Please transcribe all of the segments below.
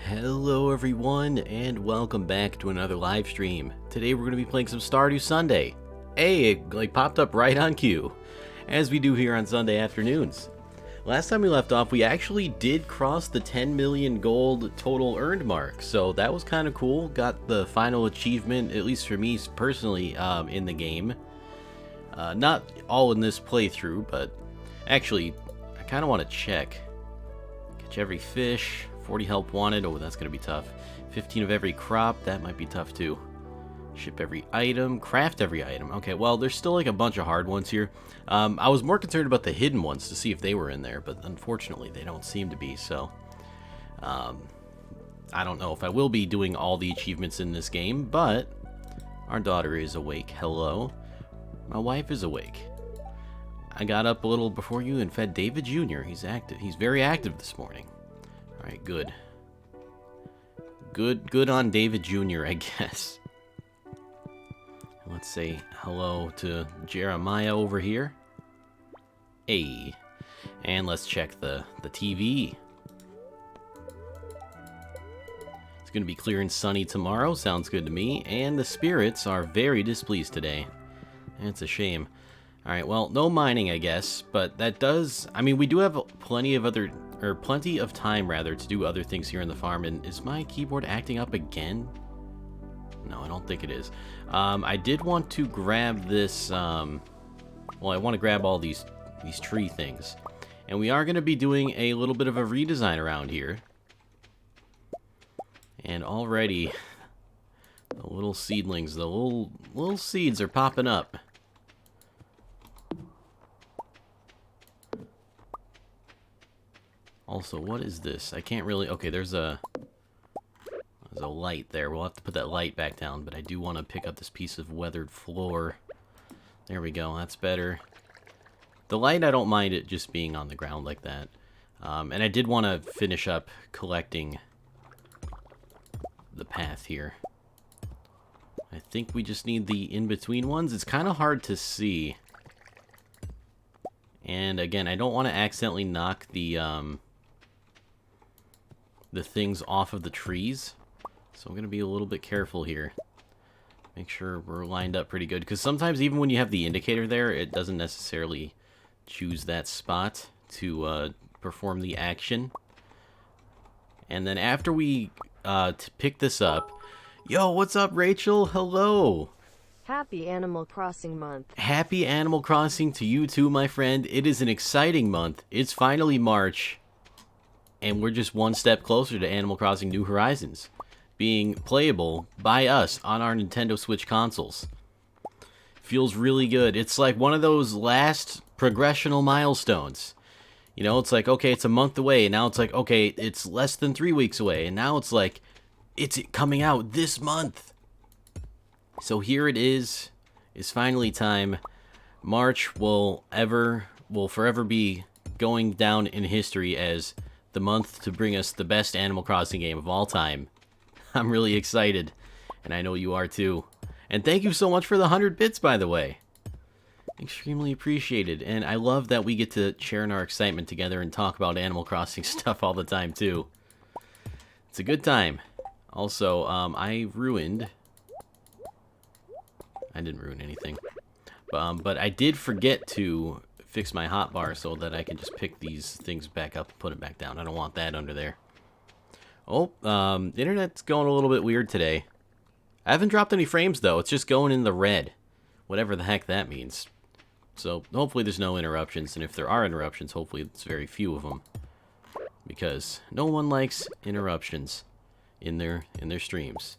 Hello everyone, and welcome back to another live stream. Today we're going to be playing some Stardew Sunday. Hey, it popped up right on cue, as we do here on Sunday afternoons. Last time we left off, we actually did cross the 10 million gold total earned mark, so that was kind of cool. Got the final achievement, at least for me personally, in the game. Not all in this playthrough, but actually, I kind of want to check. Catch every fish. 40 help wanted. Oh, that's going to be tough. 15 of every crop. That might be tough too. Ship every item. Craft every item. Okay, well, there's still like a bunch of hard ones here. I was more concerned about the hidden ones to see if they were in there, but unfortunately they don't seem to be, so... I don't know if I will be doing all the achievements in this game, but... Our daughter is awake. Hello. My wife is awake. I got up a little before you and fed David Jr. He's active. He's very active this morning. Alright, good. Good on David Jr., I guess. Let's say hello to Jeremiah over here. Hey. And let's check the TV. It's going to be clear and sunny tomorrow. Sounds good to me. And the spirits are very displeased today. It's a shame. Alright, well, no mining, I guess, but that does... I mean, we do have plenty of time, rather, to do other things here in the farm, and is my keyboard acting up again? No, I don't think it is. I did want to grab this, well, I want to grab all these tree things. And we are going to be doing a little bit of a redesign around here. And already, the little seedlings, the little seeds are popping up. Also, what is this? I can't really... Okay, there's a light there. We'll have to put that light back down, but I do want to pick up this piece of weathered floor. There we go. That's better. The light, I don't mind it just being on the ground like that. And I did want to finish up collecting the path here. I think we just need the in-between ones. It's kind of hard to see. And again, I don't want to accidentally knock the things off of the trees, so I'm going to be a little bit careful here. Make sure we're lined up pretty good, because sometimes even when you have the indicator there, it doesn't necessarily choose that spot to perform the action. And then after we pick this up... Yo, what's up, Rachel? Hello! Happy Animal Crossing month. Happy Animal Crossing to you too, my friend. It is an exciting month. It's finally March. And we're just one step closer to Animal Crossing New Horizons being playable by us on our Nintendo Switch consoles. Feels really good. It's like one of those last progressional milestones. You know, it's like, okay, it's a month away, and now it's like, okay, it's less than 3 weeks away, and now it's like, it's coming out this month. So here it is. It's finally time. March will forever be going down in history as the month to bring us the best Animal Crossing game of all time. I'm really excited, and I know you are too. And thank you so much for the 100 bits, by the way. Extremely appreciated, and I love that we get to share in our excitement together and talk about Animal Crossing stuff all the time too. It's a good time. Also, I didn't ruin anything. But I did forget to fix my hotbar so that I can just pick these things back up and put it back down. I don't want that under there. Oh, the internet's going a little bit weird today. I haven't dropped any frames, though. It's just going in the red. Whatever the heck that means. So, hopefully there's no interruptions, and if there are interruptions, hopefully it's very few of them. Because no one likes interruptions in their streams.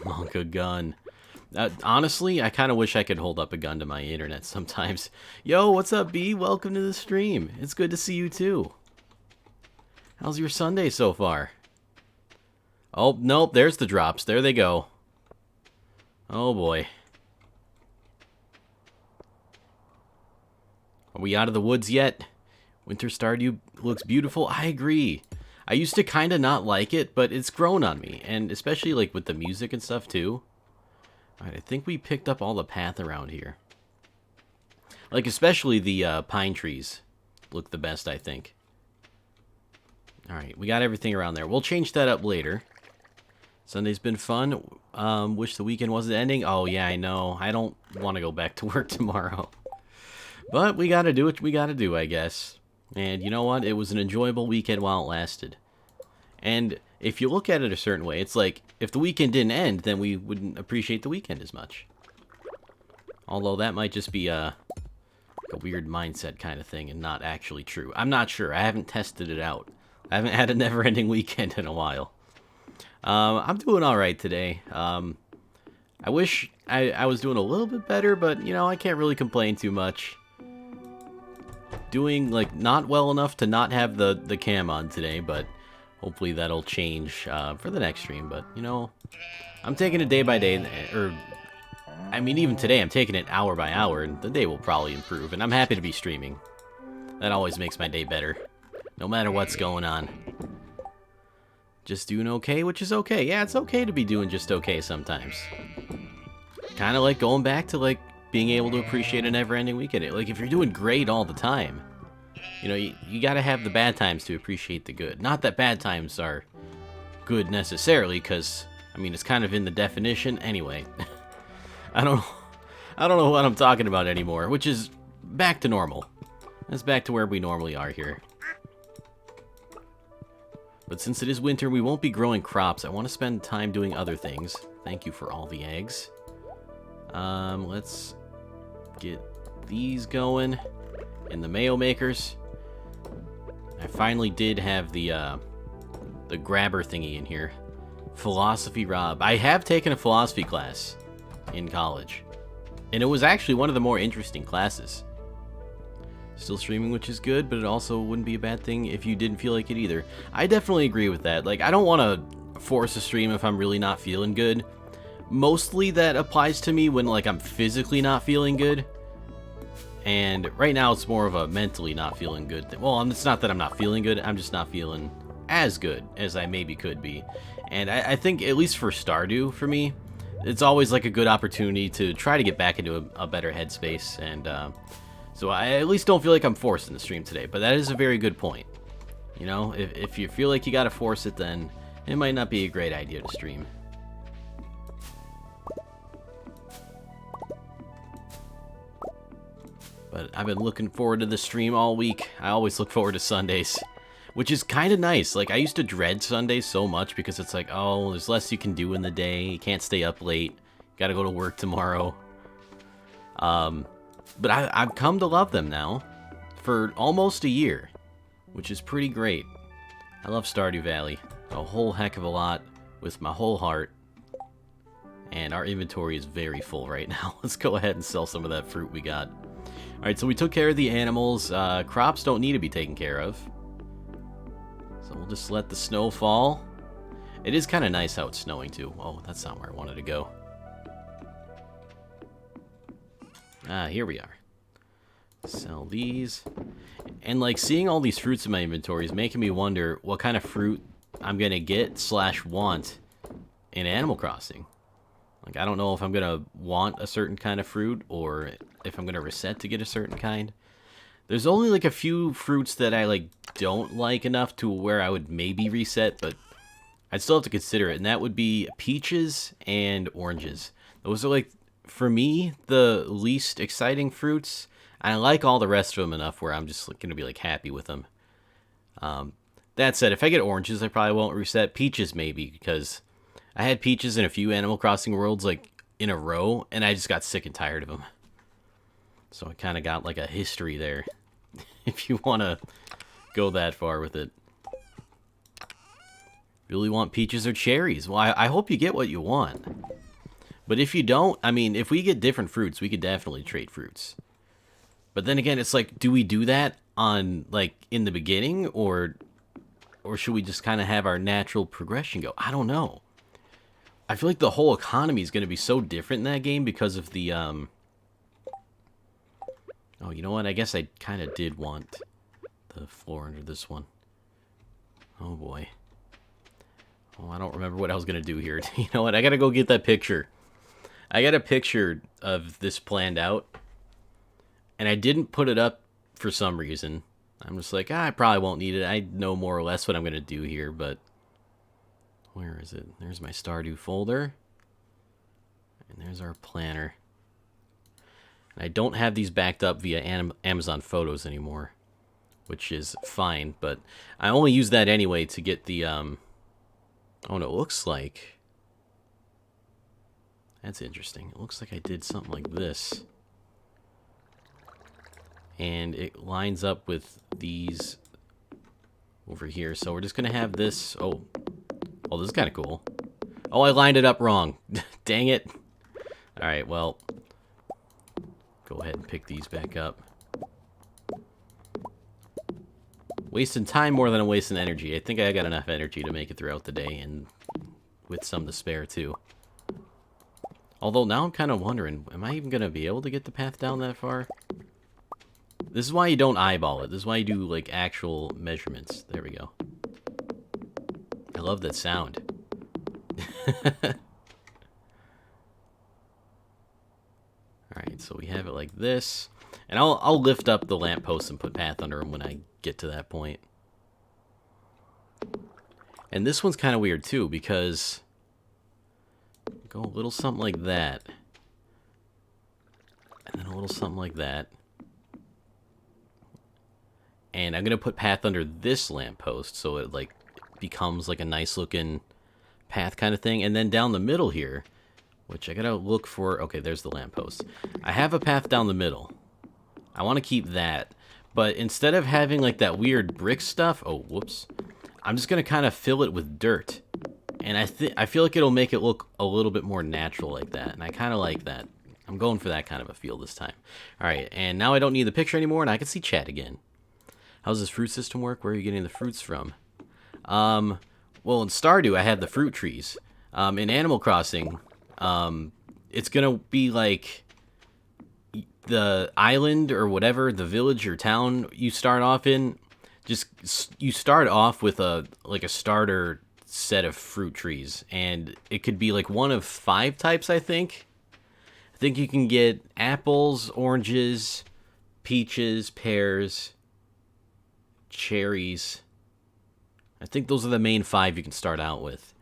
Monk a gun. Honestly, I kind of wish I could hold up a gun to my internet sometimes. Yo, what's up, B? Welcome to the stream. It's good to see you, too. How's your Sunday so far? Oh, nope, there's the drops. There they go. Oh, boy. Are we out of the woods yet? Winter Stardew looks beautiful. I agree. I used to kind of not like it, but it's grown on me. And especially, like, with the music and stuff, too. Alright, I think we picked up all the path around here. Like, especially the pine trees look the best, I think. Alright, we got everything around there. We'll change that up later. Sunday's been fun. Wish the weekend wasn't ending. Oh, yeah, I know. I don't want to go back to work tomorrow. But we gotta do what we gotta do, I guess. And you know what? It was an enjoyable weekend while it lasted. And if you look at it a certain way, it's like, if the weekend didn't end, then we wouldn't appreciate the weekend as much. Although that might just be a weird mindset kind of thing and not actually true. I'm not sure. I haven't tested it out. I haven't had a never-ending weekend in a while. I'm doing alright today. I wish I was doing a little bit better, but, you know, I can't really complain too much. Doing, like, not well enough to not have the cam on today, but hopefully that'll change for the next stream. But, you know, I'm taking it day by day, or, I mean, even today I'm taking it hour by hour, and the day will probably improve, and I'm happy to be streaming. That always makes my day better, no matter what's going on. Just doing okay, which is okay. Yeah, it's okay to be doing just okay sometimes. Kind of like going back to, like, being able to appreciate a never-ending weekend. Like, if you're doing great all the time, you know, you gotta have the bad times to appreciate the good. Not that bad times are good necessarily, because, I mean, it's kind of in the definition. Anyway, I don't know what I'm talking about anymore, which is back to normal. That's back to where we normally are here. But since it is winter, we won't be growing crops. I want to spend time doing other things. Thank you for all the eggs. Let's get these going in the mayo makers. I finally did have the grabber thingy in here. Philosophy Rob. I have taken a philosophy class in college, and it was actually one of the more interesting classes. Still streaming, which is good, but it also wouldn't be a bad thing if you didn't feel like it either. I definitely agree with that. Like, I don't want to force a stream if I'm really not feeling good. Mostly that applies to me when, like, I'm physically not feeling good. And right now it's more of a mentally not feeling good thing. Well, it's not that I'm not feeling good, I'm just not feeling as good as I maybe could be. And I think, at least for Stardew, for me, it's always like a good opportunity to try to get back into a better headspace. And so I at least don't feel like I'm forcing the stream today. But that is a very good point. You know, if you feel like you gotta force it, then it might not be a great idea to stream. But I've been looking forward to the stream all week. I always look forward to Sundays, which is kind of nice. Like, I used to dread Sundays so much because it's like, oh, there's less you can do in the day. You can't stay up late. Gotta go to work tomorrow. But I've come to love them now for almost a year, which is pretty great. I love Stardew Valley a whole heck of a lot with my whole heart. And our inventory is very full right now. Let's go ahead and sell some of that fruit we got. Alright, so we took care of the animals. Crops don't need to be taken care of. So we'll just let the snow fall. It is kind of nice how it's snowing, too. Oh, that's not where I wanted to go. Ah, here we are. Sell these. And, like, seeing all these fruits in my inventory is making me wonder what kind of fruit I'm going to get / want in Animal Crossing. Like, I don't know if I'm going to want a certain kind of fruit or if I'm going to reset to get a certain kind. There's only, like, a few fruits that I, like, don't like enough to where I would maybe reset, but I'd still have to consider it. And that would be peaches and oranges. Those are, like, for me, the least exciting fruits. And I like all the rest of them enough where I'm just going to be, like, happy with them. That said, if I get oranges, I probably won't reset. Peaches, maybe, because I had peaches in a few Animal Crossing worlds, like, in a row, and I just got sick and tired of them. So I kind of got, like, a history there, if you want to go that far with it. Really want peaches or cherries? Well, I hope you get what you want. But if you don't, I mean, if we get different fruits, we could definitely trade fruits. But then again, it's like, do we do that on, like, in the beginning, or should we just kind of have our natural progression go? I don't know. I feel like the whole economy is going to be so different in that game because of the, Oh, you know what? I guess I kind of did want the floor under this one. Oh, boy. Oh, I don't remember what I was going to do here. You know what? I got to go get that picture. I got a picture of this planned out, and I didn't put it up for some reason. I'm just like, I probably won't need it. I know more or less what I'm going to do here, but where is it? There's my Stardew folder, and there's our planner. And I don't have these backed up via Amazon Photos anymore, which is fine, but I only use that anyway to get the, oh, no, it looks like... That's interesting. It looks like I did something like this. And it lines up with these over here. So we're just going to have this... Oh, this is kind of cool. Oh, I lined it up wrong. Dang it. Alright, well... Go ahead and pick these back up. Wasting time more than I'm wasting energy. I think I got enough energy to make it throughout the day, and with some to spare, too. Although now I'm kind of wondering, am I even going to be able to get the path down that far? This is why you don't eyeball it. This is why you do, like, actual measurements. There we go. I love that sound. Alright, so we have it like this. And I'll lift up the lamppost and put path under them when I get to that point. And this one's kind of weird, too, because... Go a little something like that. And then a little something like that. And I'm going to put path under this lamppost so it, like, becomes, like, a nice-looking path kind of thing. And then down the middle here, which I got to look for... Okay, there's the lamppost. I have a path down the middle. I want to keep that. But instead of having, like, that weird brick stuff... Oh, whoops. I'm just going to kind of fill it with dirt. And I feel like it'll make it look a little bit more natural like that. And I kind of like that. I'm going for that kind of a feel this time. Alright, and now I don't need the picture anymore, and I can see chat again. How's this fruit system work? Where are you getting the fruits from? Well, in Stardew, I have the fruit trees. In Animal Crossing, it's going to be like the island or whatever, the village or town you start off in. You start off with a starter set of fruit trees, and it could be like one of 5 types, I think. I think you can get apples, oranges, peaches, pears, cherries. I think those are the main 5 you can start out with.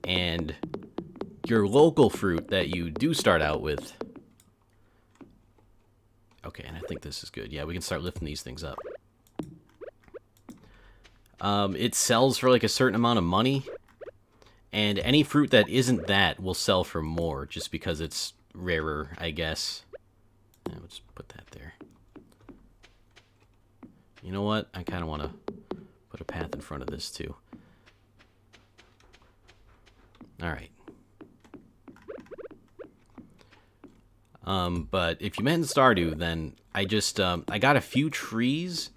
And your local fruit that you do start out with. Okay, and I think this is good. Yeah, we can start lifting these things up. It sells for like a certain amount of money. And any fruit that isn't that will sell for more, just because it's rarer, I guess. Yeah, we'll just put that there. You know what? I kind of want to put a path in front of this, too. Alright. But if you meant in Stardew, then I just, I got a few trees,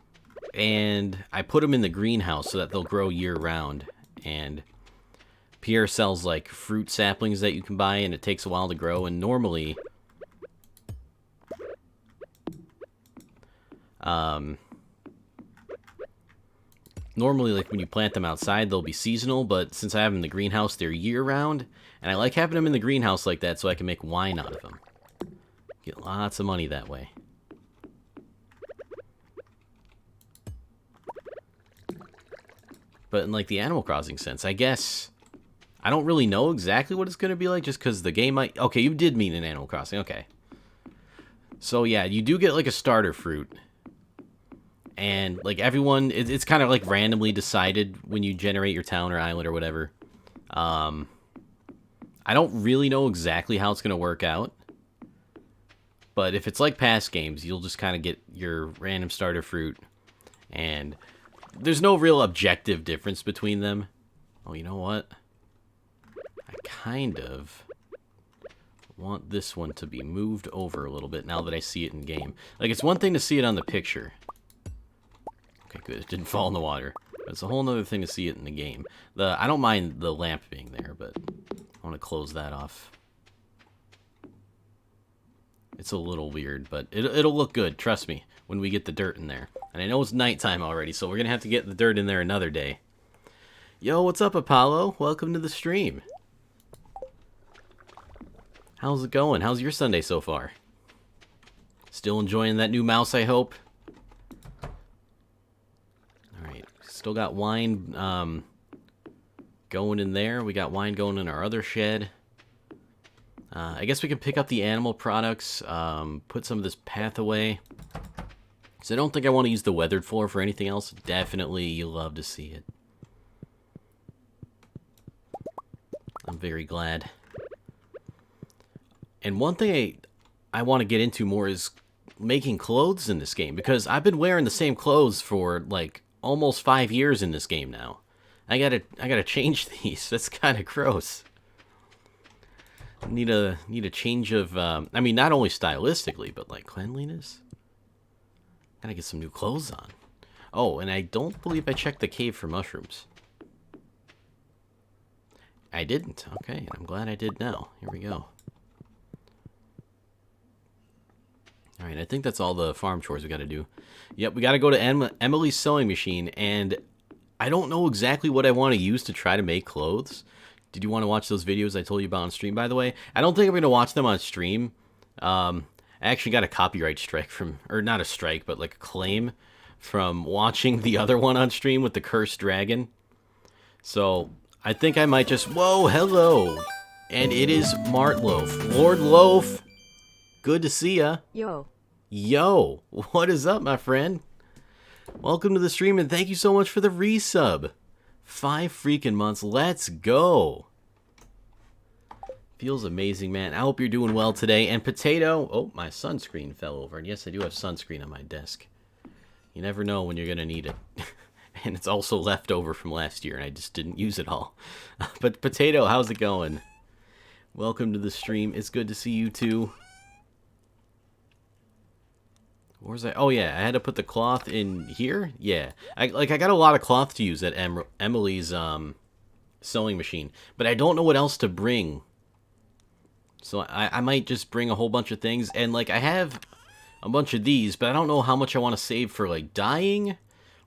and I put them in the greenhouse so that they'll grow year-round. And Pierre sells, like, fruit saplings that you can buy, and it takes a while to grow, and normally... Normally, like, when you plant them outside, they'll be seasonal, but since I have them in the greenhouse, they're year-round, and I like having them in the greenhouse like that so I can make wine out of them. Get lots of money that way. But in, like, the Animal Crossing sense, I guess... I don't really know exactly what it's going to be like, just because the game might... Okay, you did mean in Animal Crossing, okay. So, yeah, you do get, like, a starter fruit. And, like, everyone, it's kind of, like, randomly decided when you generate your town or island or whatever. I don't really know exactly how it's going to work out. But if it's like past games, you'll just kind of get your random starter fruit. And there's no real objective difference between them. Oh, you know what? I kind of want this one to be moved over a little bit now that I see it in game. Like, it's one thing to see it on the picture. Okay, good. It didn't fall in the water. But it's a whole other thing to see it in the game. I don't mind the lamp being there, but I want to close that off. It's a little weird, but it'll look good, trust me, when we get the dirt in there. And I know it's nighttime already, so we're going to have to get the dirt in there another day. Yo, what's up, Apollo? Welcome to the stream. How's it going? How's your Sunday so far? Still enjoying that new mouse, I hope? Alright, still got wine going in there. We got wine going in our other shed. I guess we can pick up the animal products, put some of this path away. So I don't think I want to use the weathered floor for anything else. Definitely, you'll love to see it. I'm very glad. And one thing I want to get into more is making clothes in this game, because I've been wearing the same clothes for like almost 5 years in this game now. I gotta change these. That's kind of gross. Need a change of, I mean, not only stylistically, but like cleanliness. Gotta get some new clothes on. Oh, and I don't believe I checked the cave for mushrooms. I didn't. Okay, I'm glad I did now. Here we go. Alright, I think that's all the farm chores we gotta do. Yep, we gotta go to Emily's sewing machine, and I don't know exactly what I want to use to try to make clothes. Did you want to watch those videos I told you about on stream, by the way? I don't think I'm going to watch them on stream. I actually got a copyright strike from, or not a strike, but like a claim from watching the other one on stream with the cursed dragon. So I think I might just, whoa, hello. And it is Martloaf. Lord Loaf, good to see ya. Yo. Yo, what is up, my friend? Welcome to the stream, and thank you so much for the resub. 5 freaking months. Let's go. Feels amazing, man. I hope you're doing well today. And Potato, oh, my sunscreen fell over. And yes, I do have sunscreen on my desk. You never know when you're going to need it. And it's also left over from last year, and I just didn't use it all. But Potato, how's it going? Welcome to the stream. It's good to see you too. Where was I? Oh yeah, I had to put the cloth in here. Yeah, I got a lot of cloth to use at Emily's sewing machine, but I don't know what else to bring. So I might just bring a whole bunch of things, and like I have a bunch of these, but I don't know how much I want to save for like dyeing,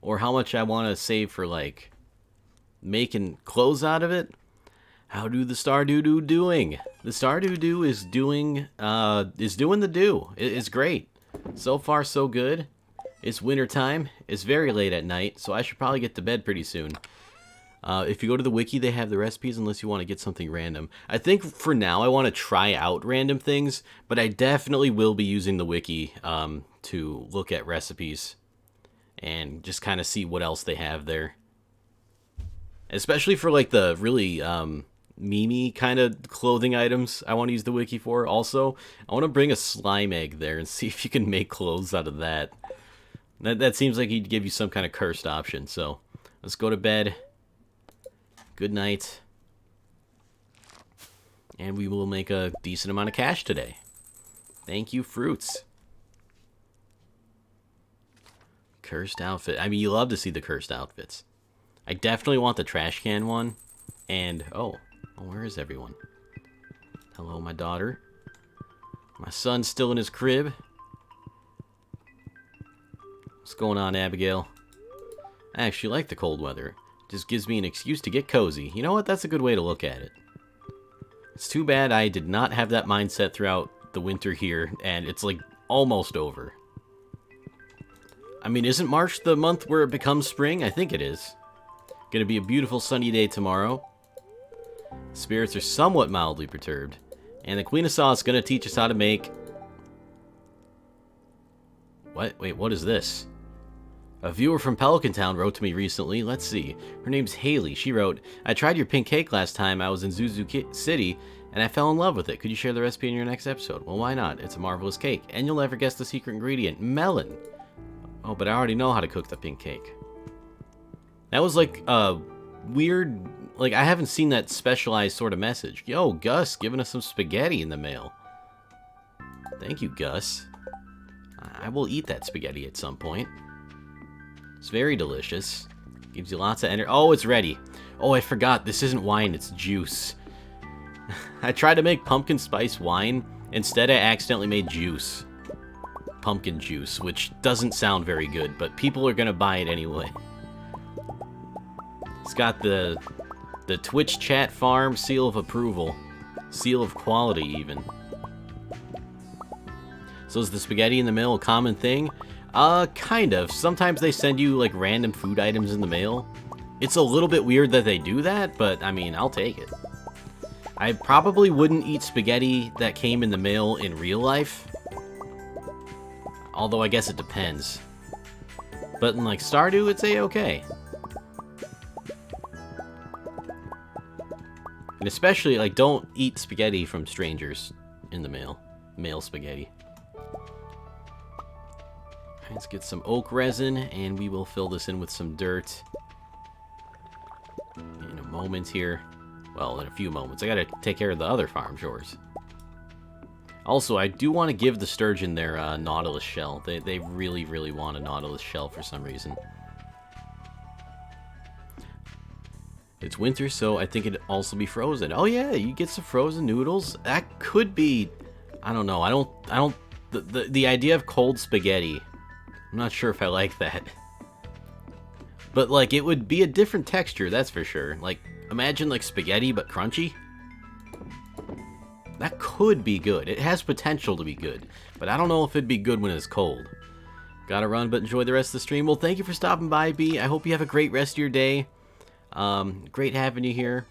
or how much I want to save for like making clothes out of it. How do the Stardew doing? The Stardew is doing the do. It's great. So far, so good. It's winter time. It's very late at night, so I should probably get to bed pretty soon. If you go to the wiki, they have the recipes unless you want to get something random. I think for now I want to try out random things, but I definitely will be using the wiki to look at recipes and just kind of see what else they have there. Especially for like the really meme kind of clothing items I want to use the wiki for. Also, I want to bring a slime egg there and see if you can make clothes out of that. That seems like he'd give you some kind of cursed option. So let's go to bed. Good night. And we will make a decent amount of cash today. Thank you, fruits. Cursed outfit. I mean, you love to see the cursed outfits. I definitely want the trash can one. And, oh, where is everyone? Hello, my daughter. My son's still in his crib. What's going on, Abigail? I actually like the cold weather. Just gives me an excuse to get cozy. You know what? That's a good way to look at it. It's too bad I did not have that mindset throughout the winter here, and it's like almost over. I mean, isn't March the month where it becomes spring? I think it is. Gonna be a beautiful sunny day tomorrow. Spirits are somewhat mildly perturbed. And the Queen of Saw is gonna teach us how to make... What? Wait, what is this? A viewer from Pelican Town wrote to me recently. Let's see. Her name's Haley. She wrote, I tried your pink cake last time I was in Zuzu City, and I fell in love with it. Could you share the recipe in your next episode? Well, why not? It's a marvelous cake. And you'll never guess the secret ingredient. Melon. Oh, but I already know how to cook the pink cake. That was like a weird... Like, I haven't seen that specialized sort of message. Yo, Gus, giving us some spaghetti in the mail. Thank you, Gus. I will eat that spaghetti at some point. It's very delicious. Gives you lots of energy. Oh, it's ready. Oh, I forgot. This isn't wine, it's juice. I tried to make pumpkin spice wine. Instead, I accidentally made juice. Pumpkin juice, which doesn't sound very good, but people are gonna buy it anyway. It's got the Twitch chat farm seal of approval. Seal of quality, even. So is the spaghetti in the mail a common thing? Kind of. Sometimes they send you, like, random food items in the mail. It's a little bit weird that they do that, but, I mean, I'll take it. I probably wouldn't eat spaghetti that came in the mail in real life. Although, I guess it depends. But in, like, Stardew, it's a-okay. And especially, like, don't eat spaghetti from strangers in the mail. Mail spaghetti. Let's get some oak resin, and we will fill this in with some dirt in a moment here. Well, in a few moments. I gotta take care of the other farm chores. Also, I do want to give the sturgeon their nautilus shell. They really, really want a nautilus shell for some reason. It's winter, so I think it'd also be frozen. Oh yeah, you get some frozen noodles. That could be... I don't know. I don't... The idea of cold spaghetti... I'm not sure if I like that. But, like, it would be a different texture, that's for sure. Like, imagine, like, spaghetti, but crunchy. That could be good. It has potential to be good. But I don't know if it'd be good when it's cold. Gotta run, but enjoy the rest of the stream. Well, thank you for stopping by, B. I hope you have a great rest of your day. Great having you here.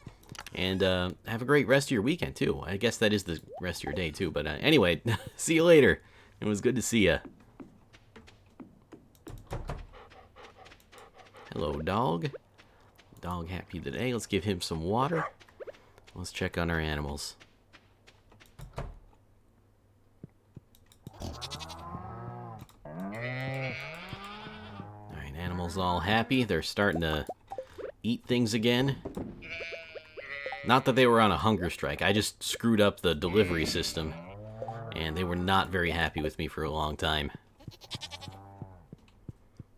And, have a great rest of your weekend, too. I guess that is the rest of your day, too. But, anyway, see you later. It was good to see you. Hello, dog. Dog happy today. Let's give him some water. Let's check on our animals. Alright, animals all happy. They're starting to eat things again. Not that they were on a hunger strike. I just screwed up the delivery system. And they were not very happy with me for a long time.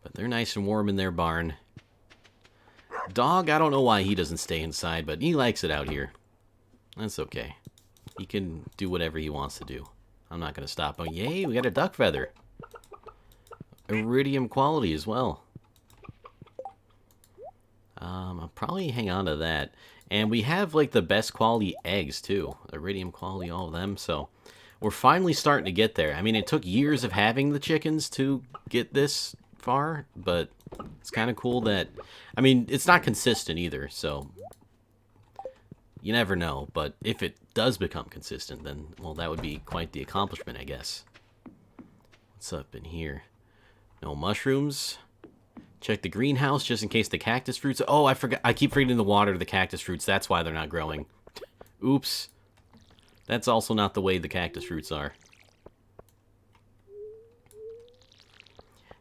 But they're nice and warm in their barn. Dog, I don't know why he doesn't stay inside, but he likes it out here. That's okay. He can do whatever he wants to do. I'm not going to stop. Oh, yay, we got a duck feather. Iridium quality as well. I'll probably hang on to that. And we have, like, the best quality eggs, too. Iridium quality, all of them, so... We're finally starting to get there. I mean, it took years of having the chickens to get this far, but it's kind of cool that... I mean, it's not consistent either, so... You never know, but if it does become consistent, then, well, that would be quite the accomplishment, I guess. What's up in here? No mushrooms. Check the greenhouse just in case the cactus fruits... Oh, I forgot. I keep forgetting to water the cactus fruits. That's why they're not growing. Oops. That's also not the way the cactus fruits are.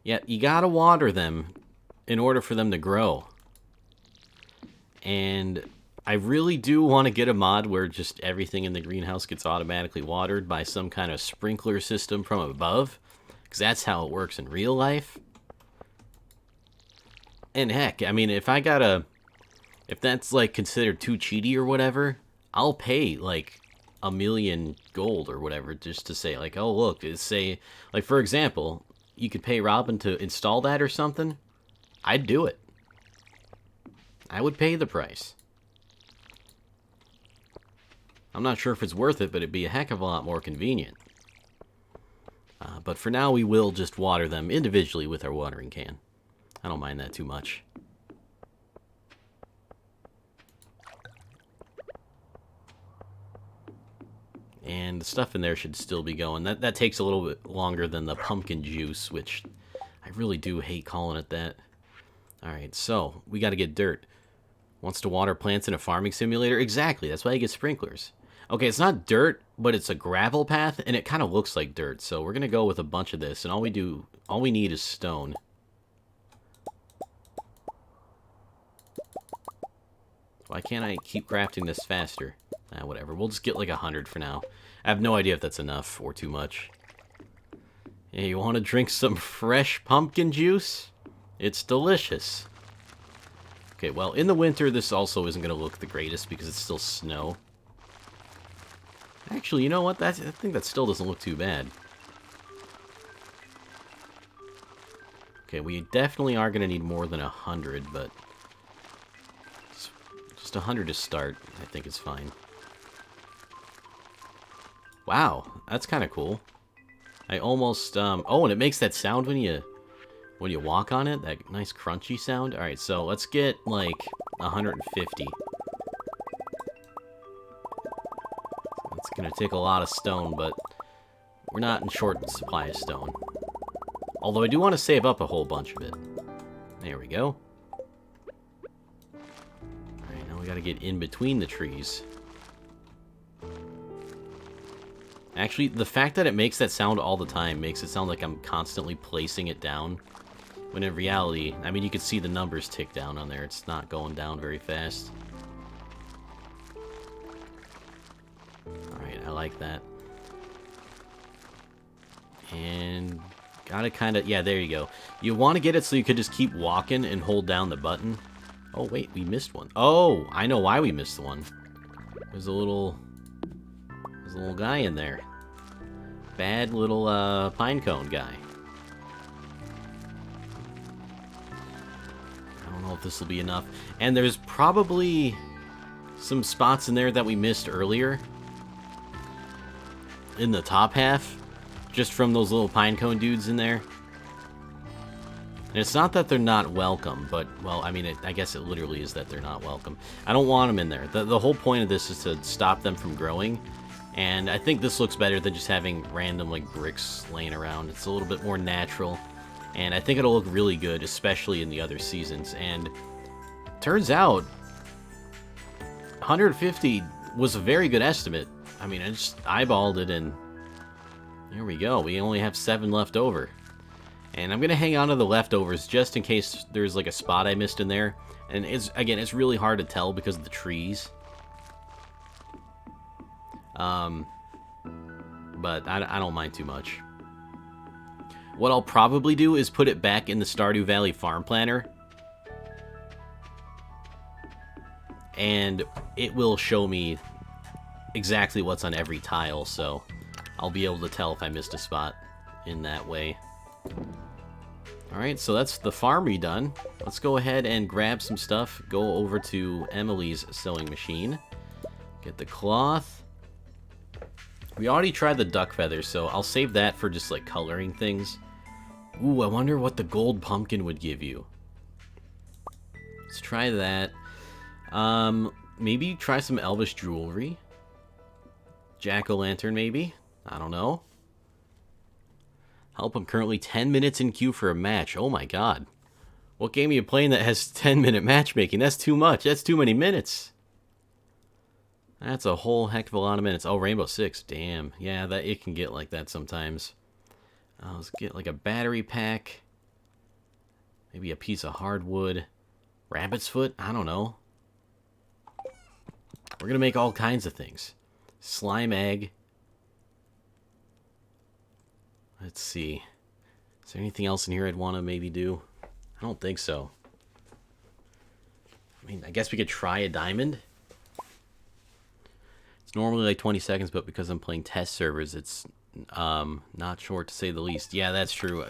Yeah, you gotta water them in order for them to grow. And I really do want to get a mod where just everything in the greenhouse gets automatically watered by some kind of sprinkler system from above. Because that's how it works in real life. And heck, I mean, if that's, like, considered too cheaty or whatever, I'll pay, like, 1,000,000 gold or whatever just to say, like, oh, look, say, like, for example, you could pay Robin to install that or something. I'd do it. I would pay the price. I'm not sure if it's worth it, but it'd be a heck of a lot more convenient. But for now, we will just water them individually with our watering can. I don't mind that too much. And the stuff in there should still be going. That takes a little bit longer than the pumpkin juice, which I really do hate calling it that. Alright, so we got to get dirt. Wants to water plants in a farming simulator? Exactly, that's why you get sprinklers. Okay, it's not dirt, but it's a gravel path, and it kind of looks like dirt. So we're going to go with a bunch of this, and all we need is stone. Why can't I keep crafting this faster? Whatever, we'll just get like 100 for now. I have no idea if that's enough or too much. Yeah, you want to drink some fresh pumpkin juice? It's delicious. Okay, well, in the winter, this also isn't going to look the greatest because it's still snow. Actually, you know what? I think that still doesn't look too bad. Okay, we definitely are going to need more than 100, but just 100 to start, I think is fine. Wow, that's kind of cool. I almost, oh, and it makes that sound when you walk on it, that nice crunchy sound. All right, so let's get like 150. It's gonna take a lot of stone, but we're not in short supply of stone. Although I do want to save up a whole bunch of it. There we go. All right, now we gotta get in between the trees. Actually, the fact that it makes that sound all the time makes it sound like I'm constantly placing it down. When in reality, I mean, you can see the numbers tick down on there. It's not going down very fast. Alright, I like that. And gotta kind of, yeah, there you go. You want to get it so you could just keep walking and hold down the button. Oh, wait, we missed one. Oh, I know why we missed one. There's a little guy in there. Bad little pine cone guy. I don't know if this will be enough. And there's probably some spots in there that we missed earlier. In the top half. Just from those little pine cone dudes in there. And it's not that they're not welcome, but, well, I mean, I guess it literally is that they're not welcome. I don't want them in there. The whole point of this is to stop them from growing. And I think this looks better than just having random, like, bricks laying around. It's a little bit more natural. And I think it'll look really good, especially in the other seasons. And turns out, 150 was a very good estimate. I mean, I just eyeballed it, and here we go. We only have 7 left over. And I'm going to hang on to the leftovers just in case there's, like, a spot I missed in there. And, it's really hard to tell because of the trees. But I don't mind too much. What I'll probably do is put it back in the Stardew Valley farm planner. And it will show me exactly what's on every tile, so I'll be able to tell if I missed a spot in that way. Alright, so that's the farm redone. Let's go ahead and grab some stuff, go over to Emily's sewing machine, get the cloth. We already tried the duck feathers, so I'll save that for just like coloring things. Ooh, I wonder what the gold pumpkin would give you. Let's try that. Maybe try some Elvish jewelry. Jack-o'-lantern, maybe? I don't know. Help, I'm currently 10 minutes in queue for a match. Oh my god. What game are you playing that has 10-minute matchmaking? That's too much. That's too many minutes. That's a whole heck of a lot of minutes. Oh, Rainbow Six. Damn. Yeah, it can get like that sometimes. Let's get like a battery pack. Maybe a piece of hardwood. Rabbit's foot? I don't know. We're going to make all kinds of things. Slime egg. Let's see. Is there anything else in here I'd want to maybe do? I don't think so. I mean, I guess we could try a diamond. It's normally like 20 seconds, but because I'm playing test servers, it's not short to say the least. Yeah, that's true.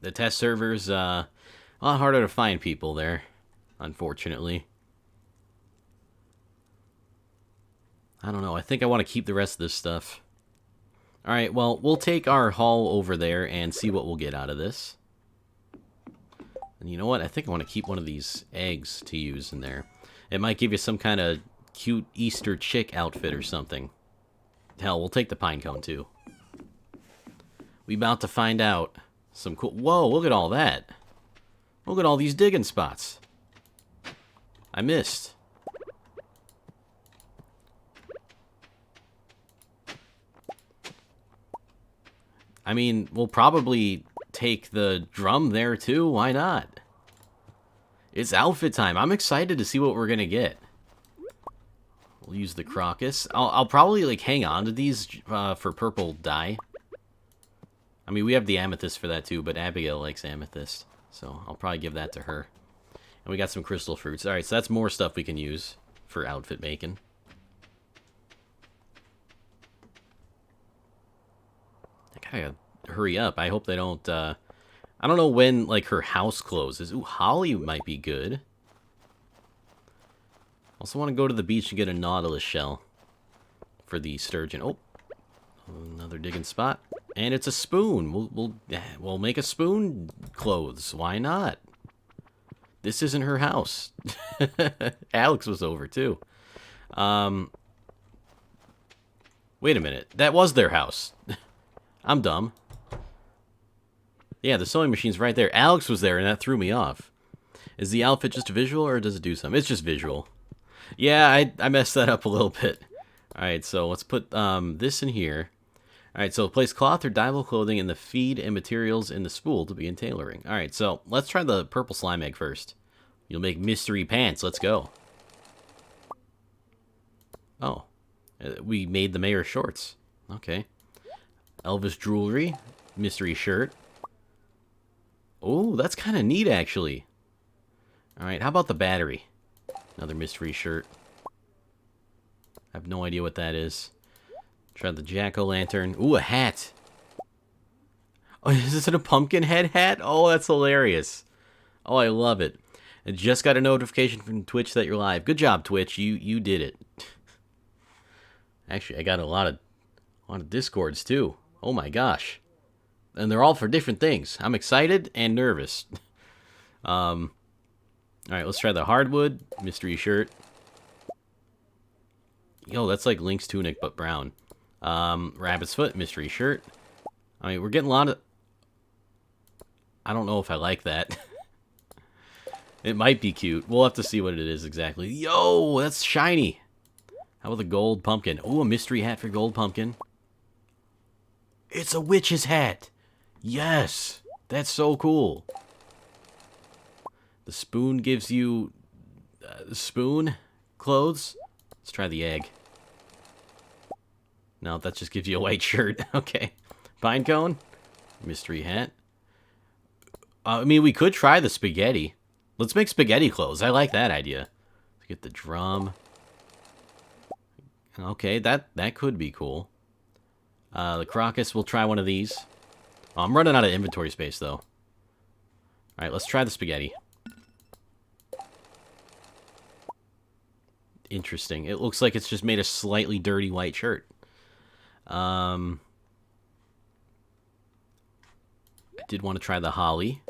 The test servers, a lot harder to find people there, unfortunately. I don't know. I think I want to keep the rest of this stuff. Alright, well, we'll take our haul over there and see what we'll get out of this. And you know what? I think I want to keep one of these eggs to use in there. It might give you some kind of cute Easter chick outfit or something. Hell, we'll take the pine cone too. We about to find out. some cool... Whoa, look at all that. Look at all these digging spots. I missed. I mean, we'll probably take the drum there too. Why not? It's outfit time. I'm excited to see what we're gonna get. We'll use the crocus. I'll probably like hang on to these for purple dye. I mean, we have the amethyst for that too, but Abigail likes amethyst, so I'll probably give that to her. And we got some crystal fruits. All right, so that's more stuff we can use for outfit making. I gotta hurry up. I hope they don't, I don't know when, like, her house closes. Ooh, holly might be good. Also want to go to the beach and get a nautilus shell for the sturgeon. Oh, another digging spot. And it's a spoon. We'll make a spoon clothes. Why not? This isn't her house. Alex was over, too. Wait a minute. That was their house. I'm dumb. Yeah, the sewing machine's right there. Alex was there, and that threw me off. Is the outfit just visual, or does it do something? It's just visual. Yeah, I messed that up a little bit. Alright, so let's put this in here. Alright, so place cloth or dyeable clothing in the feed and materials in the spool to begin tailoring. Alright, so let's try the purple slime egg first. You'll make mystery pants. Let's go. Oh. We made the mayor's shorts. Okay. Elvis jewelry. Mystery shirt. Oh, that's kind of neat, actually. Alright, how about the battery? Another mystery shirt. I have no idea what that is. Try the jack-o'-lantern. Ooh, a hat. Oh, is it a pumpkin head hat? Oh, that's hilarious. Oh, I love it. I just got a notification from Twitch that you're live. Good job, Twitch. You did it. Actually, I got a lot of Discords, too. Oh, my gosh. And they're all for different things. I'm excited and nervous. Alright, let's try the hardwood mystery shirt. Yo, that's like Link's tunic, but brown. Rabbit's foot mystery shirt. I mean, we're getting a lot of... I don't know if I like that. It might be cute. We'll have to see what it is exactly. Yo, that's shiny. How about the gold pumpkin? Oh, a mystery hat for gold pumpkin. It's a witch's hat. Yes, that's so cool. The spoon gives you spoon clothes. Let's try the egg. No, that just gives you a white shirt. Okay. Pine cone. Mystery hat. I mean, we could try the spaghetti. Let's make spaghetti clothes. I like that idea. Let's get the drum. Okay, that could be cool. The crocus, we'll try one of these. Oh, I'm running out of inventory space, though. Alright, let's try the spaghetti. Interesting. It looks like it's just made a slightly dirty white shirt. I did want to try the holly.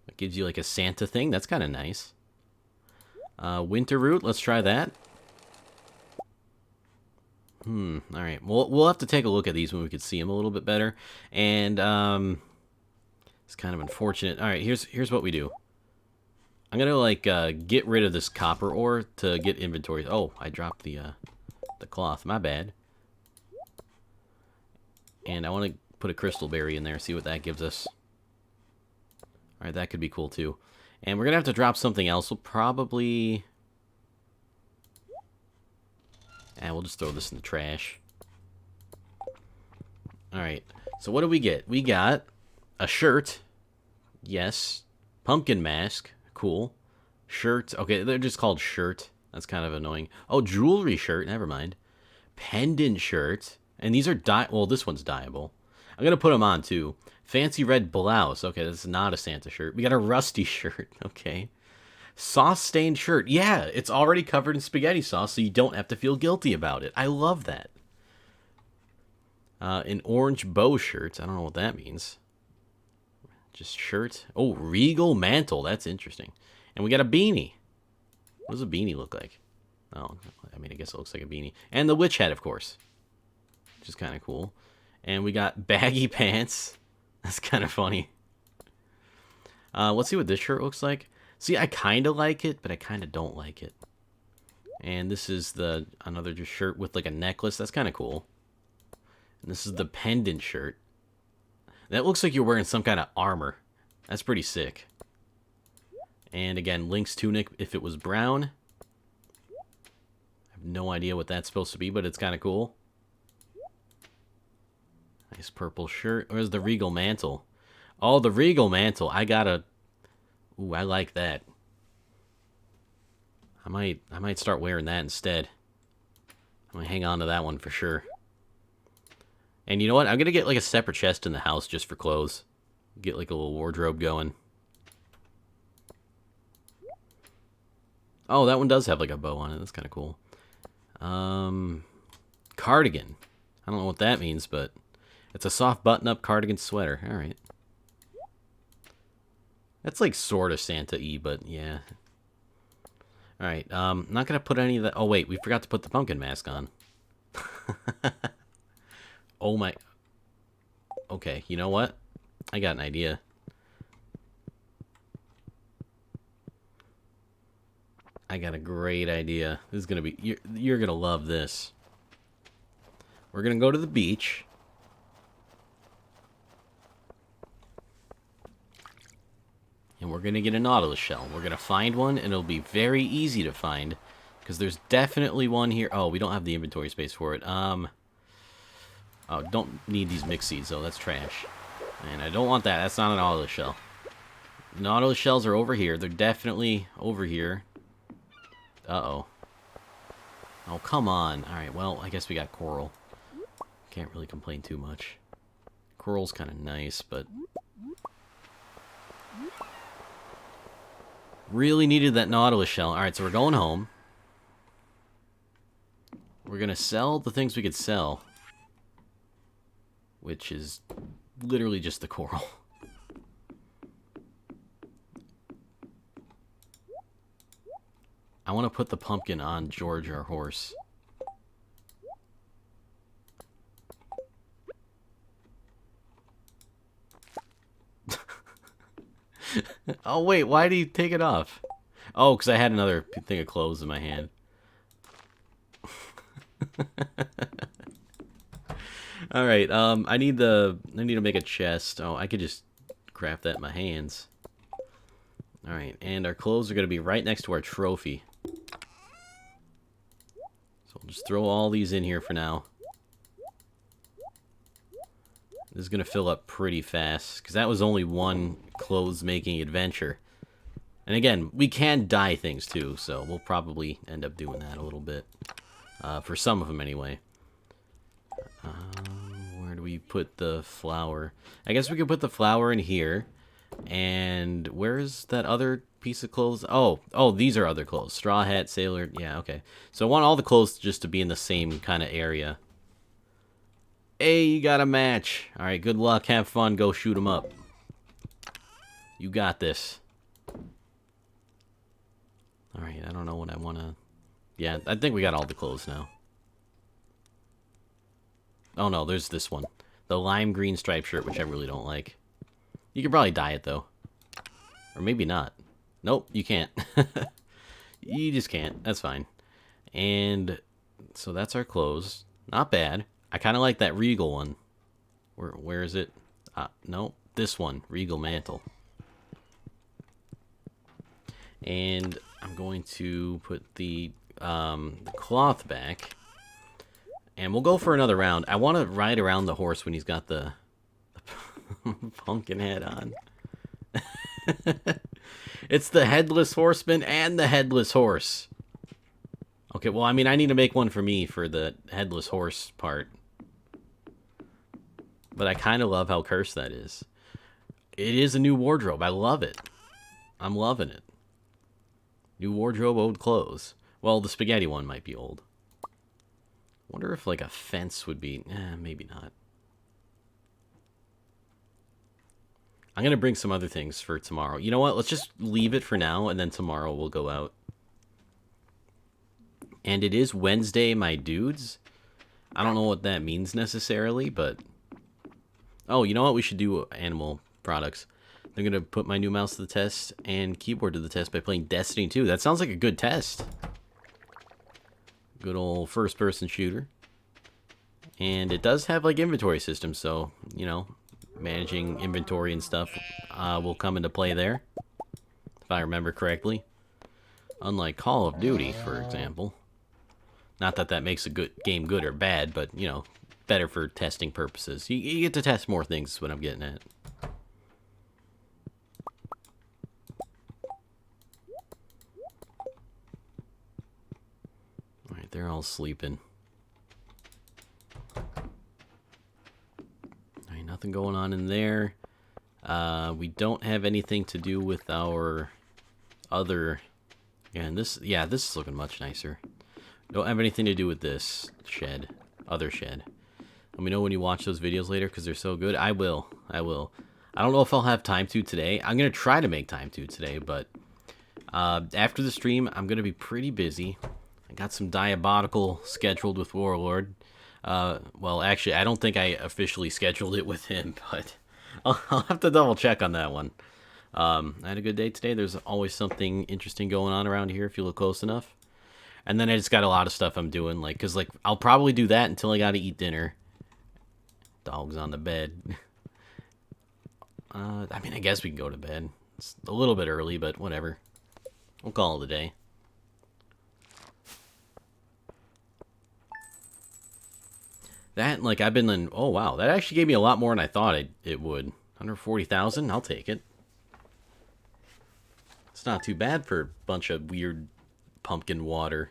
It gives you like a Santa thing. That's kind of nice. Winter root. Let's try that. Alright. We'll have to take a look at these when we can see them a little bit better. And, it's kind of unfortunate. Alright, here's what we do. I'm gonna, like, get rid of this copper ore to get inventory. Oh, I dropped the cloth. My bad. And I want to put a crystal berry in there, see what that gives us. Alright, that could be cool, too. And we're gonna have to drop something else. We'll probably... And we'll just throw this in the trash. Alright, so what do we get? We got a shirt. Yes. Pumpkin mask. Cool. Shirt. Okay, they're just called shirt. That's kind of annoying. Oh, jewelry shirt. Never mind. Pendant shirt. And these are well, this one's dyeable. I'm going to put them on, too. Fancy red blouse. Okay, that's not a Santa shirt. We got a rusty shirt. Okay. Sauce-stained shirt. Yeah, it's already covered in spaghetti sauce, so you don't have to feel guilty about it. I love that. An orange bow shirt. I don't know what that means. Just shirt. Oh, regal mantle. That's interesting. And we got a beanie. What does a beanie look like? Oh, I mean, I guess it looks like a beanie. And the witch hat, of course. Which is kind of cool. And we got baggy pants. That's kind of funny. Let's see what this shirt looks like. See, I kind of like it, but I kind of don't like it. And this is another just shirt with like a necklace. That's kind of cool. And this is the pendant shirt. That looks like you're wearing some kind of armor. That's pretty sick. And again, Link's tunic if it was brown. I have no idea what that's supposed to be, but it's kind of cool. Nice purple shirt. Where's the Regal Mantle? Oh, the Regal Mantle. I gotta... Ooh, I like that. I might start wearing that instead. I'm gonna hang on to that one for sure. And you know what? I'm gonna get like a separate chest in the house just for clothes. Get like a little wardrobe going. Oh, that one does have like a bow on it. That's kind of cool. Cardigan. I don't know what that means, but it's a soft button-up cardigan sweater. All right. That's like sort of Santa-y, but yeah. All right. I'm not gonna put any of that. Oh wait, we forgot to put the pumpkin mask on. Oh my. Okay, you know what? I got an idea. I got a great idea. This is gonna be... You're gonna love this. We're gonna go to the beach. And we're going to get a Nautilus shell. We're going to find one, and it'll be very easy to find. Because there's definitely one here. Oh, we don't have the inventory space for it. Oh, don't need these mix seeds, though. That's trash. And I don't want that. That's not a Nautilus shell. Nautilus shells are over here. They're definitely over here. Uh-oh. Oh, come on. Alright, well, I guess we got coral. Can't really complain too much. Coral's kind of nice, but... Really needed that Nautilus shell. Alright, so we're going home. We're going to sell the things we could sell. Which is literally just the coral. I want to put the pumpkin on George, our horse. Oh, wait, why did he take it off? Oh, because I had another thing of clothes in my hand. Alright, I need to make a chest. Oh, I could just craft that in my hands. Alright, and our clothes are going to be right next to our trophy. So we'll just throw all these in here for now. This is going to fill up pretty fast, because that was only one clothes-making adventure. And again, we can dye things too, so we'll probably end up doing that a little bit. For some of them, anyway. Where do we put the flour? I guess we could put the flour in here. And where's that other piece of clothes? Oh, these are other clothes. Straw hat, sailor, yeah, okay. So I want all the clothes just to be in the same kind of area. Hey, you got a match. Alright, good luck, have fun, go shoot them up. You got this. Alright, I don't know what I want to... Yeah, I think we got all the clothes now. Oh no, there's this one. The lime green striped shirt, which I really don't like. You could probably dye it, though. Or maybe not. Nope, you can't. You just can't. That's fine. And so that's our clothes. Not bad. I kind of like that Regal one. Where is it? No, this one. Regal Mantle. And I'm going to put the cloth back. And we'll go for another round. I want to ride around the horse when he's got the pumpkin head on. It's the headless horseman and the headless horse. Okay, well, I mean, I need to make one for me for the headless horse part. But I kind of love how cursed that is. It is a new wardrobe. I love it. I'm loving it. New wardrobe, old clothes. Well, the spaghetti one might be old. Wonder if, like, a fence would be... maybe not. I'm going to bring some other things for tomorrow. You know what? Let's just leave it for now, and then tomorrow we'll go out. And it is Wednesday, my dudes. I don't know what that means necessarily, but Oh, you know what? We should do animal products. I'm going to put my new mouse to the test and keyboard to the test by playing Destiny 2. That sounds like a good test. Good old first-person shooter. And it does have, like, inventory systems, so, you know, managing inventory and stuff will come into play there, if I remember correctly. Unlike Call of Duty, for example. Not that that makes a good game good or bad, but, you know, better for testing purposes. You get to test more things is what I'm getting at. Alright, they're all sleeping. Alright, nothing going on in there. We don't have anything to do with our other... And this is looking much nicer. Don't have anything to do with this shed. Other shed. Let me know when you watch those videos later, because they're so good. I will. I don't know if I'll have time to today. I'm going to try to make time to today, but after the stream, I'm going to be pretty busy. I got some diabolical scheduled with Warlord. Well, actually, I don't think I officially scheduled it with him, but I'll have to double check on that one. I had a good day today. There's always something interesting going on around here if you look close enough. And then I just got a lot of stuff I'm doing, like, because, like, I'll probably do that until I got to eat dinner. Dog's on the bed. I mean, I guess we can go to bed. It's a little bit early, but whatever. We'll call it a day. That, like, I've been in... Oh, wow. That actually gave me a lot more than I thought it would. 140,000? I'll take it. It's not too bad for a bunch of weird pumpkin water.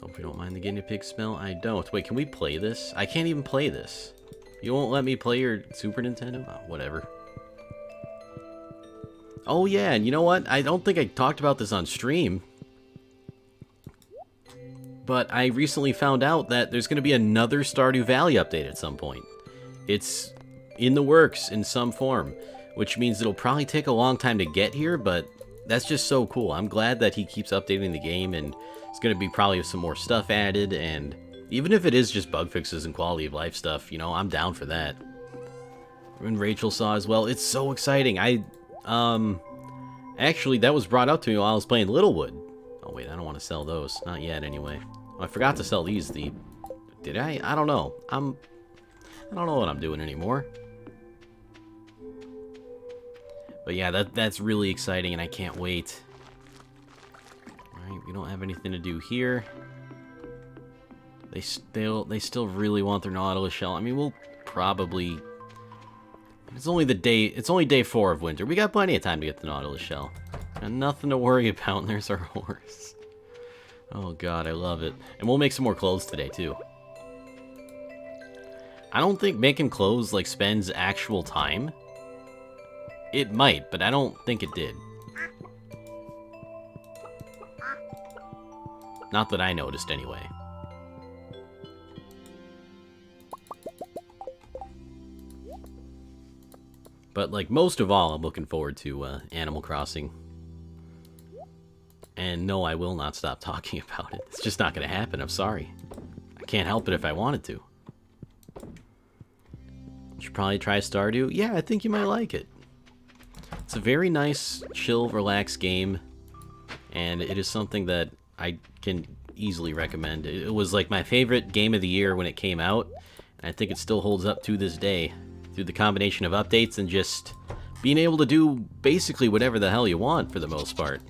Hope you don't mind the guinea pig smell. I don't. Wait, can we play this? I can't even play this. You won't let me play your Super Nintendo? Oh, whatever. Oh, yeah, and you know what? I don't think I talked about this on stream. But I recently found out that there's going to be another Stardew Valley update at some point. It's in the works in some form, which means it'll probably take a long time to get here, but that's just so cool. I'm glad that he keeps updating the game, and it's going to be probably some more stuff added, and even if it is just bug fixes and quality of life stuff, you know, I'm down for that. And Rachel saw as well. It's so exciting. Actually, that was brought up to me while I was playing Littlewood. Oh, wait, I don't want to sell those. Not yet, anyway. Oh, I forgot to sell these. Did I? I don't know. I don't know what I'm doing anymore. But yeah, that's really exciting, and I can't wait. Alright, we don't have anything to do here. They still really want their Nautilus shell. I mean, we'll probably... It's only day 4 of winter. We got plenty of time to get the Nautilus shell. Got nothing to worry about, and there's our horse. Oh god, I love it. And we'll make some more clothes today, too. I don't think making clothes, like, spends actual time. It might, but I don't think it did. Not that I noticed, anyway. But, like, most of all, I'm looking forward to Animal Crossing. And no, I will not stop talking about it. It's just not going to happen, I'm sorry. I can't help it if I wanted to. Should probably try Stardew. Yeah, I think you might like it. It's a very nice, chill, relaxed game. And it is something that I can easily recommend. It was, like, my favorite game of the year when it came out. And I think it still holds up to this day. Through the combination of updates and just being able to do basically whatever the hell you want for the most part.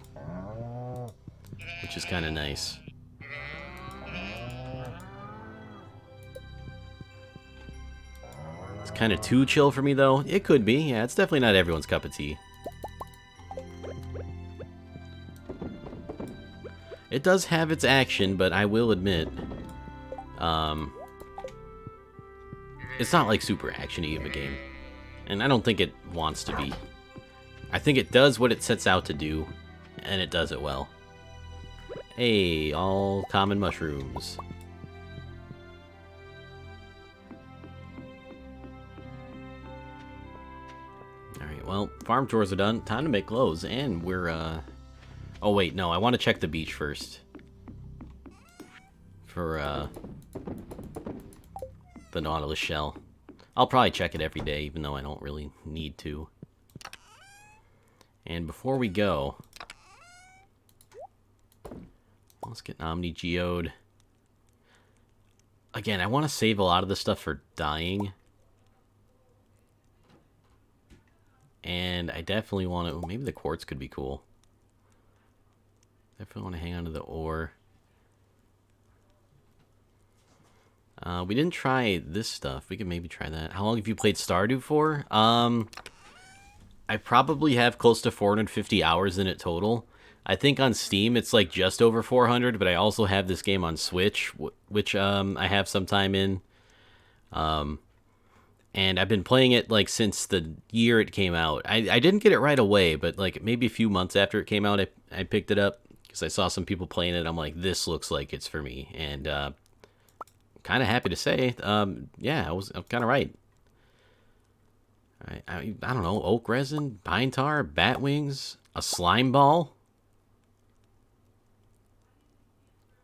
Which is kind of nice. It's kind of too chill for me though. It could be, yeah, it's definitely not everyone's cup of tea. It does have its action, but I will admit, it's not like super action-y of a game. And I don't think it wants to be. I think it does what it sets out to do, and it does it well. Hey, all common mushrooms. Alright, well, farm chores are done. Time to make clothes, and we're, Oh, wait, no, I want to check the beach first. for the Nautilus shell. I'll probably check it every day, even though I don't really need to. And before we go, let's get Omni-Geode. Again, I want to save a lot of this stuff for dying. And I definitely want to... Maybe the quartz could be cool. Definitely want to hang on to the ore. We didn't try this stuff. We could maybe try that. How long have you played Stardew for? I probably have close to 450 hours in it total. I think on Steam it's like just over 400, but I also have this game on Switch, which I have some time in. And I've been playing it like since the year it came out. I didn't get it right away, but like maybe a few months after it came out, I picked it up because I saw some people playing it. I'm like, this looks like it's for me, and kind of happy to say, yeah, I'm kind of right. I don't know, oak resin, pine tar, bat wings, a slime ball.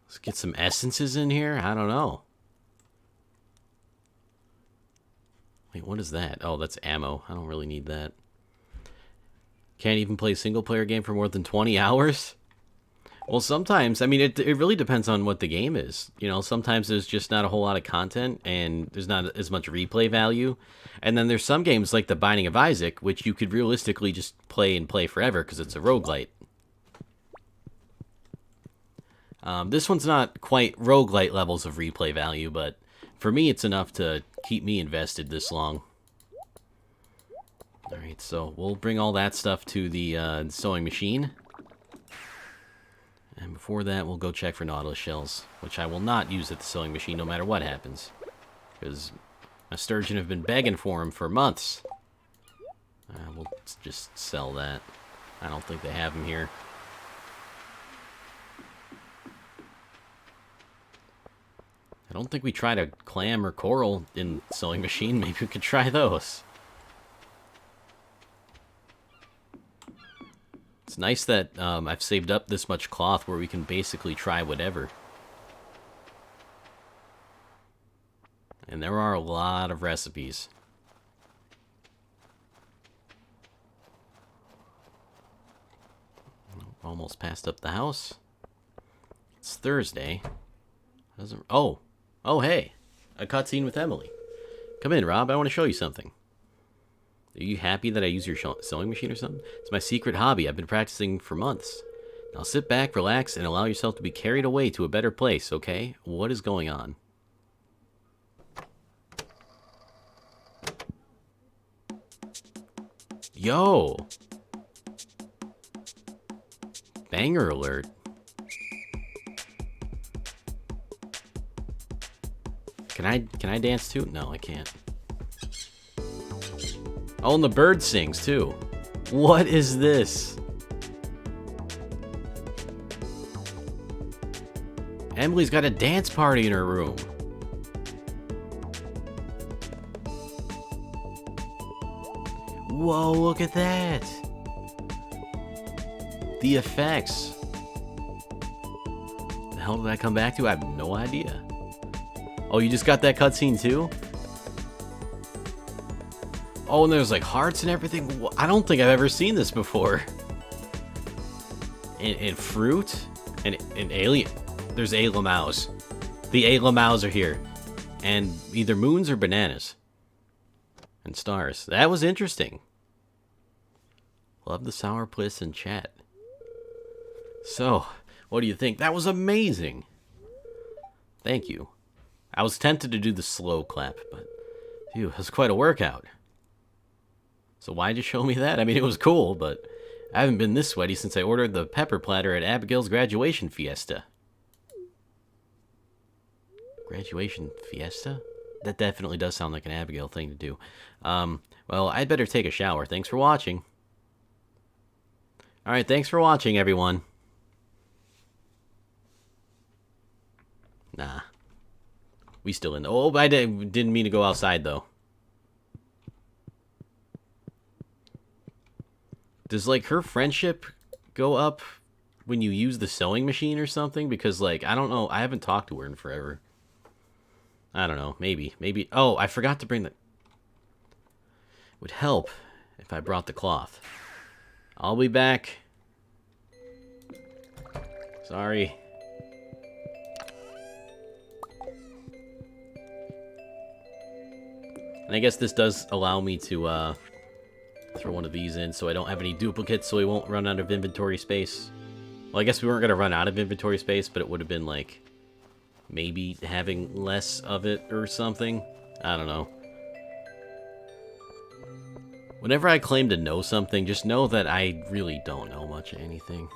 Let's get some essences in here. I don't know. Wait, what is that? Oh, that's ammo. I don't really need that. Can't even play a single-player game for more than 20 hours? Well, sometimes, I mean, it really depends on what the game is. You know, sometimes there's just not a whole lot of content, and there's not as much replay value. And then there's some games like The Binding of Isaac, which you could realistically just play and play forever, because it's a roguelite. This one's not quite roguelite levels of replay value, but for me, it's enough to keep me invested this long. Alright, so we'll bring all that stuff to the sewing machine. And before that, we'll go check for Nautilus shells, which I will not use at the sewing machine no matter what happens. Because my sturgeon have been begging for them for months. We'll just sell that. I don't think they have them here. I don't think we tried a clam or coral in sewing machine. Maybe we could try those. It's nice that I've saved up this much cloth where we can basically try whatever. And there are a lot of recipes. Almost passed up the house. It's Thursday. Oh, hey. A cutscene with Emily. Come in, Rob. I want to show you something. Are you happy that I use your sewing machine or something? It's my secret hobby. I've been practicing for months. Now sit back, relax, and allow yourself to be carried away to a better place, okay? What is going on? Yo! Banger alert. Can I dance too? No, I can't. Oh, and the bird sings too. What is this? Emily's got a dance party in her room. Whoa, look at that. The effects. The hell did I come back to? I have no idea. Oh, you just got that cutscene too? Oh, and there's like hearts and everything. I don't think I've ever seen this before. And fruit and alien. There's Alamows. The Alamows are here. And either moons or bananas. And stars. That was interesting. Love the sour bliss in chat. So, what do you think? That was amazing. Thank you. I was tempted to do the slow clap, but phew, it was quite a workout. So why'd you show me that? I mean, it was cool, but I haven't been this sweaty since I ordered the pepper platter at Abigail's graduation fiesta. Graduation fiesta? That definitely does sound like an Abigail thing to do. Well, I'd better take a shower. Thanks for watching. Alright, thanks for watching, everyone. Nah. We still in. Oh, I didn't mean to go outside, though. Does, like, her friendship go up when you use the sewing machine or something, because, like, I don't know. I haven't talked to her in forever. I don't know. Maybe. Maybe. Oh, I forgot to bring the... Would help if I brought the cloth. I'll be back. Sorry. And I guess this does allow me to throw one of these in so I don't have any duplicates, so we won't run out of inventory space. Well, I guess we weren't going to run out of inventory space, but it would have been like maybe having less of it or something. I don't know. Whenever I claim to know something, just know that I really don't know much of anything.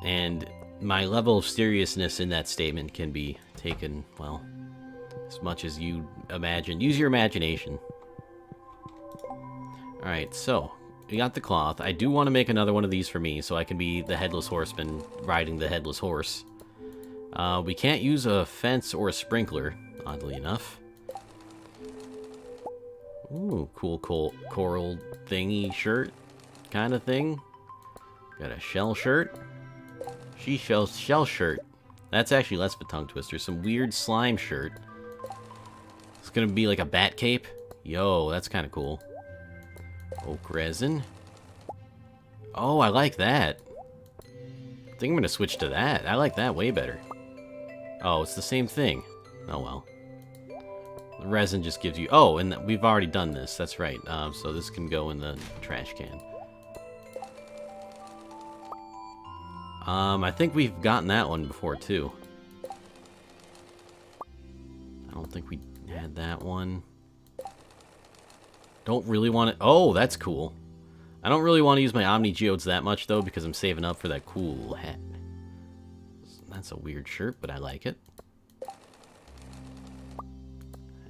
And my level of seriousness in that statement can be taken, well, as much as you imagine. Use your imagination. Alright, so, we got the cloth. I do want to make another one of these for me, so I can be the Headless Horseman riding the Headless Horse. We can't use a fence or a sprinkler, oddly enough. Ooh, cool coral thingy shirt kind of thing. Got a shell shirt. Shell shirt. That's actually less of a tongue twister. Some weird slime shirt. It's gonna be like a bat cape. Yo, that's kind of cool. Oak resin. Oh, I like that. I think I'm gonna switch to that. I like that way better. Oh, it's the same thing. Oh well. The resin just gives you... Oh, and we've already done this. That's right. So this can go in the trash can. I think we've gotten that one before, too. I don't think we had that one. Don't really want to... Oh, that's cool. I don't really want to use my Omni Geodes that much, though, because I'm saving up for that cool hat. That's a weird shirt, but I like it.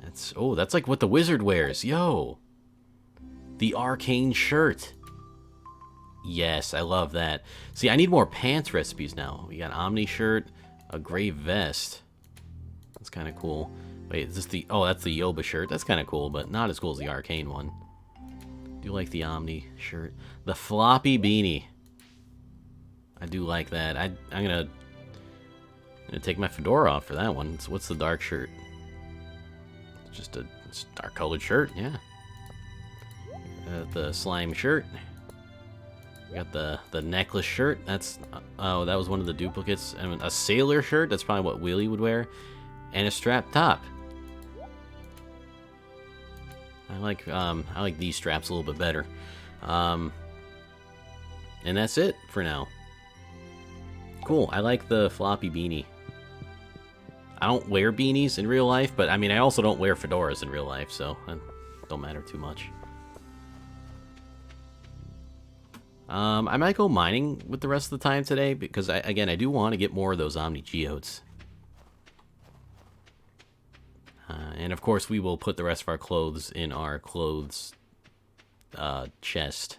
That's... Oh, that's like what the wizard wears. Yo! The arcane shirt. Yes, I love that. See, I need more pants recipes now. We got Omni shirt, a gray vest. That's kind of cool. Wait, is this the... Oh, that's the Yoba shirt. That's kind of cool, but not as cool as the arcane one. Do like the Omni shirt. The floppy beanie. I do like that. I'm gonna take my fedora off for that one. So what's the dark shirt? It's just a dark colored shirt, yeah. The slime shirt. We got the necklace shirt. That's oh, that was one of the duplicates. And a sailor shirt. That's probably what Willy would wear. And a strap top. I like these straps a little bit better. And that's it for now. Cool. I like the floppy beanie. I don't wear beanies in real life, but I mean I also don't wear fedoras in real life, so it don't matter too much. I might go mining with the rest of the time today, because, again, I do want to get more of those Omni Geodes. And, of course, we will put the rest of our clothes in our clothes chest.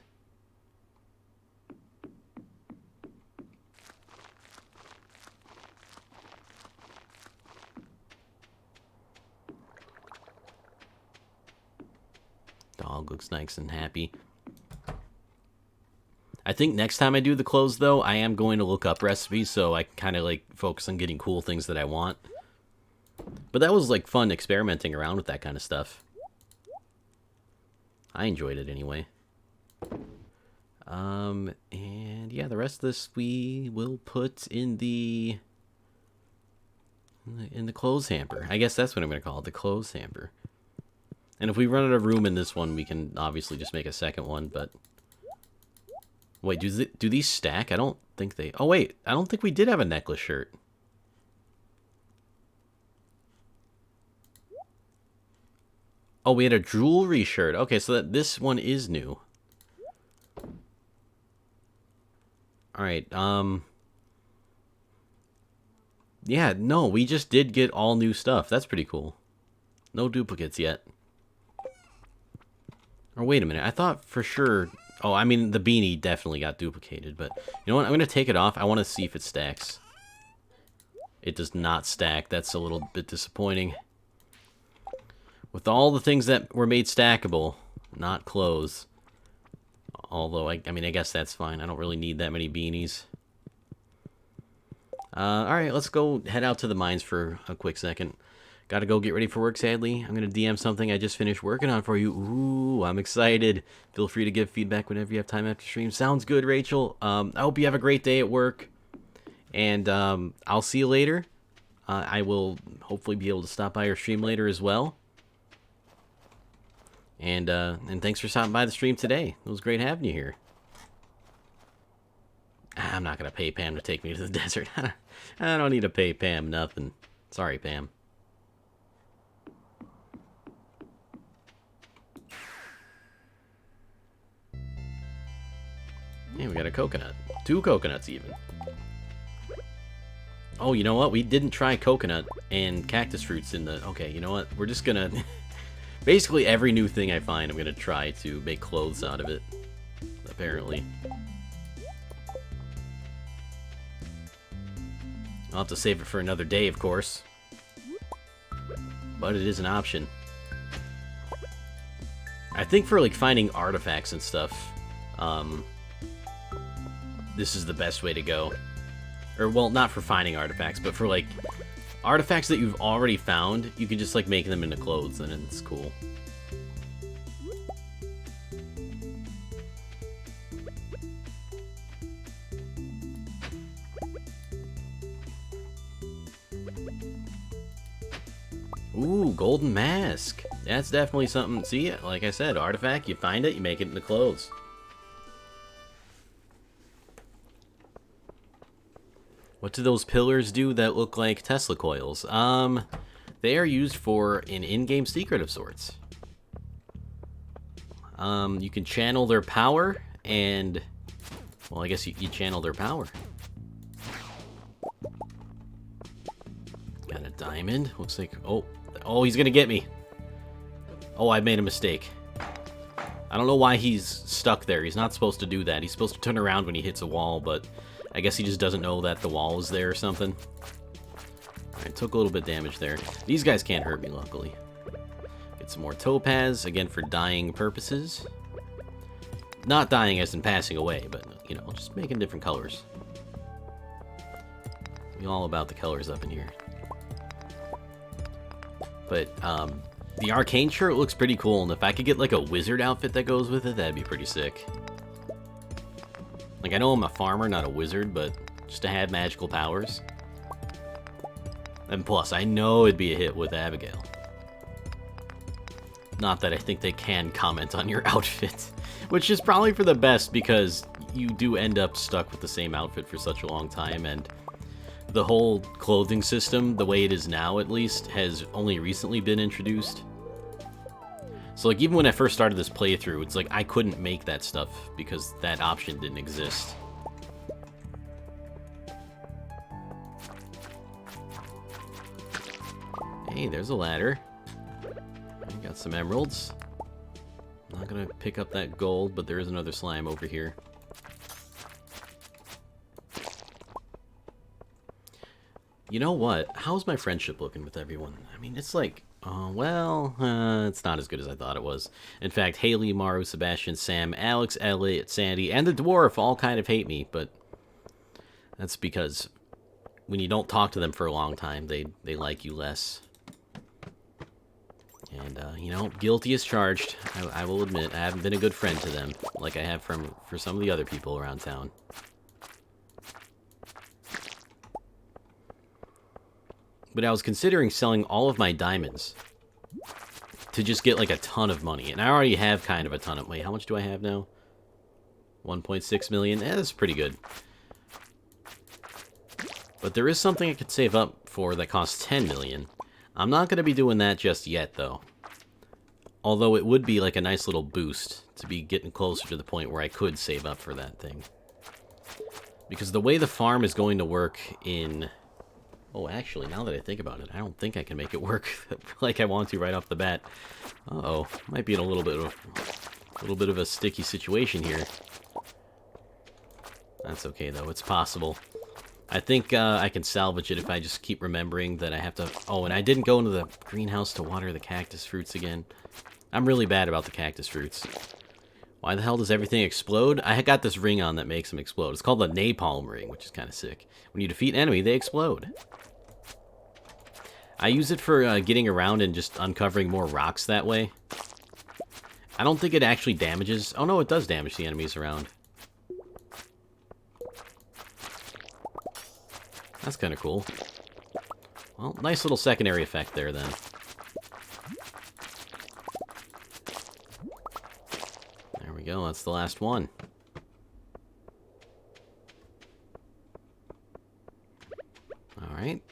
Dog looks nice and happy. I think next time I do the clothes, though, I am going to look up recipes, so I can kind of, like, focus on getting cool things that I want. But that was, like, fun experimenting around with that kind of stuff. I enjoyed it anyway. And, yeah, the rest of this we will put in the clothes hamper. I guess that's what I'm going to call it, the clothes hamper. And if we run out of room in this one, we can obviously just make a second one, but... Wait, do these stack? I don't think they... Oh, wait. I don't think we did have a necklace shirt. Oh, we had a jewelry shirt. Okay, so this one is new. Alright, yeah, no, we just did get all new stuff. That's pretty cool. No duplicates yet. Or wait a minute. I thought for sure... Oh, I mean, the beanie definitely got duplicated, but you know what? I'm going to take it off. I want to see if it stacks. It does not stack. That's a little bit disappointing. With all the things that were made stackable, not clothes. Although, I mean, I guess that's fine. I don't really need that many beanies. Alright, let's go head out to the mines for a quick second. Gotta go get ready for work, sadly. I'm gonna DM something I just finished working on for you. Ooh, I'm excited. Feel free to give feedback whenever you have time after stream. Sounds good, Rachel. I hope you have a great day at work. And I'll see you later. I will hopefully be able to stop by your stream later as well. And thanks for stopping by the stream today. It was great having you here. I'm not going to pay Pam to take me to the desert. I don't need to pay Pam nothing. Sorry, Pam. Yeah, we got a coconut. 2 coconuts, even. Oh, you know what? We didn't try coconut and cactus fruits in the... Okay, you know what? We're just gonna... Basically, every new thing I find, I'm gonna try to make clothes out of it. Apparently. I'll have to save it for another day, of course. But it is an option. I think for, like, finding artifacts and stuff, this is the best way to go. Or, well, not for finding artifacts, but for, like, artifacts that you've already found, you can just, like, make them into clothes, and it's cool. Ooh, golden mask. That's definitely something. See, like I said, artifact, you find it, you make it into clothes. What do those pillars do that look like Tesla coils? They are used for an in-game secret of sorts. You can channel their power, and... Well, I guess you channel their power. Got a diamond. Looks like... Oh, he's gonna get me. Oh, I made a mistake. I don't know why he's stuck there. He's not supposed to do that. He's supposed to turn around when he hits a wall, but I guess he just doesn't know that the wall is there or something. Alright, took a little bit of damage there. These guys can't hurt me, luckily. Get some more topaz, again for dyeing purposes. Not dyeing as in passing away, but, you know, just making different colors. We're all about the colors up in here. But, the arcane shirt looks pretty cool, and if I could get, like, a wizard outfit that goes with it, that'd be pretty sick. Like, I know I'm a farmer, not a wizard, but just to have magical powers. And plus, I know it'd be a hit with Abigail. Not that I think they can comment on your outfit, which is probably for the best, because you do end up stuck with the same outfit for such a long time, and the whole clothing system, the way it is now at least, has only recently been introduced. So, like, even when I first started this playthrough, it's like I couldn't make that stuff because that option didn't exist. Hey, there's a ladder. I got some emeralds. I'm not gonna pick up that gold, but there is another slime over here. You know what? How's my friendship looking with everyone? I mean, it's like... it's not as good as I thought it was. In fact, Haley, Maru, Sebastian, Sam, Alex, Elliot, Sandy, and the dwarf all kind of hate me, but that's because when you don't talk to them for a long time, they like you less. And, you know, guilty as charged. I will admit, I haven't been a good friend to them, like I have for some of the other people around town. But I was considering selling all of my diamonds to just get, like, a ton of money. And I already have kind of a ton of... Wait, how much do I have now? 1.6 million? That's pretty good. But there is something I could save up for that costs 10 million. I'm not going to be doing that just yet, though. Although it would be, like, a nice little boost to be getting closer to the point where I could save up for that thing. Because the way the farm is going to work in... Oh, actually, now that I think about it, I don't think I can make it work like I want to right off the bat. Uh-oh, might be in a little bit of a sticky situation here. That's okay, though. It's possible. I think I can salvage it if I just keep remembering that I have to... Oh, and I didn't go into the greenhouse to water the cactus fruits again. I'm really bad about the cactus fruits. Why the hell does everything explode? I got this ring on that makes them explode. It's called the napalm ring, which is kind of sick. When you defeat an enemy, they explode. I use it for getting around and just uncovering more rocks that way. I don't think it actually damages... Oh no, it does damage the enemies around. That's kind of cool. Well, nice little secondary effect there then. There we go, that's the last one. Alright.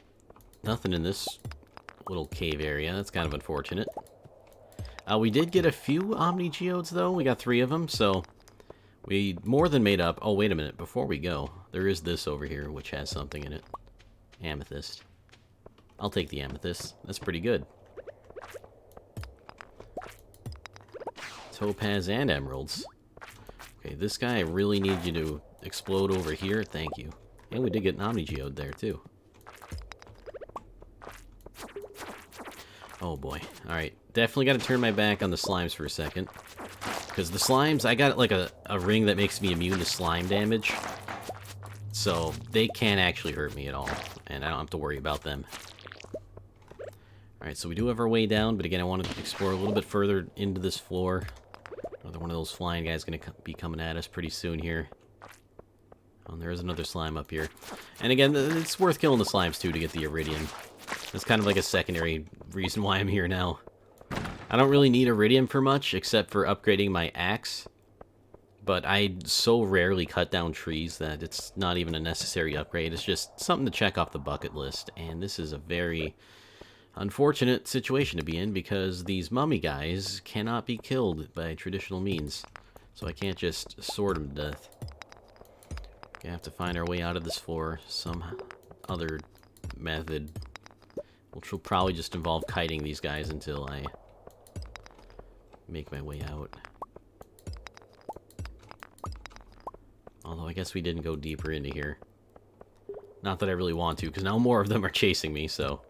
Nothing in this little cave area. That's kind of unfortunate. We did get a few Omni Geodes, though. We got 3 of them, so we more than made up. Oh, wait a minute. Before we go, there is this over here, which has something in it. Amethyst. I'll take the amethyst. That's pretty good. Topaz and emeralds. Okay, this guy, I really need you to explode over here. Thank you. And we did get an Omni Geode there, too. Oh boy. Alright, definitely got to turn my back on the slimes for a second. Because the slimes, I got like a ring that makes me immune to slime damage. So they can't actually hurt me at all. And I don't have to worry about them. Alright, so we do have our way down. But again, I want to explore a little bit further into this floor. Another one of those flying guys going to be coming at us pretty soon here. Oh, and there is another slime up here. And again, it's worth killing the slimes too to get the iridium. That's kind of like a secondary reason why I'm here now. I don't really need iridium for much, except for upgrading my axe. But I so rarely cut down trees that it's not even a necessary upgrade. It's just something to check off the bucket list. And this is a very unfortunate situation to be in, because these mummy guys cannot be killed by traditional means. So I can't just sword them to death. We have to find our way out of this floor some other method. Which will probably just involve kiting these guys until I make my way out. Although I guess we didn't go deeper into here. Not that I really want to, because now more of them are chasing me, so...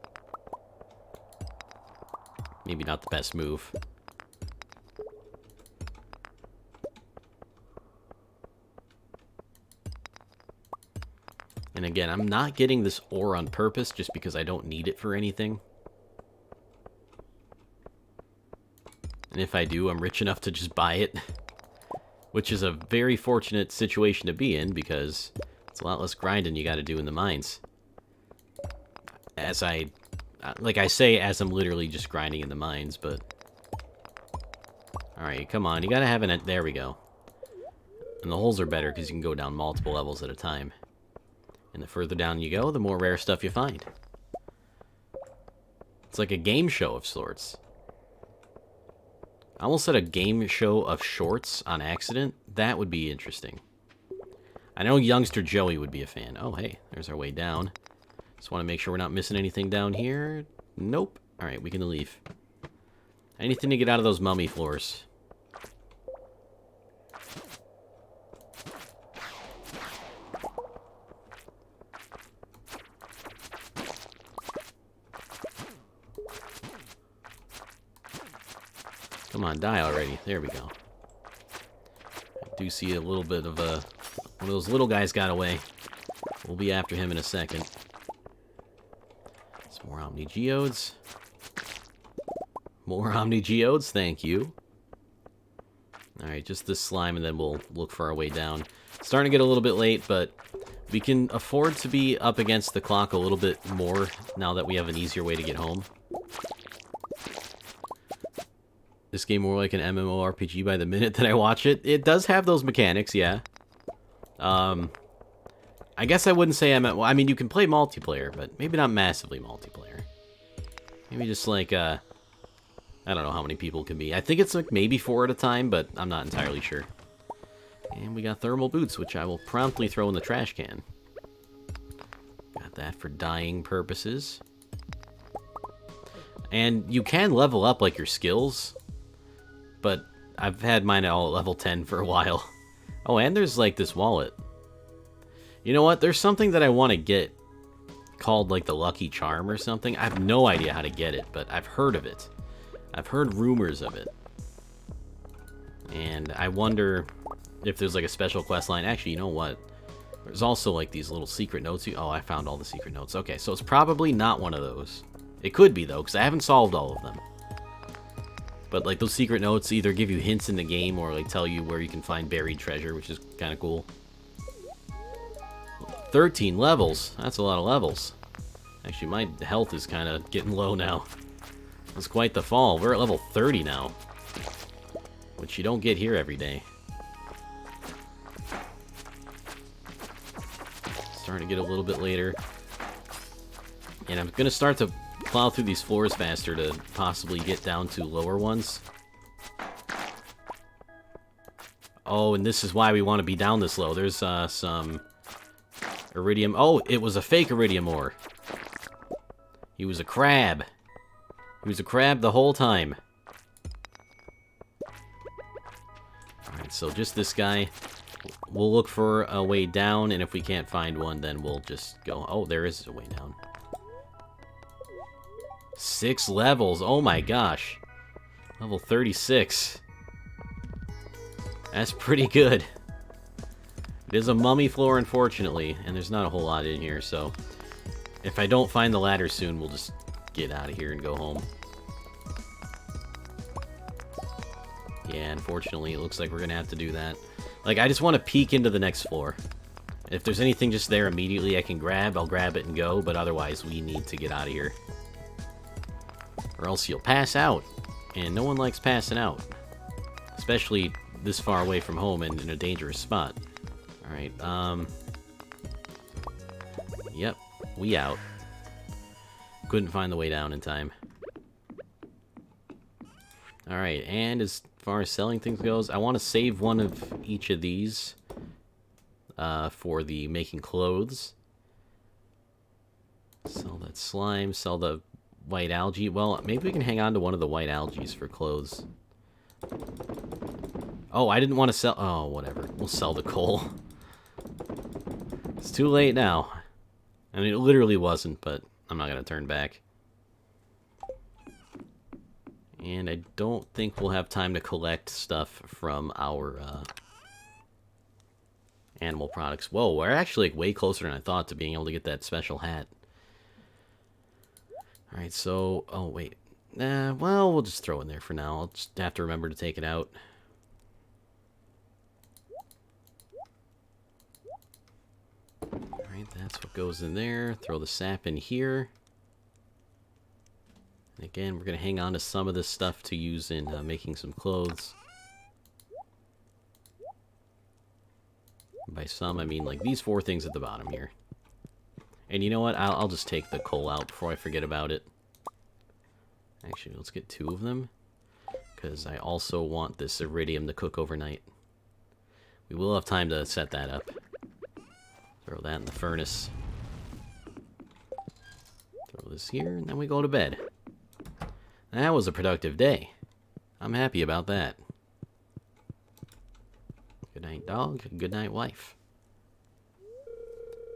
maybe not the best move. And again, I'm not getting this ore on purpose just because I don't need it for anything. And if I do, I'm rich enough to just buy it. Which is a very fortunate situation to be in, because it's a lot less grinding you gotta do in the mines. As I... like I say, as I'm literally just grinding in the mines, but... Alright, come on, you gotta have an... there we go. And the holes are better because you can go down multiple levels at a time. And the further down you go, the more rare stuff you find. It's like a game show of sorts. I almost said a game show of shorts on accident. That would be interesting. I know youngster Joey would be a fan. Oh, hey, there's our way down. Just want to make sure we're not missing anything down here. Nope. Alright, we can leave. Anything to get out of those mummy floors. Come on, die already. There we go. I do see a little bit of one of those little guys got away. We'll be after him in a second. Some more Omni Geodes. More Omni Geodes, thank you. Alright, just this slime and then we'll look for our way down. It's starting to get a little bit late, but we can afford to be up against the clock a little bit more now that we have an easier way to get home. This game more like an MMORPG by the minute that I watch it. It does have those mechanics, yeah. I guess I wouldn't say well, I mean, you can play multiplayer, but maybe not massively multiplayer. Maybe just like, I don't know how many people can be. I think it's like maybe 4 at a time, but I'm not entirely sure. And we got thermal boots, which I will promptly throw in the trash can. Got that for dyeing purposes. And you can level up, like, your skills. But I've had mine all at level 10 for a while. Oh, and there's, like, this wallet. You know what? There's something that I want to get called, like, the Lucky Charm or something. I have no idea how to get it, but I've heard of it. I've heard rumors of it. And I wonder if there's like a special quest line. Actually, you know what? There's also like these little secret notes. Oh, I found all the secret notes. Okay, so it's probably not one of those. It could be, though, because I haven't solved all of them. But like those secret notes either give you hints in the game or like tell you where you can find buried treasure, which is kind of cool. 13 levels. That's a lot of levels. Actually, my health is kind of getting low now. That's quite the fall. We're at level 30 now, which you don't get here every day. Starting to get a little bit later. And I'm going to start to plow through these floors faster to possibly get down to lower ones. Oh, and this is why we want to be down this low. There's some iridium. Oh, it was a fake iridium ore. He was a crab. He was a crab the whole time. Alright, so just this guy. We'll look for a way down, and if we can't find one, then we'll just go... Oh, there is a way down. 6 levels. Oh my gosh. Level 36. That's pretty good. It is a mummy floor, unfortunately, and there's not a whole lot in here, so... If I don't find the ladder soon, we'll just get out of here and go home. Yeah, unfortunately, it looks like we're gonna have to do that. Like, I just want to peek into the next floor. If there's anything just there immediately I can grab, I'll grab it and go, but otherwise we need to get out of here. Or else you'll pass out. And no one likes passing out. Especially this far away from home and in a dangerous spot. Alright, Yep, we out. Couldn't find the way down in time. Alright, and as far as selling things goes, I want to save one of each of these for the making clothes. Sell that slime, sell the white algae. Well, maybe we can hang on to one of the white algae for clothes. Oh, I didn't want to sell... Oh, whatever. We'll sell the coal. It's too late now. I mean, it literally wasn't, but I'm not going to turn back. And I don't think we'll have time to collect stuff from our animal products. Whoa, we're actually like way closer than I thought to being able to get that special hat. Alright, so... Oh, wait. Well, we'll just throw it in there for now. I'll just have to remember to take it out. Alright, that's what goes in there. Throw the sap in here. And again, we're going to hang on to some of this stuff to use in making some clothes. By some, I mean like these 4 things at the bottom here. And you know what? I'll just take the coal out before I forget about it. Actually, let's get 2 of them. Because I also want this iridium to cook overnight. We will have time to set that up. Throw that in the furnace. Throw this here, and then we go to bed. That was a productive day. I'm happy about that. Good night, dog. Good night, wife.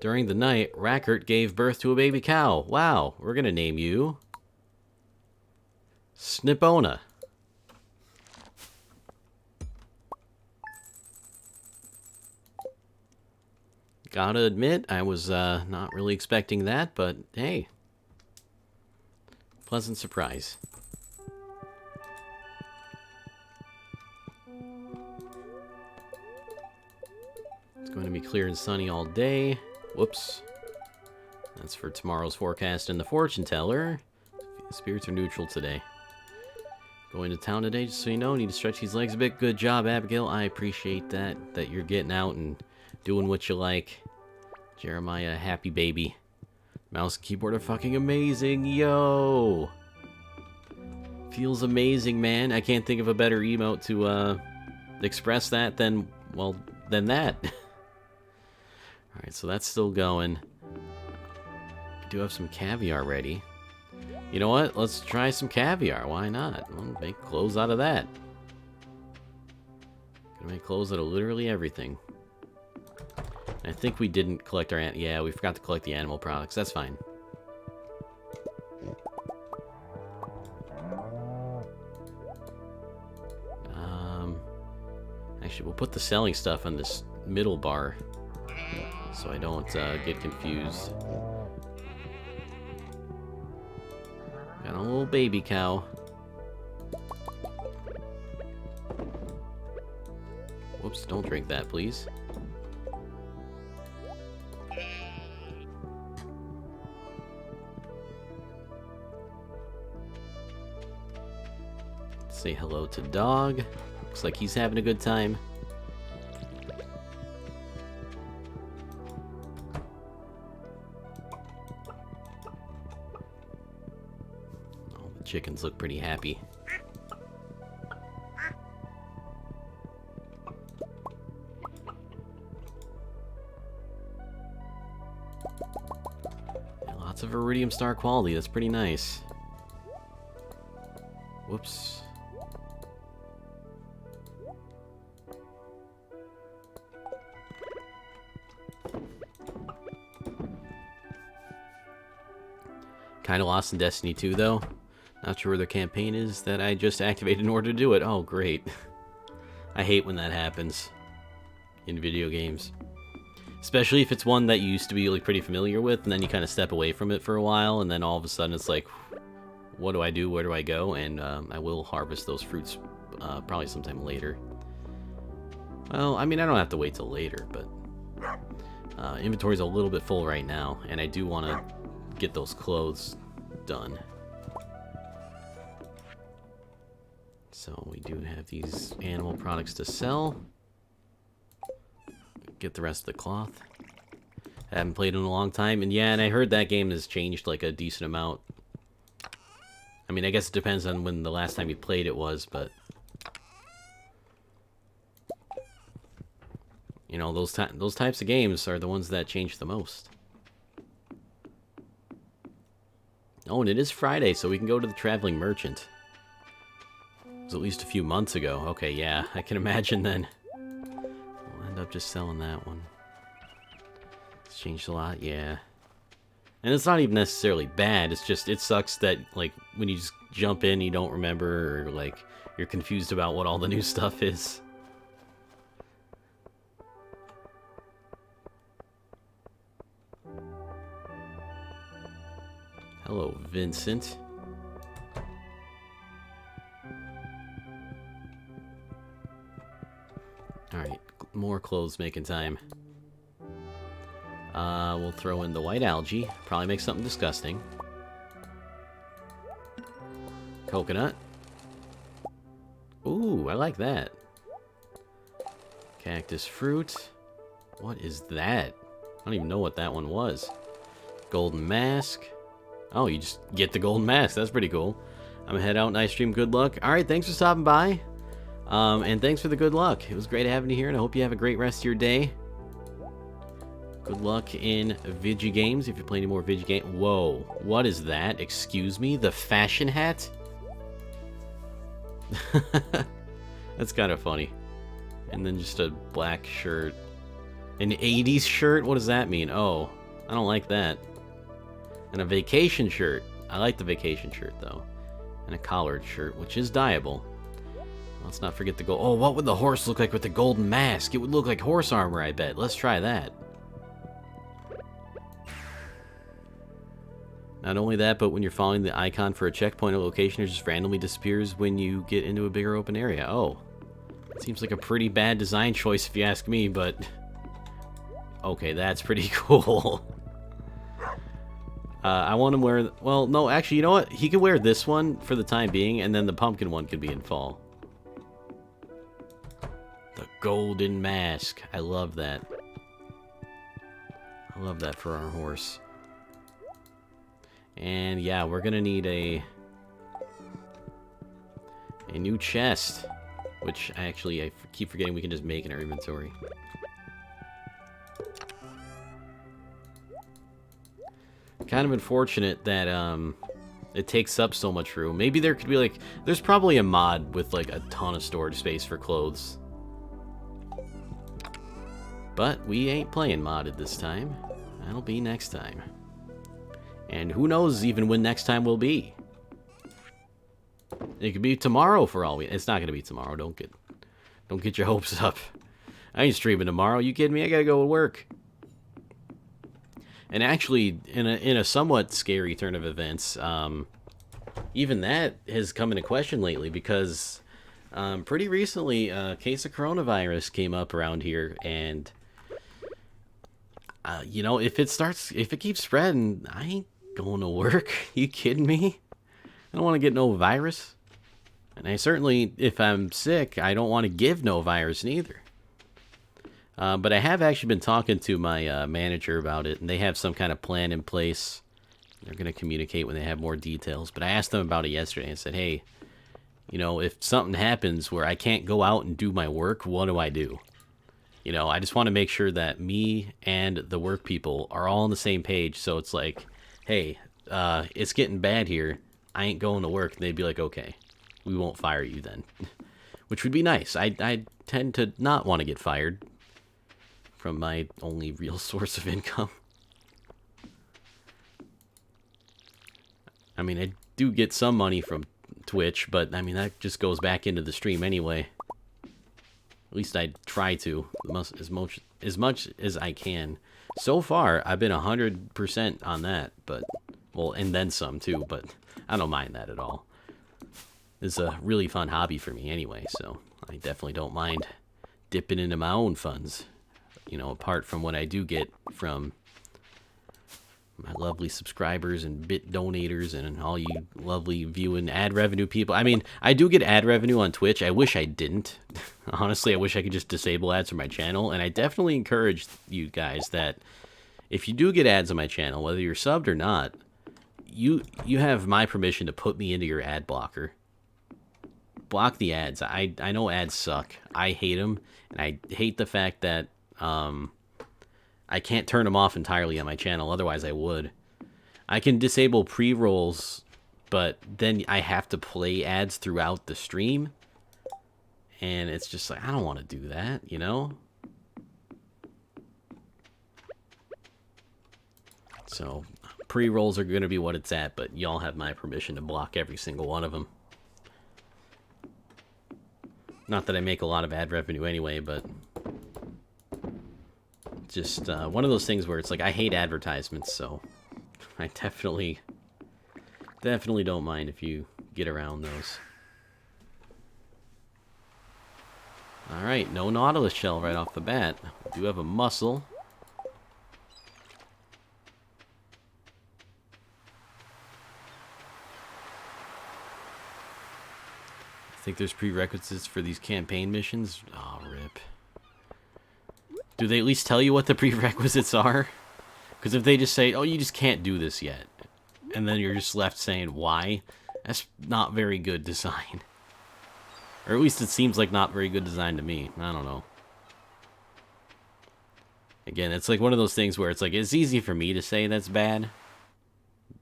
During the night, Rackert gave birth to a baby cow. Wow, we're gonna name you Snipona. Gotta admit, I was not really expecting that, but hey. Pleasant surprise. It's going to be clear and sunny all day. Whoops. That's for tomorrow's forecast in the fortune teller. Spirits are neutral today. Going to town today, just so you know. Need to stretch these legs a bit. Good job, Abigail. I appreciate that you're getting out and doing what you like. Jeremiah, happy baby. Mouse and keyboard are fucking amazing. Yo! Feels amazing, man. I can't think of a better emote to express that than, well, than that. Alright, so that's still going. I do have some caviar ready. You know what? Let's try some caviar. Why not? We'll make clothes out of that. Gonna make clothes out of literally everything. I think we didn't collect our... Yeah, we forgot to collect the animal products. That's fine. Actually, we'll put the selling stuff on this middle bar so I don't get confused. Got a little baby cow. Whoops, don't drink that, please. Say hello to dog. Looks like he's having a good time. Oh, the chickens look pretty happy. Yeah, lots of iridium star quality. That's pretty nice. Whoops. Kind of lost in Destiny 2, though. Not sure where the campaign is that I just activated in order to do it. Oh, great. I hate when that happens in video games. Especially if it's one that you used to be like pretty familiar with, and then you kind of step away from it for a while, and then all of a sudden it's like, what do I do? Where do I go? And I will harvest those fruits probably sometime later. Well, I mean, I don't have to wait till later, but inventory's a little bit full right now, and I do want to get those clothes done. So we do have these animal products to sell. Get the rest of the cloth. I haven't played in a long time, and yeah, and I heard that game has changed like a decent amount. I mean, I guess it depends on when the last time you played it was, but you know, those types of games are the ones that change the most. Oh, and it is Friday, so we can go to the Traveling Merchant. It was at least a few months ago. Okay, yeah, I can imagine then. We'll end up just selling that one. It's changed a lot, yeah. And it's not even necessarily bad, it's just, it sucks that, like, when you just jump in, you don't remember, or, like, you're confused about what all the new stuff is. Hello, Vincent. Alright, more clothes making time. We'll throw in the white algae. Probably make something disgusting. Coconut. Ooh, I like that. Cactus fruit. What is that? I don't even know what that one was. Golden mask. Oh, you just get the golden mask. That's pretty cool. I'm gonna head out. Nice stream. Good luck. Alright, thanks for stopping by. And thanks for the good luck. It was great having you here, and I hope you have a great rest of your day. Good luck in Vigi games if you play any more Vigi games. Whoa, what is that? Excuse me? The fashion hat? That's kind of funny. And then just a black shirt. An 80s shirt? What does that mean? Oh, I don't like that. And a vacation shirt. I like the vacation shirt, though. And a collared shirt, which is dyeable. Let's not forget the gold. Oh, what would the horse look like with the golden mask? It would look like horse armor, I bet. Let's try that. Not only that, but when you're following the icon for a checkpoint or location, it just randomly disappears when you get into a bigger open area. Oh. It seems like a pretty bad design choice if you ask me, but okay, that's pretty cool. I want him to wear... Well, no, actually, you know what? He could wear this one for the time being, and then the pumpkin one could be in fall. The golden mask. I love that. I love that for our horse. And yeah, we're gonna need a new chest, which I keep forgetting we can just make in our inventory. Kind of unfortunate that it takes up so much room. Maybe there could be like, there's probably a mod with like a ton of storage space for clothes. But we ain't playing modded this time. That'll be next time. And who knows even when next time will be. It could be tomorrow for all we... It's not going to be tomorrow. Don't Don't get your hopes up. I ain't streaming tomorrow. You kidding me? I gotta go to work. And actually, in a somewhat scary turn of events, even that has come into question lately because pretty recently a case of coronavirus came up around here, and you know, if it keeps spreading, I ain't going to work. You kidding me? I don't want to get no virus. And I certainly, if I'm sick, I don't want to give no virus neither. But I have actually been talking to my manager about it, and they have some kind of plan in place. They're going to communicate when they have more details. But I asked them about it yesterday and said, hey, you know, if something happens where I can't go out and do my work, what do I do? You know, I just want to make sure that me and the work people are all on the same page. So it's like, hey, it's getting bad here. I ain't going to work. And they'd be like, okay, we won't fire you then. Which would be nice. I tend to not want to get fired from my only real source of income. I mean, I do get some money from Twitch, but I mean, that just goes back into the stream anyway. At least I try to, as much as I can. So far, I've been 100% on that, but, well, and then some too, but I don't mind that at all. It's a really fun hobby for me anyway, so I definitely don't mind dipping into my own funds. You know, apart from what I do get from my lovely subscribers and bit donators and all you lovely viewing ad revenue people. I mean, I do get ad revenue on Twitch. I wish I didn't. Honestly, I wish I could just disable ads from my channel. And I definitely encourage you guys that if you do get ads on my channel, whether you're subbed or not, you have my permission to put me into your ad blocker. Block the ads. I know ads suck. I hate them. And I hate the fact that I can't turn them off entirely on my channel, otherwise I would. I can disable pre-rolls, but then I have to play ads throughout the stream. And it's just like, I don't want to do that, you know? So, pre-rolls are going to be what it's at, but y'all have my permission to block every single one of them. Not that I make a lot of ad revenue anyway, but just one of those things where it's like I hate advertisements, so I definitely don't mind if you get around those. Alright, no Nautilus shell right off the bat. We do have a mussel. I think there's prerequisites for these campaign missions. Oh, rip. Do they at least tell you what the prerequisites are? Because if they just say, oh, you just can't do this yet, and then you're just left saying why, that's not very good design. Or at least it seems like not very good design to me. I don't know. Again, it's like one of those things where it's like, it's easy for me to say that's bad,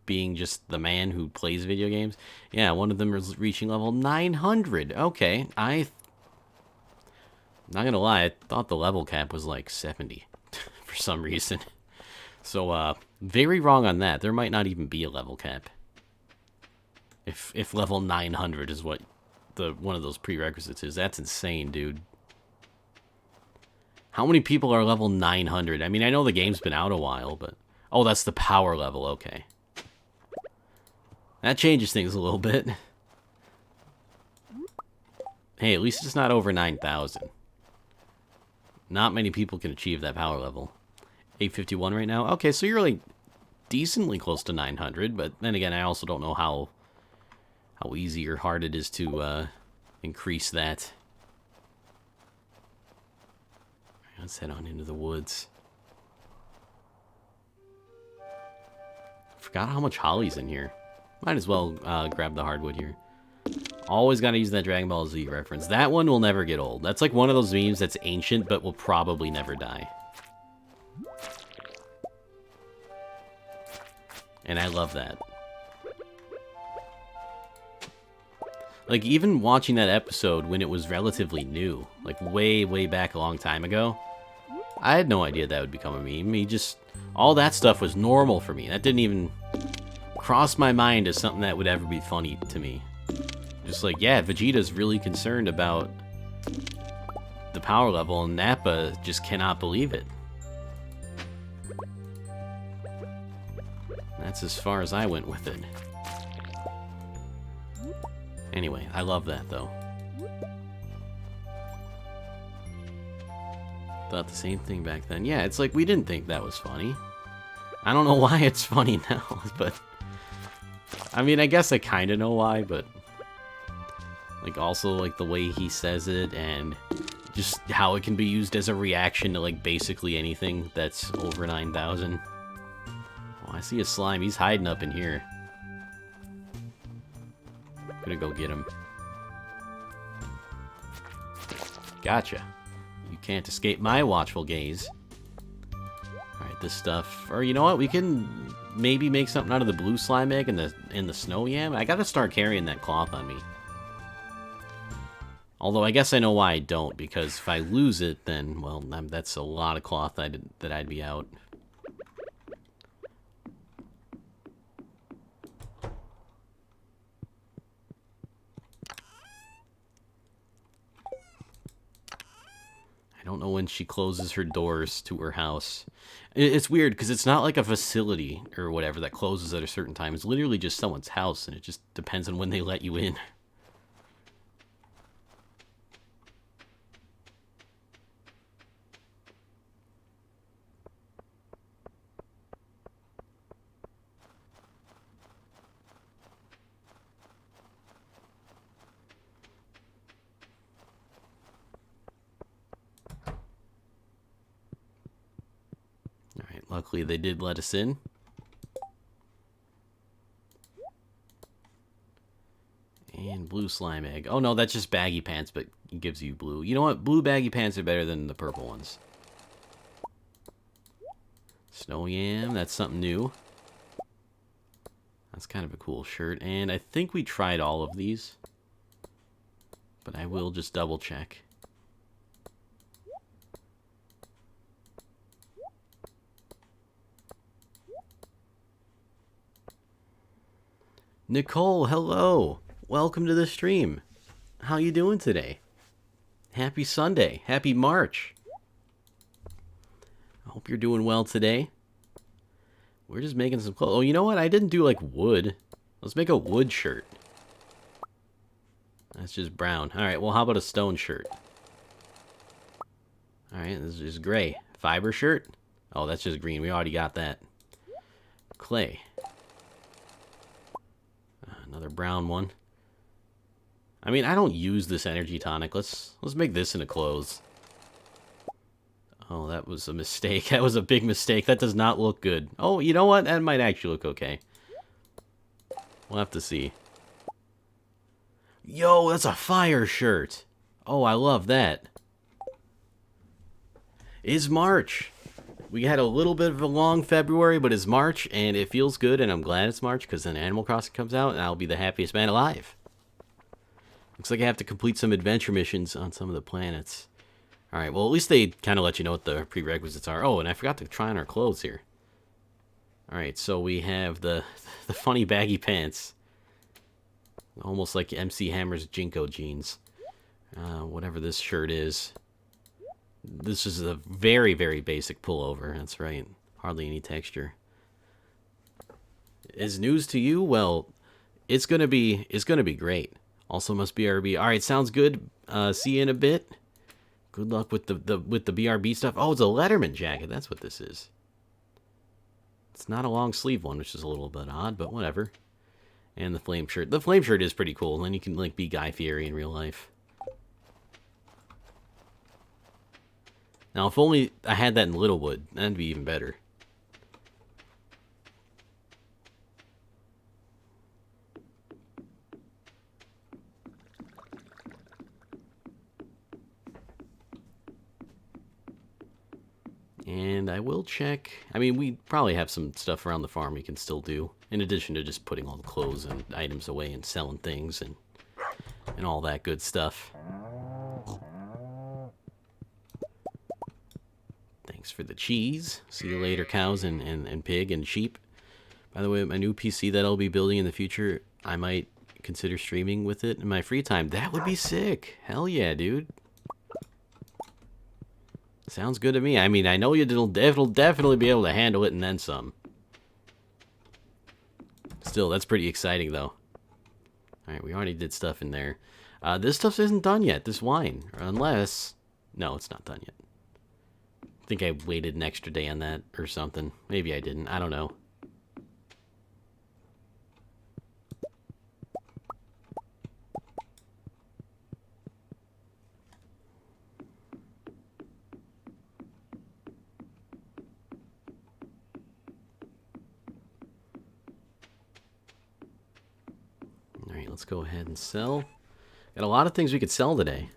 being just the man who plays video games. Yeah, one of them is reaching level 900. Okay, not gonna lie, I thought the level cap was like 70 for some reason. So, very wrong on that. There might not even be a level cap. If level 900 is what one of those prerequisites is, that's insane, dude. How many people are level 900? I mean, I know the game's been out a while, but oh, that's the power level. Okay, that changes things a little bit. Hey, at least it's not over 9,000. Not many people can achieve that power level. 851 right now. Okay, so you're like decently close to 900, but then again, I also don't know how easy or hard it is to increase that. Let's head on into the woods. Forgot how much holly's in here. Might as well grab the hardwood here. Always gotta use that Dragon Ball Z reference. That one will never get old. That's like one of those memes that's ancient, but will probably never die. And I love that. Like, even watching that episode when it was relatively new, like way, way back a long time ago, I had no idea that would become a meme. All that stuff was normal for me. That didn't even cross my mind as something that would ever be funny to me. Just like, yeah, Vegeta's really concerned about power level, and Nappa just cannot believe it. That's as far as I went with it. Anyway, I love that, though. Thought the same thing back then. Yeah, it's like we didn't think that was funny. I don't know why it's funny now, but... I mean, I guess I kind of know why, but... Like, also, like, the way he says it, and just how it can be used as a reaction to, like, basically anything that's over 9,000. Oh, I see a slime. He's hiding up in here. Gonna go get him. Gotcha. You can't escape my watchful gaze. Alright, this stuff... Or, you know what? We can maybe make something out of the blue slime egg and the snow yam. I gotta start carrying that cloth on me. Although I guess I know why I don't, because if I lose it, then, well, that's a lot of cloth that I'd be out. I don't know when she closes her doors to her house. It's weird, because it's not like a facility or whatever that closes at a certain time. It's literally just someone's house, and it just depends on when they let you in. Luckily, they did let us in. And blue slime egg. Oh, no, that's just baggy pants, but it gives you blue. You know what? Blue baggy pants are better than the purple ones. Snow yam, that's something new. That's kind of a cool shirt. And I think we tried all of these. But I will just double check. Nicole, hello. Welcome to the stream. How you doing today? Happy Sunday. Happy March. I hope you're doing well today. We're just making some clothes. Oh, you know what? I didn't do like wood. Let's make a wood shirt. That's just brown. Alright, well, how about a stone shirt? Alright, this is just gray. Fiber shirt? Oh, that's just green. We already got that. Clay. Another brown one. I mean, I don't use this energy tonic. Let's make this into clothes. Oh, that was a mistake. That was a big mistake. That does not look good. Oh, you know what? That might actually look okay. We'll have to see. Yo, that's a fire shirt. Oh, I love that. It's March. We had a little bit of a long February, but it's March, and it feels good, and I'm glad it's March, because then Animal Crossing comes out, and I'll be the happiest man alive. Looks like I have to complete some adventure missions on some of the planets. Alright, well, at least they kind of let you know what the prerequisites are. Oh, and I forgot to try on our clothes here. Alright, so we have the funny baggy pants. Almost like MC Hammer's Jinko jeans. Whatever this shirt is. This is a very, very basic pullover. That's right. Hardly any texture. Is news to you? Well, it's gonna be great. Also must BRB. All right, sounds good. See you in a bit. Good luck with the BRB stuff. Oh, it's a Letterman jacket. That's what this is. It's not a long sleeve one, which is a little bit odd, but whatever. And the flame shirt. The flame shirt is pretty cool. And then you can like be Guy Fieri in real life. Now, if only I had that in Littlewood, that'd be even better. And I will check. I mean, we probably have some stuff around the farm we can still do, in addition to just putting all the clothes and items away and selling things and all that good stuff. Thanks for the cheese. See you later, cows and pig and sheep. By the way, my new PC that I'll be building in the future, I might consider streaming with it in my free time. That would be sick. Hell yeah, dude. Sounds good to me. I mean, I know you'll definitely be able to handle it and then some. Still, that's pretty exciting, though. Alright, we already did stuff in there. This stuff isn't done yet, this wine. Unless... No, it's not done yet. I think I waited an extra day on that or something. Maybe I didn't. I don't know. Alright, let's go ahead and sell. Got a lot of things we could sell today.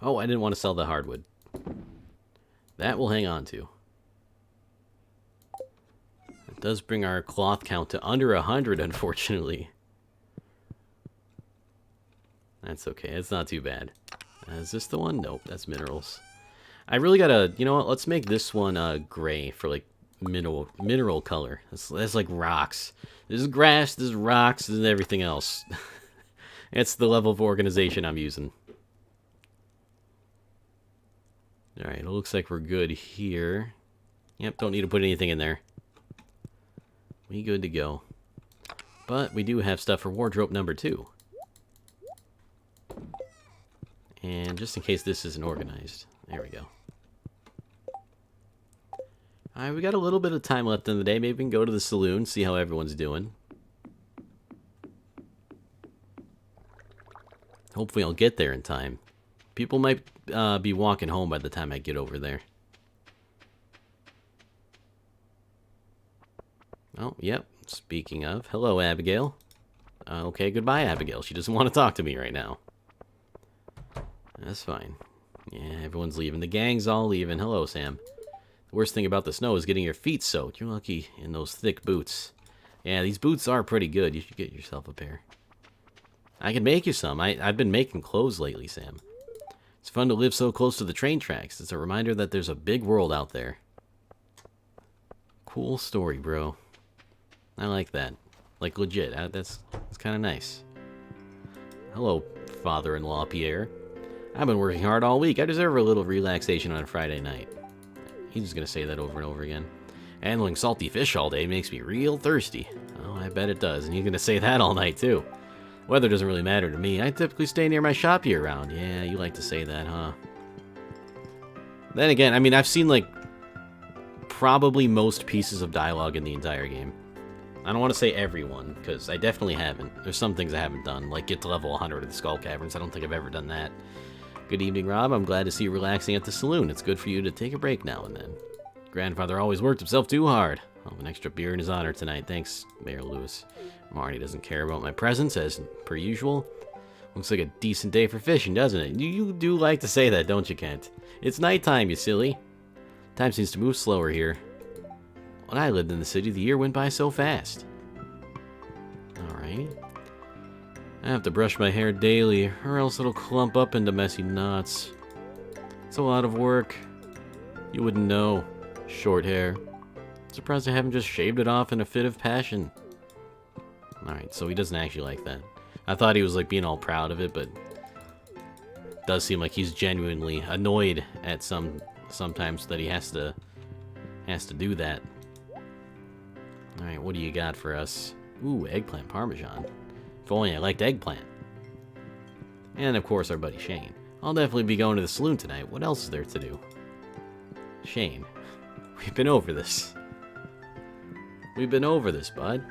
Oh, I didn't want to sell the hardwood. That we'll hang on to. It does bring our cloth count to under 100, unfortunately. That's okay. It's not too bad. Is this the one? Nope, that's minerals. I really gotta... You know what? Let's make this one gray for, like, mineral color. That's like rocks. This is grass, this is rocks, this is everything else. It's the level of organization I'm using. Alright, it looks like we're good here. Yep, don't need to put anything in there. We good to go. But we do have stuff for wardrobe number 2. And just in case this isn't organized. There we go. Alright, we got a little bit of time left in the day. Maybe we can go to the saloon, see how everyone's doing. Hopefully I'll get there in time. People might be walking home by the time I get over there. Oh, yep. Speaking of, hello, Abigail. Okay, goodbye, Abigail. She doesn't want to talk to me right now. That's fine. Yeah, everyone's leaving. The gang's all leaving. Hello, Sam. The worst thing about the snow is getting your feet soaked. You're lucky in those thick boots. Yeah, these boots are pretty good. You should get yourself a pair. I can make you some. I've been making clothes lately, Sam. It's fun to live so close to the train tracks. It's a reminder that there's a big world out there. Cool story, bro. I like that. Like, legit. That's kind of nice. Hello, father-in-law Pierre. I've been working hard all week. I deserve a little relaxation on a Friday night. He's just going to say that over and over again. Handling salty fish all day makes me real thirsty. Oh, I bet it does. And he's going to say that all night, too. Weather doesn't really matter to me. I typically stay near my shop year-round. Yeah, you like to say that, huh? Then again, I mean, I've seen, like, probably most pieces of dialogue in the entire game. I don't want to say everyone, because I definitely haven't. There's some things I haven't done, like get to level 100 of the Skull Caverns. I don't think I've ever done that. Good evening, Rob. I'm glad to see you relaxing at the saloon. It's good for you to take a break now and then. Grandfather always worked himself too hard. I'll have an extra beer in his honor tonight. Thanks, Mayor Lewis. Marty doesn't care about my presence, as per usual. Looks like a decent day for fishing, doesn't it? You do like to say that, don't you, Kent? It's nighttime, you silly. Time seems to move slower here. When I lived in the city, the year went by so fast. Alright. I have to brush my hair daily, or else it'll clump up into messy knots. It's a lot of work. You wouldn't know. Short hair. Surprised I haven't just shaved it off in a fit of passion. Alright, so he doesn't actually like that. I thought he was like being all proud of it, but it does seem like he's genuinely annoyed at sometimes that he has to do that. Alright, what do you got for us? Ooh, eggplant parmesan. If only I liked eggplant. And of course our buddy Shane. I'll definitely be going to the saloon tonight. What else is there to do? Shane, we've been over this. We've been over this, bud.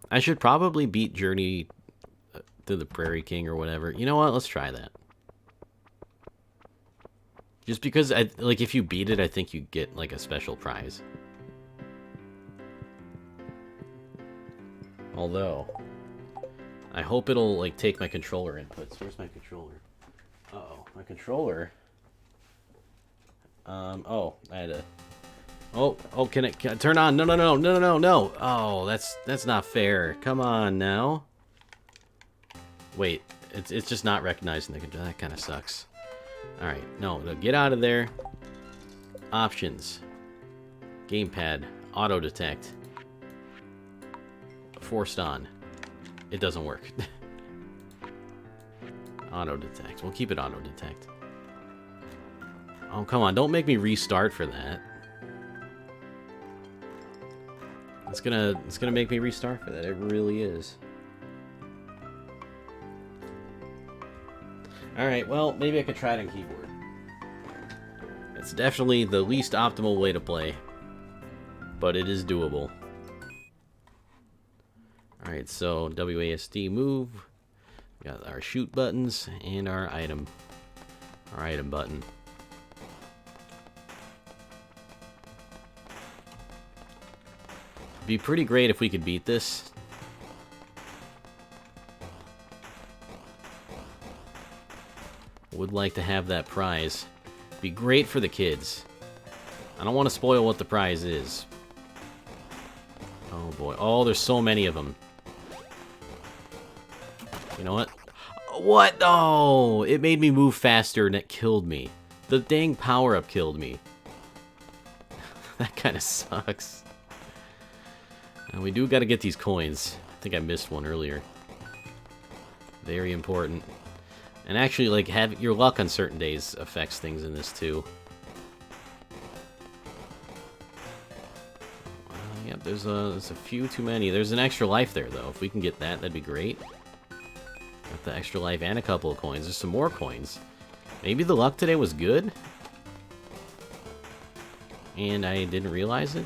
I should probably beat Journey to the Prairie King or whatever. You know what? Let's try that. Just because, like, if you beat it, I think you get, like, a special prize. Although, I hope it'll, like, take my controller inputs. Where's my controller? Uh-oh. My controller? Oh, I had to... Oh, can I turn on? No. Oh, that's not fair. Come on now. Wait, it's just not recognizing the controller. That kind of sucks. Alright, no, get out of there. Options. Gamepad. Auto detect. Forced on. It doesn't work. Auto detect. We'll keep it auto detect. Oh, come on. Don't make me restart for that. It's gonna make me restart for that. It really is. Alright, well, maybe I could try it on keyboard. It's definitely the least optimal way to play. But it is doable. Alright, so WASD move. We got our shoot buttons and our item button. Be pretty great if we could beat this. Would like to have that prize. Be great for the kids. I don't want to spoil what the prize is. Oh boy. Oh, there's so many of them. You know what? What? Oh, it made me move faster and it killed me. The dang power-up killed me. That kind of sucks. We do got to get these coins. I think I missed one earlier. Very important. And actually, like, have your luck on certain days affects things in this too. Yep, there's a few too many. There's an extra life there though. If we can get that, that'd be great. Got the extra life and a couple of coins. There's some more coins. Maybe the luck today was good, and I didn't realize it.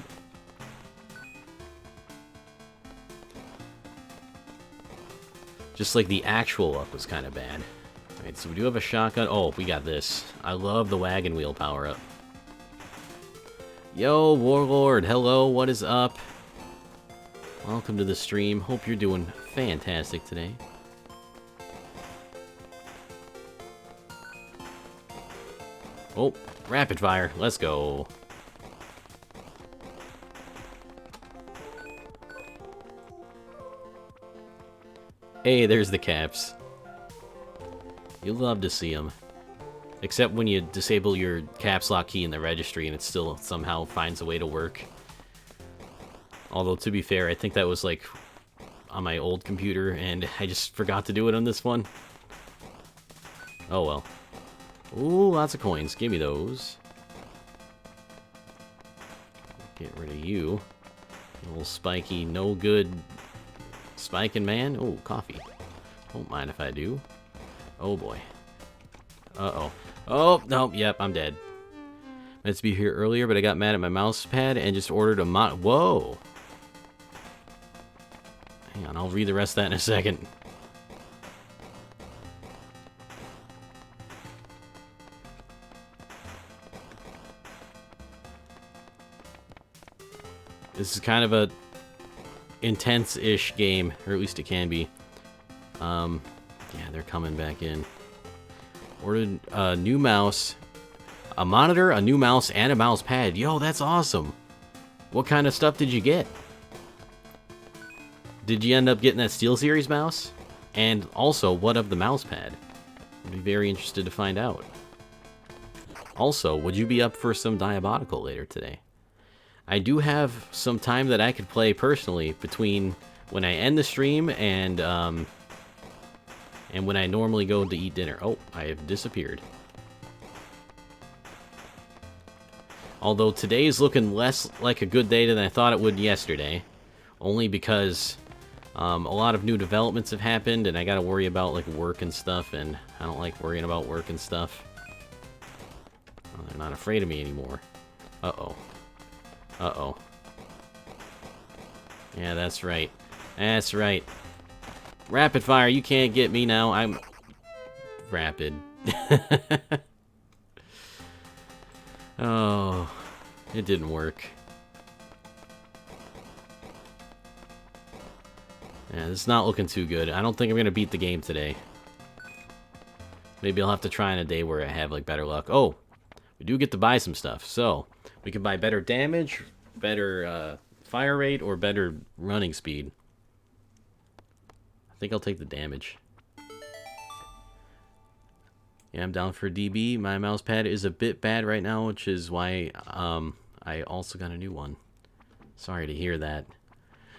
Just like the actual luck was kind of bad. Alright, so we do have a shotgun. Oh, we got this. I love the wagon wheel power-up. Yo, Warlord. Hello, what is up? Welcome to the stream. Hope you're doing fantastic today. Oh, rapid fire. Let's go. Hey, there's the caps. You love to see them. Except when you disable your caps lock key in the registry and it still somehow finds a way to work. Although, to be fair, I think that was like on my old computer and I just forgot to do it on this one. Oh well. Ooh, lots of coins. Give me those. Get rid of you. Little spiky, no good spiking man. Oh, coffee. Don't mind if I do. Oh boy. Uh-oh. Oh, no, yep, I'm dead. Meant to be here earlier, but I got mad at my mouse pad and just ordered a Whoa! Hang on, I'll read the rest of that in a second. This is kind of a intense-ish game, or at least it can be. Yeah, they're coming back in. Ordered a new mouse, a monitor, a new mouse, and a mouse pad. Yo, that's awesome. What kind of stuff did you get? Did you end up getting that SteelSeries mouse? And also, what of the mouse pad? I'd be very interested to find out. Also, would you be up for some Diabolical later today? I do have some time that I could play personally between when I end the stream and when I normally go to eat dinner. Oh, I have disappeared. Although today is looking less like a good day than I thought it would yesterday. Only because a lot of new developments have happened and I gotta worry about like work and stuff, and I don't like worrying about work and stuff. Oh, they're not afraid of me anymore. Uh-oh. Uh-oh. Yeah, that's right. That's right. Rapid fire, you can't get me now. I'm rapid. Oh, it didn't work. Yeah, it's not looking too good. I don't think I'm gonna beat the game today. Maybe I'll have to try on a day where I have like better luck. Oh, we do get to buy some stuff. So we can buy better damage, better fire rate, or better running speed. I think I'll take the damage. Yeah, I'm down for DB. My mouse pad is a bit bad right now, which is why I also got a new one. Sorry to hear that.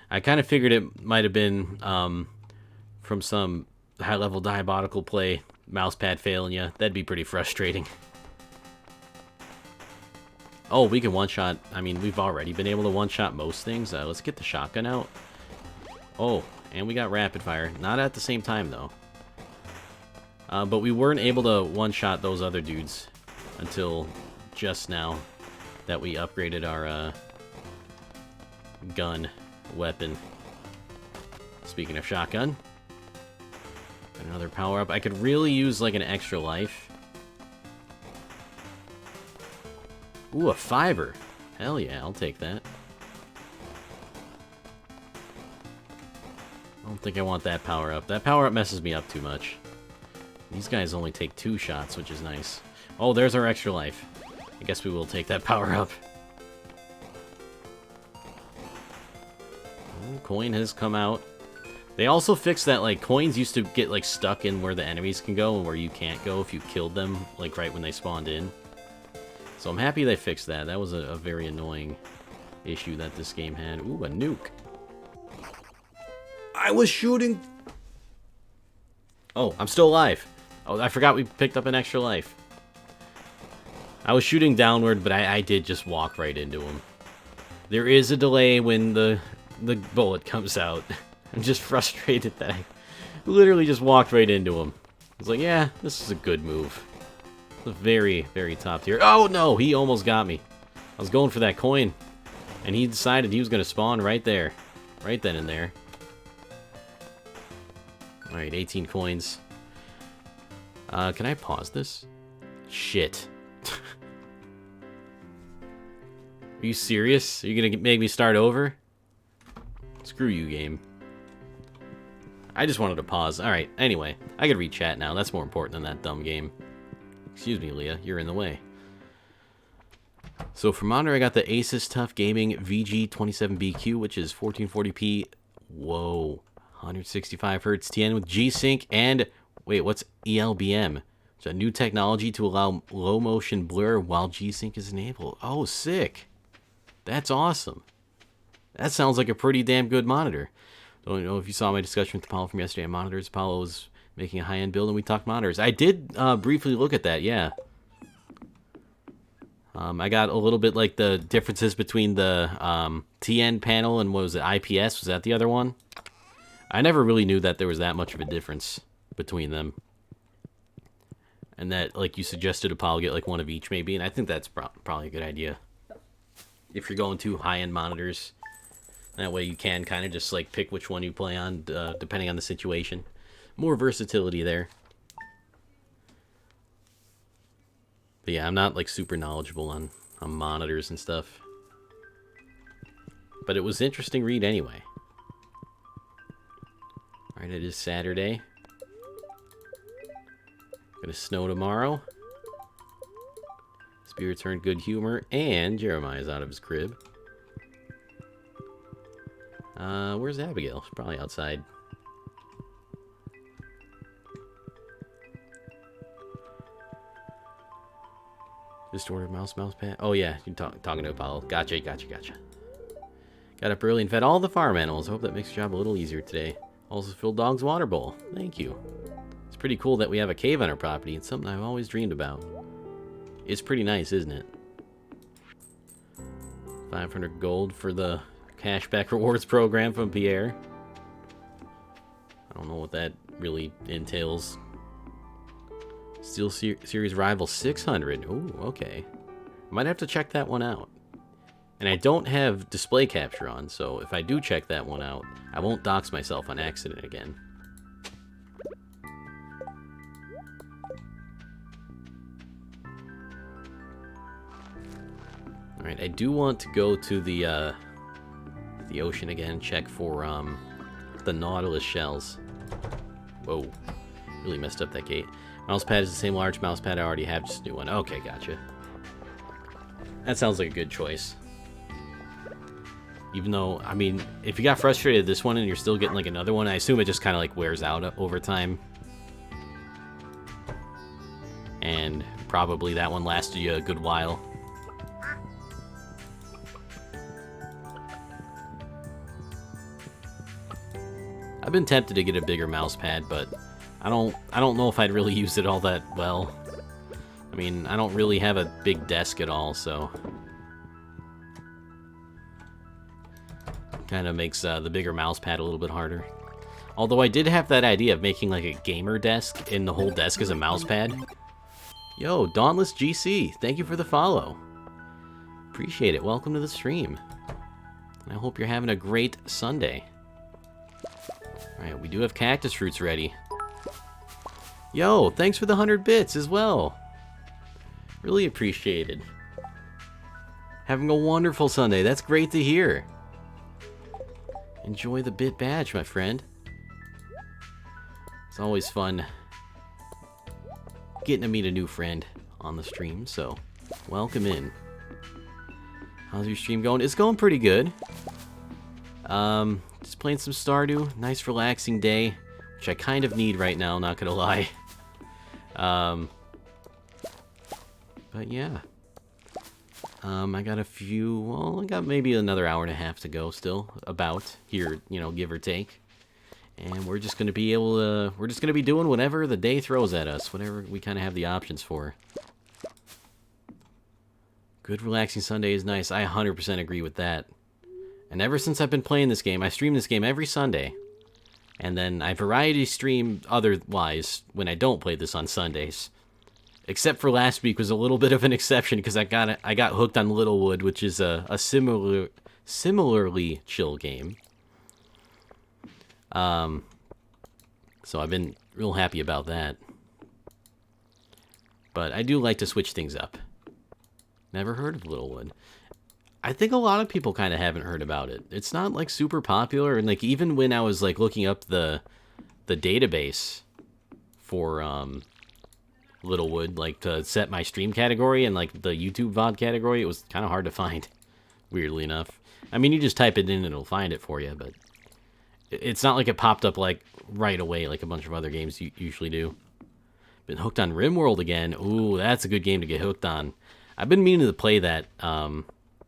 I kind of figured it might have been from some high-level Diabolical play mouse pad failing you. That'd be pretty frustrating. Oh, we can one-shot. I mean, we've already been able to one-shot most things. Let's get the shotgun out. Oh, and we got rapid fire. Not at the same time, though. But we weren't able to one-shot those other dudes until just now that we upgraded our gun weapon. Speaking of shotgun, another power-up. I could really use, like, an extra life. Ooh, a 5er. Hell yeah, I'll take that. I don't think I want that power-up. That power-up messes me up too much. These guys only take 2 shots, which is nice. Oh, there's our extra life. I guess we will take that power-up. Oh, coin has come out. They also fixed that, like, coins used to get, like, stuck in where the enemies can go and where you can't go if you killed them, like, right when they spawned in. So I'm happy they fixed that. That was a very annoying issue that this game had. Ooh, a nuke. I was shooting... Oh, I'm still alive. Oh, I forgot we picked up an extra life. I was shooting downward, but I did just walk right into him. There is a delay when the bullet comes out. I'm just frustrated that I literally just walked right into him. I was like, yeah, this is a good move. Very, very top tier. Oh, no! He almost got me. I was going for that coin. And he decided he was going to spawn right there. Right then and there. Alright, 18 coins. Can I pause this? Shit. Are you serious? Are you going to make me start over? Screw you, game. I just wanted to pause. Alright, anyway. I can read chat now. That's more important than that dumb game. Excuse me, Leah. You're in the way. So for monitor, I got the Asus TUF Gaming VG27BQ, which is 1440p. Whoa. 165 Hz TN with G-Sync and... Wait, what's ELBM? It's a new technology to allow low motion blur while G-Sync is enabled. Oh, sick. That's awesome. That sounds like a pretty damn good monitor. Don't know if you saw my discussion with Apollo from yesterday on monitors. Apollo was making a high-end build and we talked monitors. I did briefly look at that, yeah. I got a little bit like the differences between the TN panel and what was it, IPS? Was that the other one? I never really knew that there was that much of a difference between them. And that, like you suggested, Apollo get like one of each maybe, and I think that's probably a good idea. If you're going to high-end monitors, that way you can kind of just like pick which one you play on, depending on the situation. More versatility there. But yeah, I'm not like super knowledgeable on monitors and stuff. But it was interesting read anyway. Alright, it is Saturday. Gonna snow tomorrow. Spirits are in good humor, and Jeremiah's out of his crib. Where's Abigail? She's probably outside. Just ordered mouse pad. Oh yeah, you're talking to Apollo. Gotcha. Got up early and fed all the farm animals. Hope that makes your job a little easier today. Also filled dog's water bowl. Thank you. It's pretty cool that we have a cave on our property. It's something I've always dreamed about. It's pretty nice, isn't it? 500 gold for the cashback rewards program from Pierre. I don't know what that really entails. Steel Series Rival 600. Ooh, okay. Might have to check that one out. And I don't have display capture on, so if I do check that one out, I won't dox myself on accident again. Alright, I do want to go to the ocean again, check for the Nautilus shells. Whoa. Really messed up that gate. Mousepad is the same large mousepad I already have, just a new one. Okay, gotcha. That sounds like a good choice. Even though, I mean, if you got frustrated at this one and you're still getting like another one, I assume it just kind of like wears out over time. And probably that one lasted you a good while. I've been tempted to get a bigger mousepad, but I don't know if I'd really use it all that well. I mean, I don't really have a big desk at all, so kind of makes the bigger mouse pad a little bit harder. Although I did have that idea of making like a gamer desk and the whole desk is a mouse pad. Yo, Dauntless GC, thank you for the follow. Appreciate it. Welcome to the stream. I hope you're having a great Sunday. Alright, we do have cactus fruits ready. Yo, thanks for the 100 bits as well. Really appreciated. Having a wonderful Sunday. That's great to hear. Enjoy the bit badge, my friend. It's always fun getting to meet a new friend on the stream, so welcome in. How's your stream going? It's going pretty good. Just playing some Stardew. Nice relaxing day, which I kind of need right now, not gonna lie. But yeah. I got a few, well, I got maybe another hour and a half to go still, about, here, you know, give or take. And we're just gonna be able to, we're just gonna be doing whatever the day throws at us, whatever we kind of have the options for. Good relaxing Sunday is nice. I 100% agree with that. And ever since I've been playing this game, I stream this game every Sunday. And then I variety stream otherwise when I don't play this on Sundays. Except for last week was a little bit of an exception because I got hooked on Littlewood, which is a similarly chill game. So I've been real happy about that. But I do like to switch things up. Never heard of Littlewood. I think a lot of people kind of haven't heard about it. It's not like super popular, and like even when I was like looking up the database for Littlewood, like to set my stream category and like the YouTube VOD category, it was kind of hard to find, weirdly enough. I mean, you just type it in and it'll find it for you, but it's not like it popped up like right away like a bunch of other games usually do. Been hooked on RimWorld again. Ooh, that's a good game to get hooked on. I've been meaning to play that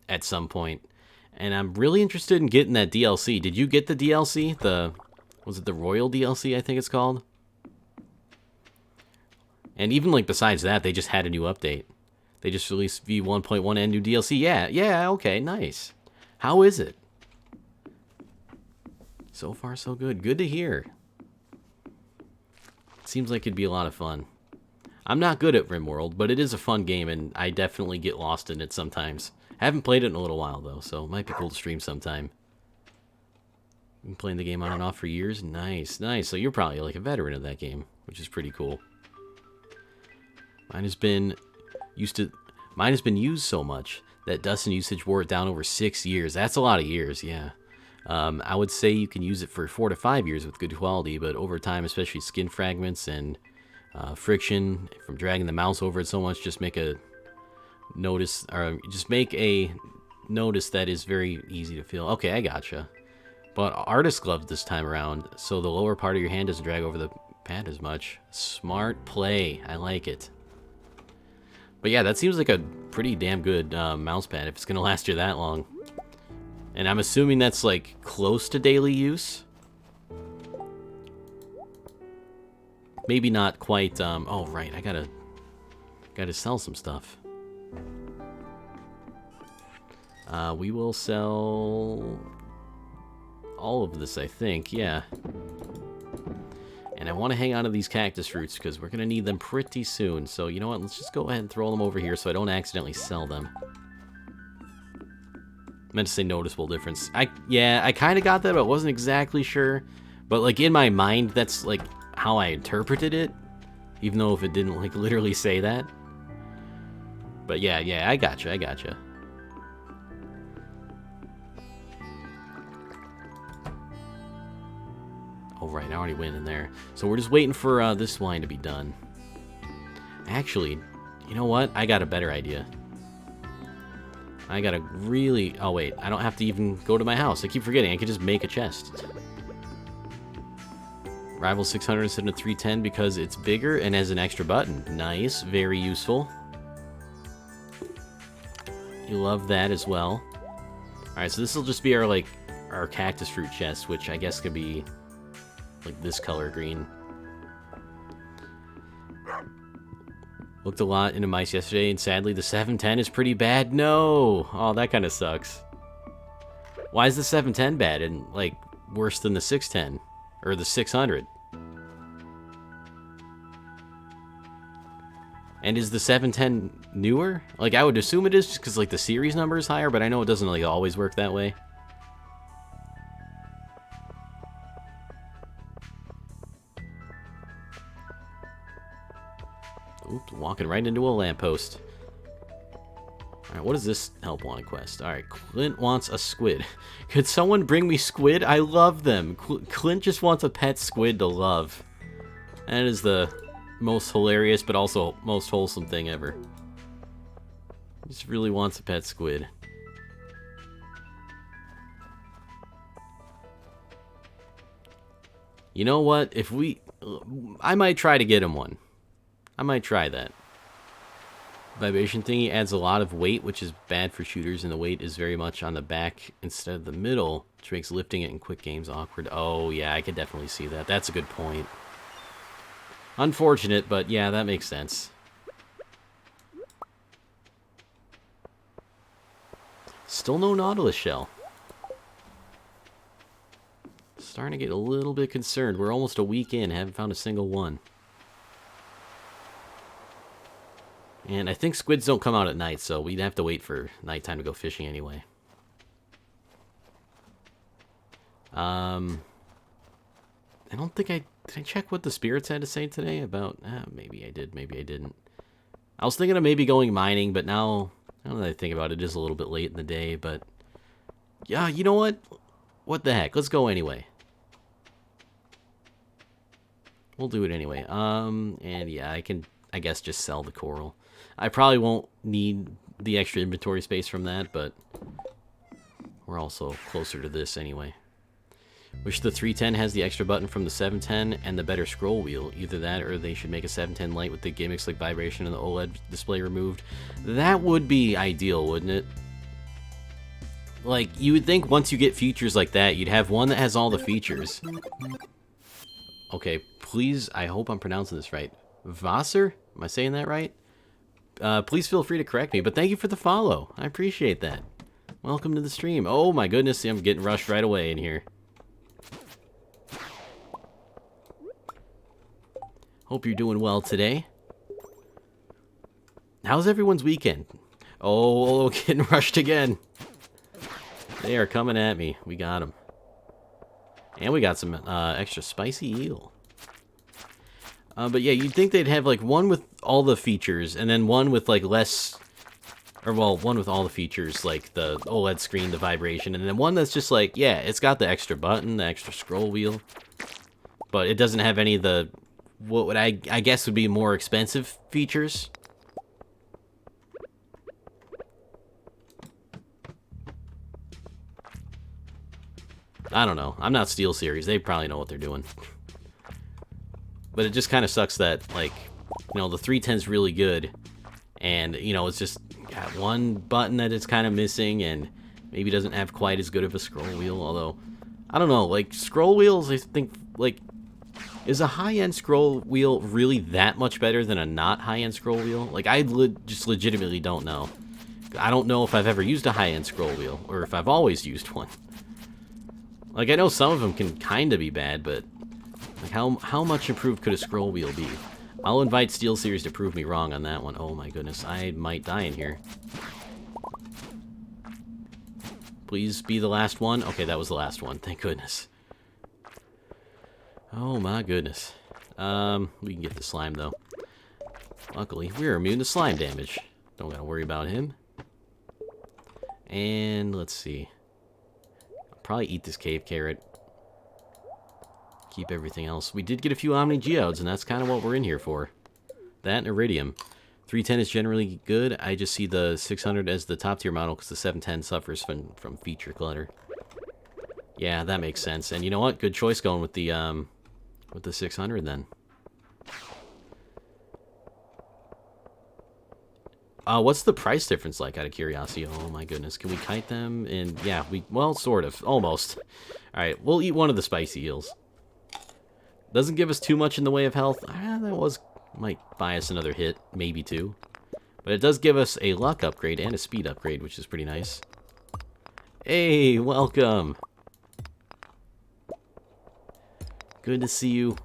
at some point, and I'm really interested in getting that DLC. Did you get the DLC? Was it the Royal DLC, I think it's called? And even like besides that, they just had a new update. They just released V1.1 and new DLC. Yeah, okay, nice. How is it? So far, so good. Good to hear. Seems like it'd be a lot of fun. I'm not good at RimWorld, but it is a fun game, and I definitely get lost in it sometimes. I haven't played it in a little while, though, so it might be cool to stream sometime. Been playing the game on and off for years. Nice, nice. So you're probably like a veteran of that game, which is pretty cool. Mine has been used so much that dust and usage wore it down over 6 years. That's a lot of years, yeah. I would say you can use it for 4 to 5 years with good quality, but over time, especially skin fragments and friction from dragging the mouse over it so much, just make a notice that is very easy to feel. Okay, I gotcha. But artist glove this time around, so the lower part of your hand doesn't drag over the pad as much. Smart play. I like it. But yeah, that seems like a pretty damn good mouse pad if it's gonna last you that long. And I'm assuming that's like close to daily use. Maybe not quite. Oh right, I gotta sell some stuff. We will sell all of this, I think. Yeah. And I want to hang on to these cactus fruits because we're gonna need them pretty soon. So you know what? Let's just go ahead and throw them over here so I don't accidentally sell them. Meant to say noticeable difference. I kind of got that, but I wasn't exactly sure. But like in my mind, that's like how I interpreted it, even though if it didn't like literally say that. But yeah, I gotcha. Oh right, I already went in there. So we're just waiting for this line to be done. Actually, you know what? I got a better idea. I gotta really... Oh, wait. I don't have to even go to my house. I keep forgetting. I can just make a chest. Rival 600 instead of 310 because it's bigger and has an extra button. Nice. Very useful. You love that as well. Alright, so this will just be our cactus fruit chest, which I guess could be like this color green. Looked a lot into mice yesterday, and sadly the 710 is pretty bad. No! Oh, that kind of sucks. Why is the 710 bad and, like, worse than the 610? Or the 600? And is the 710 newer? Like, I would assume it is just because, like, the series number is higher, but I know it doesn't, like, always work that way. Oops, walking right into a lamppost. Alright, what is this help wanted quest? Alright, Clint wants a squid. Could someone bring me squid? I love them. Clint just wants a pet squid to love. That is the most hilarious but also most wholesome thing ever. He just really wants a pet squid. You know what? If we... I might try to get him one. I might try that. Vibration thingy adds a lot of weight, which is bad for shooters, and the weight is very much on the back instead of the middle, which makes lifting it in quick games awkward. Oh, yeah, I could definitely see that. That's a good point. Unfortunate, but yeah, that makes sense. Still no Nautilus shell. Starting to get a little bit concerned. We're almost a week in, haven't found a single one. And I think squids don't come out at night, so we'd have to wait for nighttime to go fishing anyway. I don't think did I check what the spirits had to say today about... maybe I did, maybe I didn't. I was thinking of maybe going mining, but now that I think about it, it is a little bit late in the day, but... Yeah, you know what? What the heck? Let's go anyway. We'll do it anyway. And yeah, I can, I guess, just sell the coral. I probably won't need the extra inventory space from that, but we're also closer to this anyway. Wish the 310 has the extra button from the 710 and the better scroll wheel. Either that or they should make a 710 Lite with the gimmicks like vibration and the OLED display removed. That would be ideal, wouldn't it? Like, you would think once you get features like that, you'd have one that has all the features. Okay, please, I hope I'm pronouncing this right. Vasser? Am I saying that right? Please feel free to correct me, but thank you for the follow. I appreciate that. Welcome to the stream. Oh my goodness, I'm getting rushed right away in here. Hope you're doing well today. How's everyone's weekend? Oh, getting rushed again. They are coming at me. We got them. And we got some extra spicy eel. But yeah, you'd think they'd have like one with all the features and then one with like less, or well, one with all the features like the OLED screen, the vibration, and then one that's just like, yeah, it's got the extra button, the extra scroll wheel, but it doesn't have any of the, what would I guess would be more expensive features. I don't know. I'm not SteelSeries. They probably know what they're doing. But it just kind of sucks that, like, you know, the 310's really good. And, you know, it's just got one button that it's kind of missing. And maybe doesn't have quite as good of a scroll wheel. Although, I don't know. Like, scroll wheels, I think, like, is a high-end scroll wheel really that much better than a not high-end scroll wheel? Like, I just legitimately don't know. I don't know if I've ever used a high-end scroll wheel. Or if I've always used one. Like, I know some of them can kind of be bad, but like how much improved could a scroll wheel be? I'll invite SteelSeries to prove me wrong on that one. Oh my goodness, I might die in here. Please be the last one. Okay, that was the last one. Thank goodness. Oh my goodness. We can get the slime, though. Luckily, we're immune to slime damage. Don't gotta worry about him. And let's see. Probably eat this cave carrot. Keep everything else. We did get a few Omni Geodes, and that's kind of what we're in here for. That and Iridium. 310 is generally good. I just see the 600 as the top tier model because the 710 suffers from feature clutter. Yeah, that makes sense. And you know what? Good choice going with the 600 then. What's the price difference like, out of curiosity? Oh my goodness, can we kite them? And yeah, well, sort of, almost. Alright, we'll eat one of the spicy eels. Doesn't give us too much in the way of health. That was Might buy us another hit, maybe two. But it does give us a luck upgrade and a speed upgrade, which is pretty nice. Hey, welcome. Good to see you.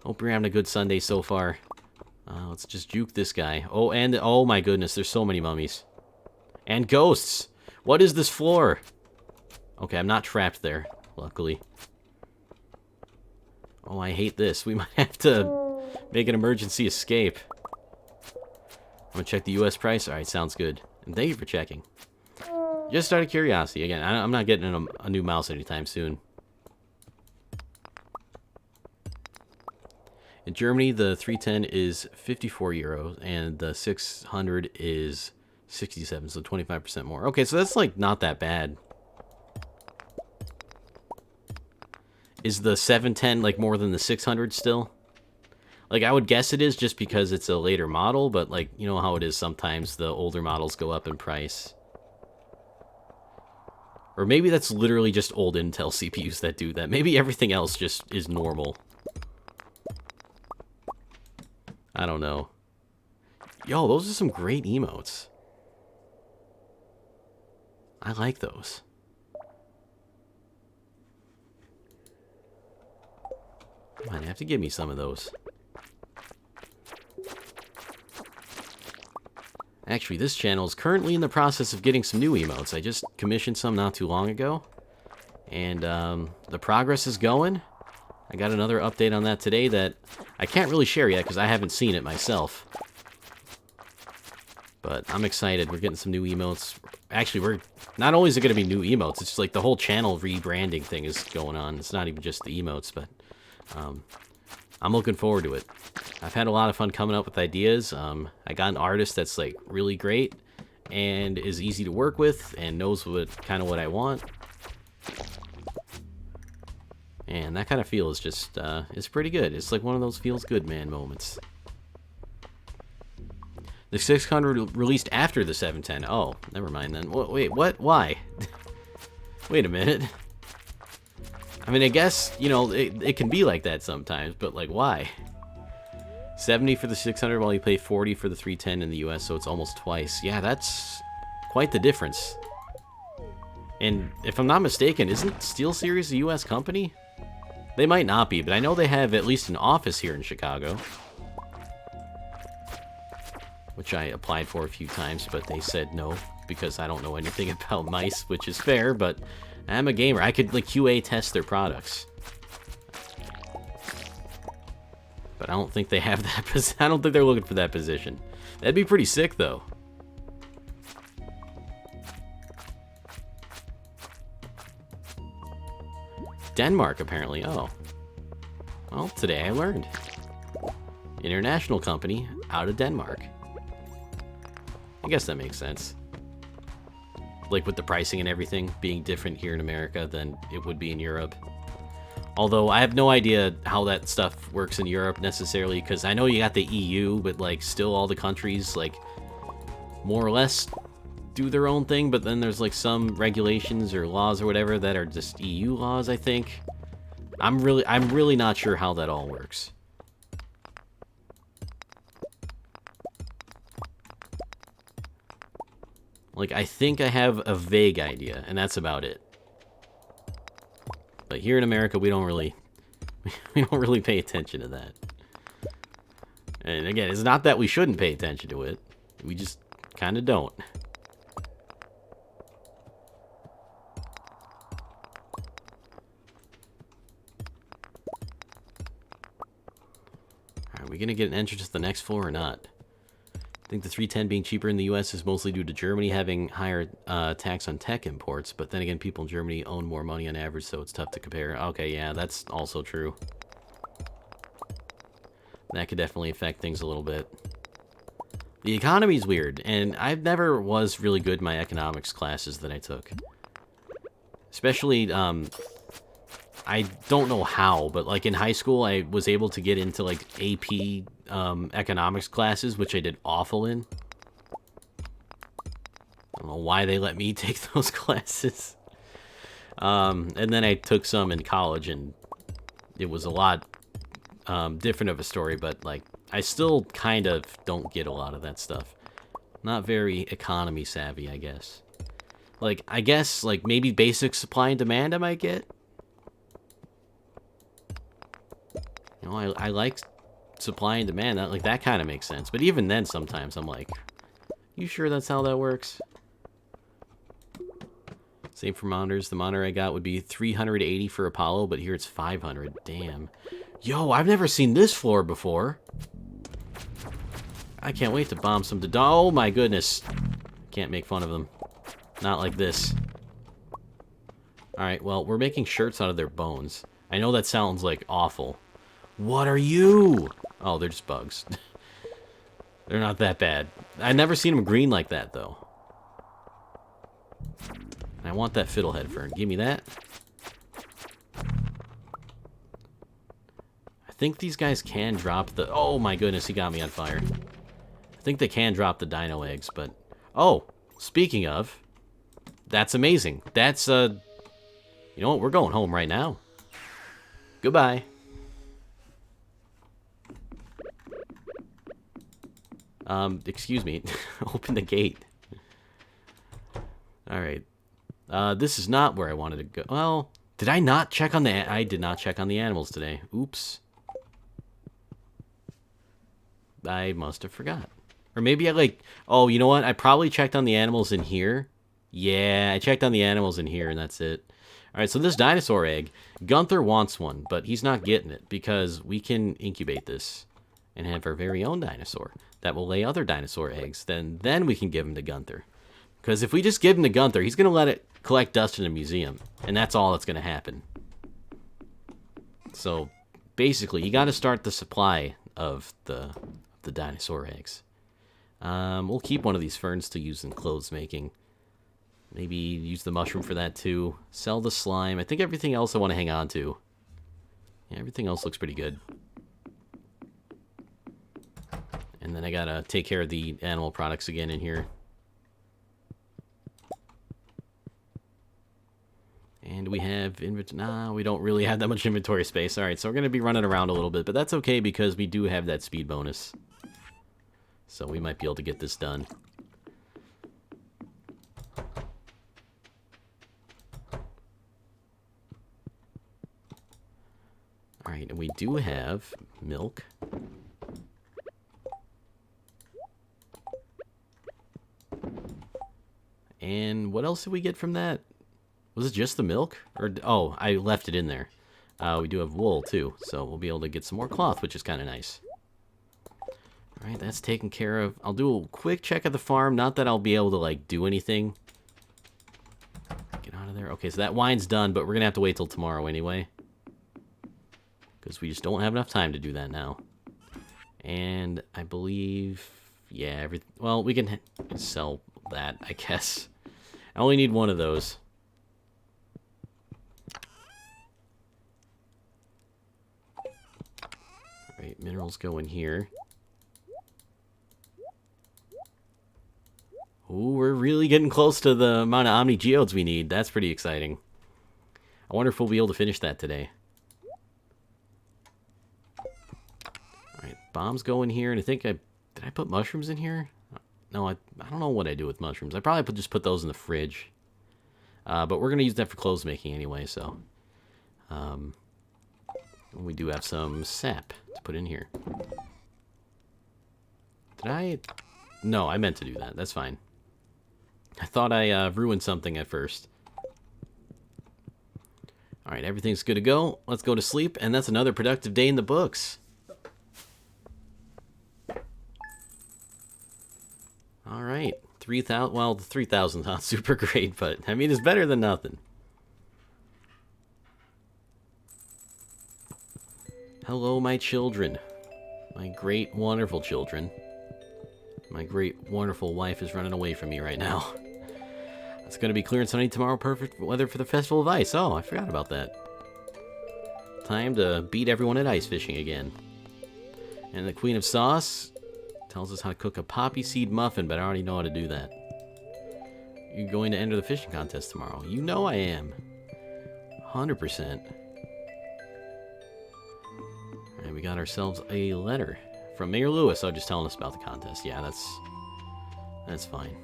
Hope you're having a good Sunday so far. Let's just juke this guy. Oh, and oh my goodness, there's so many mummies. And ghosts. What is this floor? Okay, I'm not trapped there, luckily. Oh, I hate this. We might have to make an emergency escape. I'm gonna check the US price. Alright, sounds good. And thank you for checking. Just out of curiosity. Again, I'm not getting a new mouse anytime soon. In Germany, the 310 is 54 euros, and the 600 is 67, so 25% more. Okay, so that's, like, not that bad. Is the 710, like, more than the 600 still? Like, I would guess it is just because it's a later model, but, like, you know how it is sometimes the older models go up in price. Or maybe that's literally just old Intel CPUs that do that. Maybe everything else just is normal. I don't know. Yo, those are some great emotes. I like those. You might have to give me some of those. Actually, this channel is currently in the process of getting some new emotes. I just commissioned some not too long ago. And the progress is going. I got another update on that today that I can't really share yet because I haven't seen it myself. But I'm excited. We're getting some new emotes. Actually, we're not only is it going to be new emotes, it's just like the whole channel rebranding thing is going on. It's not even just the emotes, but I'm looking forward to it. I've had a lot of fun coming up with ideas. I got an artist that's like really great and is easy to work with and knows what what I want. And that kind of feel is just, it's pretty good. It's like one of those feels good man moments. The 600 released after the 710. Oh, never mind then. Wait, what? Why? Wait a minute. I mean, I guess, you know, it can be like that sometimes, but like, why? 70 for the 600 while you pay 40 for the 310 in the US, so it's almost twice. Yeah, that's quite the difference. And if I'm not mistaken, isn't SteelSeries a US company? They might not be, but I know they have at least an office here in Chicago. Which I applied for a few times, but they said no, because I don't know anything about mice, which is fair, but I'm a gamer. I could, like, QA test their products. But I don't think they have that I don't think they're looking for that position. That'd be pretty sick, though. Denmark, apparently. Oh. Well, today I learned. International company out of Denmark. I guess that makes sense. Like with the pricing and everything being different here in America than it would be in Europe. Although I have no idea how that stuff works in Europe necessarily, because I know you got the EU, but like still all the countries like more or less do their own thing, but then there's like some regulations or laws or whatever that are just EU laws, I think. I'm really not sure how that all works. Like, I think I have a vague idea, and that's about it. But here in America, we don't really pay attention to that. And again, it's not that we shouldn't pay attention to it. We just kind of don't. Are we going to get an entrance to the next floor or not? I think the 310 being cheaper in the US is mostly due to Germany having higher tax on tech imports, but then again, people in Germany own more money on average, so it's tough to compare. Okay, yeah, that's also true. That could definitely affect things a little bit. The economy's weird, and I never was really good in my economics classes that I took. Especially, I don't know how, but like in high school, I was able to get into like AP economics classes, which I did awful in. I don't know why they let me take those classes. And then I took some in college, and it was a lot different of a story, but like I still kind of don't get a lot of that stuff. Not very economy savvy, I guess. Like, I guess, like, maybe basic supply and demand I might get. You know, I like supply and demand. That kind of makes sense. But even then, sometimes I'm like, you sure that's how that works? Same for monitors. The monitor I got would be 380 for Apollo, but here it's 500. Damn. Yo, I've never seen this floor before. I can't wait to bomb some... Oh, my goodness. Can't make fun of them. Not like this. Alright, well, we're making shirts out of their bones. I know that sounds, like, awful. What are you? Oh, they're just bugs. They're not that bad. I've never seen them green like that, though. I want that fiddlehead fern. Give me that. I think these guys can drop the... Oh, my goodness, he got me on fire. I think they can drop the dino eggs, but... Oh, speaking of... That's amazing. That's, You know what? We're going home right now. Goodbye. Excuse me. Open the gate. Alright. This is not where I wanted to go. Well, did I not check on the... I did not check on the animals today. Oops. I must have forgot. Or maybe I, like... Oh, you know what? I probably checked on the animals in here. Yeah, I checked on the animals in here, and that's it. Alright, so this dinosaur egg, Gunther wants one, but he's not getting it, because we can incubate this and have our very own dinosaur that will lay other dinosaur eggs. Then we can give him to Gunther. Because if we just give him to Gunther, he's going to let it collect dust in a museum, and that's all that's going to happen. So, basically, you got to start the supply of the dinosaur eggs. We'll keep one of these ferns to use in clothes making. Maybe use the mushroom for that too. Sell the slime. I think everything else I want to hang on to. Yeah, everything else looks pretty good. And then I gotta take care of the animal products again in here. And we have inventory. Nah, we don't really have that much inventory space. Alright, so we're gonna be running around a little bit, but that's okay because we do have that speed bonus. So we might be able to get this done. Alright, and we do have milk. And what else did we get from that? Was it just the milk? Or oh, I left it in there. We do have wool too, so we'll be able to get some more cloth, which is kind of nice. Alright, that's taken care of. I'll do a quick check at the farm. Not that I'll be able to, like, do anything. Get out of there. Okay, so that wine's done, but we're going to have to wait till tomorrow anyway. Because we just don't have enough time to do that now. And I believe... Yeah, well, we can sell that, I guess. I only need one of those. Alright, minerals go in here. Ooh, we're really getting close to the amount of Omni Geodes we need. That's pretty exciting. I wonder if we'll be able to finish that today. Alright, bombs go in here, and I think did I put mushrooms in here? No, I don't know what I do with mushrooms. I probably just put those in the fridge. But we're going to use that for clothes making anyway, so... we do have some sap to put in here. Did I... No, I meant to do that. That's fine. I thought I ruined something at first. Alright, everything's good to go. Let's go to sleep, and that's another productive day in the books. Alright, 3,000... Well, the 3,000's not super great, but, I mean, it's better than nothing. Hello, my children. My great, wonderful children. My great, wonderful wife is running away from me right now. It's going to be clear and sunny tomorrow. Perfect weather for the Festival of Ice. Oh, I forgot about that. Time to beat everyone at ice fishing again. And the Queen of Sauce tells us how to cook a poppy seed muffin, but I already know how to do that. You're going to enter the fishing contest tomorrow. You know I am. 100%. Alright, we got ourselves a letter from Mayor Lewis. Oh, just telling us about the contest. Yeah, that's fine.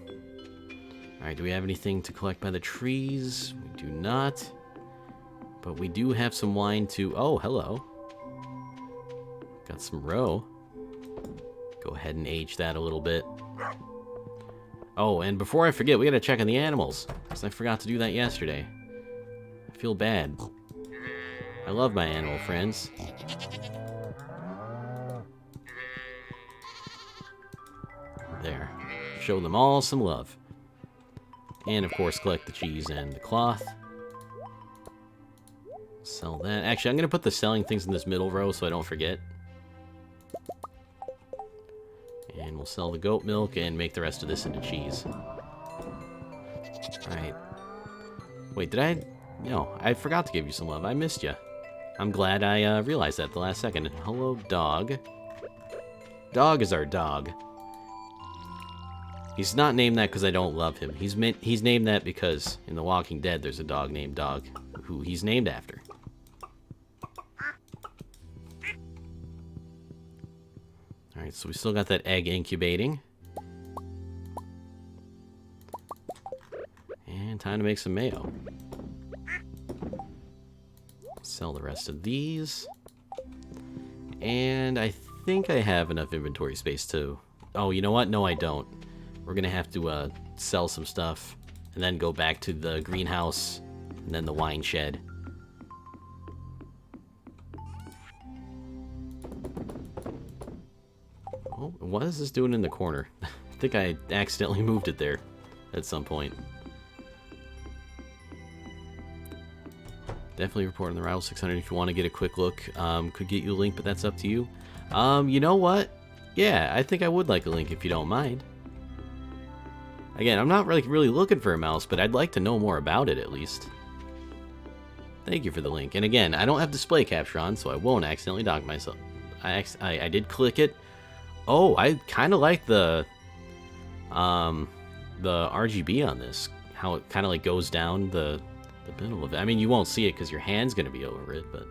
Alright, do we have anything to collect by the trees? We do not. But we do have some wine to... Oh, hello. Got some roe. Go ahead and age that a little bit. Oh, and before I forget, we gotta check on the animals, because I forgot to do that yesterday. I feel bad. I love my animal friends. There. Show them all some love. And, of course, collect the cheese and the cloth. Sell that. Actually, I'm going to put the selling things in this middle row so I don't forget. And we'll sell the goat milk and make the rest of this into cheese. Alright. Wait, did I... No, I forgot to give you some love. I missed you. I'm glad I realized that at the last second. Hello, dog. Dog is our dog. He's not named that because I don't love him. He's named that because in The Walking Dead there's a dog named Dog who he's named after. Alright, so we still got that egg incubating. And time to make some mayo. Sell the rest of these. And I think I have enough inventory space to... Oh, you know what? No, I don't. We're gonna have to sell some stuff and then go back to the greenhouse and then the wine shed. Oh, what is this doing in the corner? I think I accidentally moved it there at some point. Definitely report on the Rival 600 if you want to get a quick look. Could get you a link, but that's up to you. You know what? Yeah, I think I would like a link if you don't mind. Again, I'm not really looking for a mouse, but I'd like to know more about it at least. Thank you for the link. And again, I don't have display capture on, so I won't accidentally dock myself. I did click it. Oh, I kind of like the RGB on this. How it kind of like goes down the middle of it. I mean, you won't see it because your hand's going to be over it, but...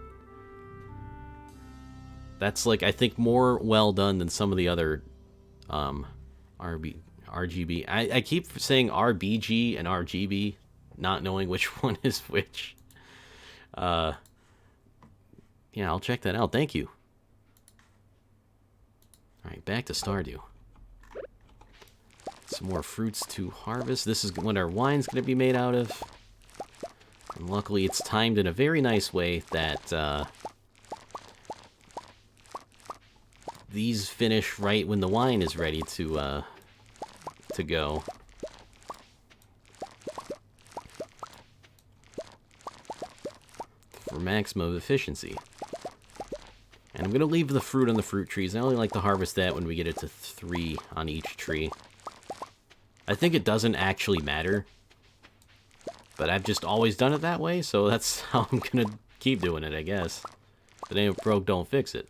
That's, like, I think more well done than some of the other RGB. I keep saying RBG and RGB, not knowing which one is which. Yeah, I'll check that out. Thank you. Alright, back to Stardew. Some more fruits to harvest. This is what our wine's going to be made out of. And luckily, it's timed in a very nice way that these finish right when the wine is ready to go. For maximum efficiency. And I'm going to leave the fruit on the fruit trees. I only like to harvest that when we get it to 3 on each tree. I think it doesn't actually matter. But I've just always done it that way, so that's how I'm going to keep doing it, I guess. If it ain't broke, don't fix it.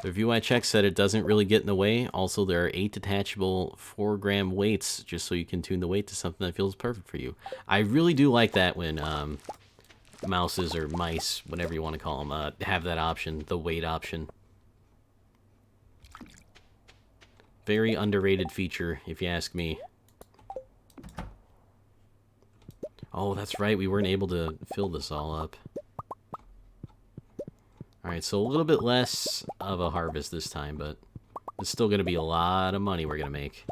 The review I checked said it doesn't really get in the way. Also, there are 8 detachable 4-gram weights, just so you can tune the weight to something that feels perfect for you. I really do like that when mouses or mice, whatever you want to call them, have that option, the weight option. Very underrated feature, if you ask me. Oh, that's right, we weren't able to fill this all up. Alright, so a little bit less of a harvest this time, but it's still going to be a lot of money we're going to make.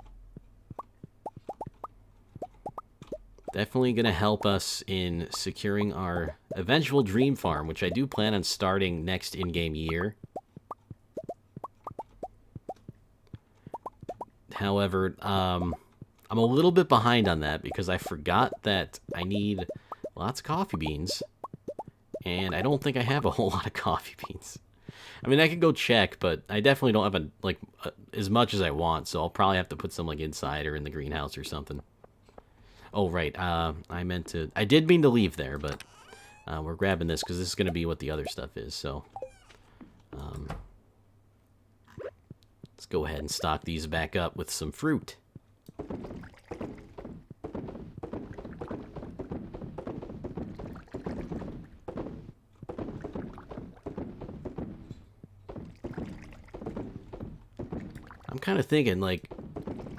Definitely going to help us in securing our eventual dream farm, which I do plan on starting next in-game year. However, I'm a little bit behind on that because I forgot that I need lots of coffee beans. And I don't think I have a whole lot of coffee beans. I mean, I could go check, but I definitely don't have as much as I want, so I'll probably have to put some like inside or in the greenhouse or something. Oh, right. I did mean to leave there, but we're grabbing this because this is going to be what the other stuff is, so. Let's go ahead and stock these back up with some fruit. kind of thinking, like,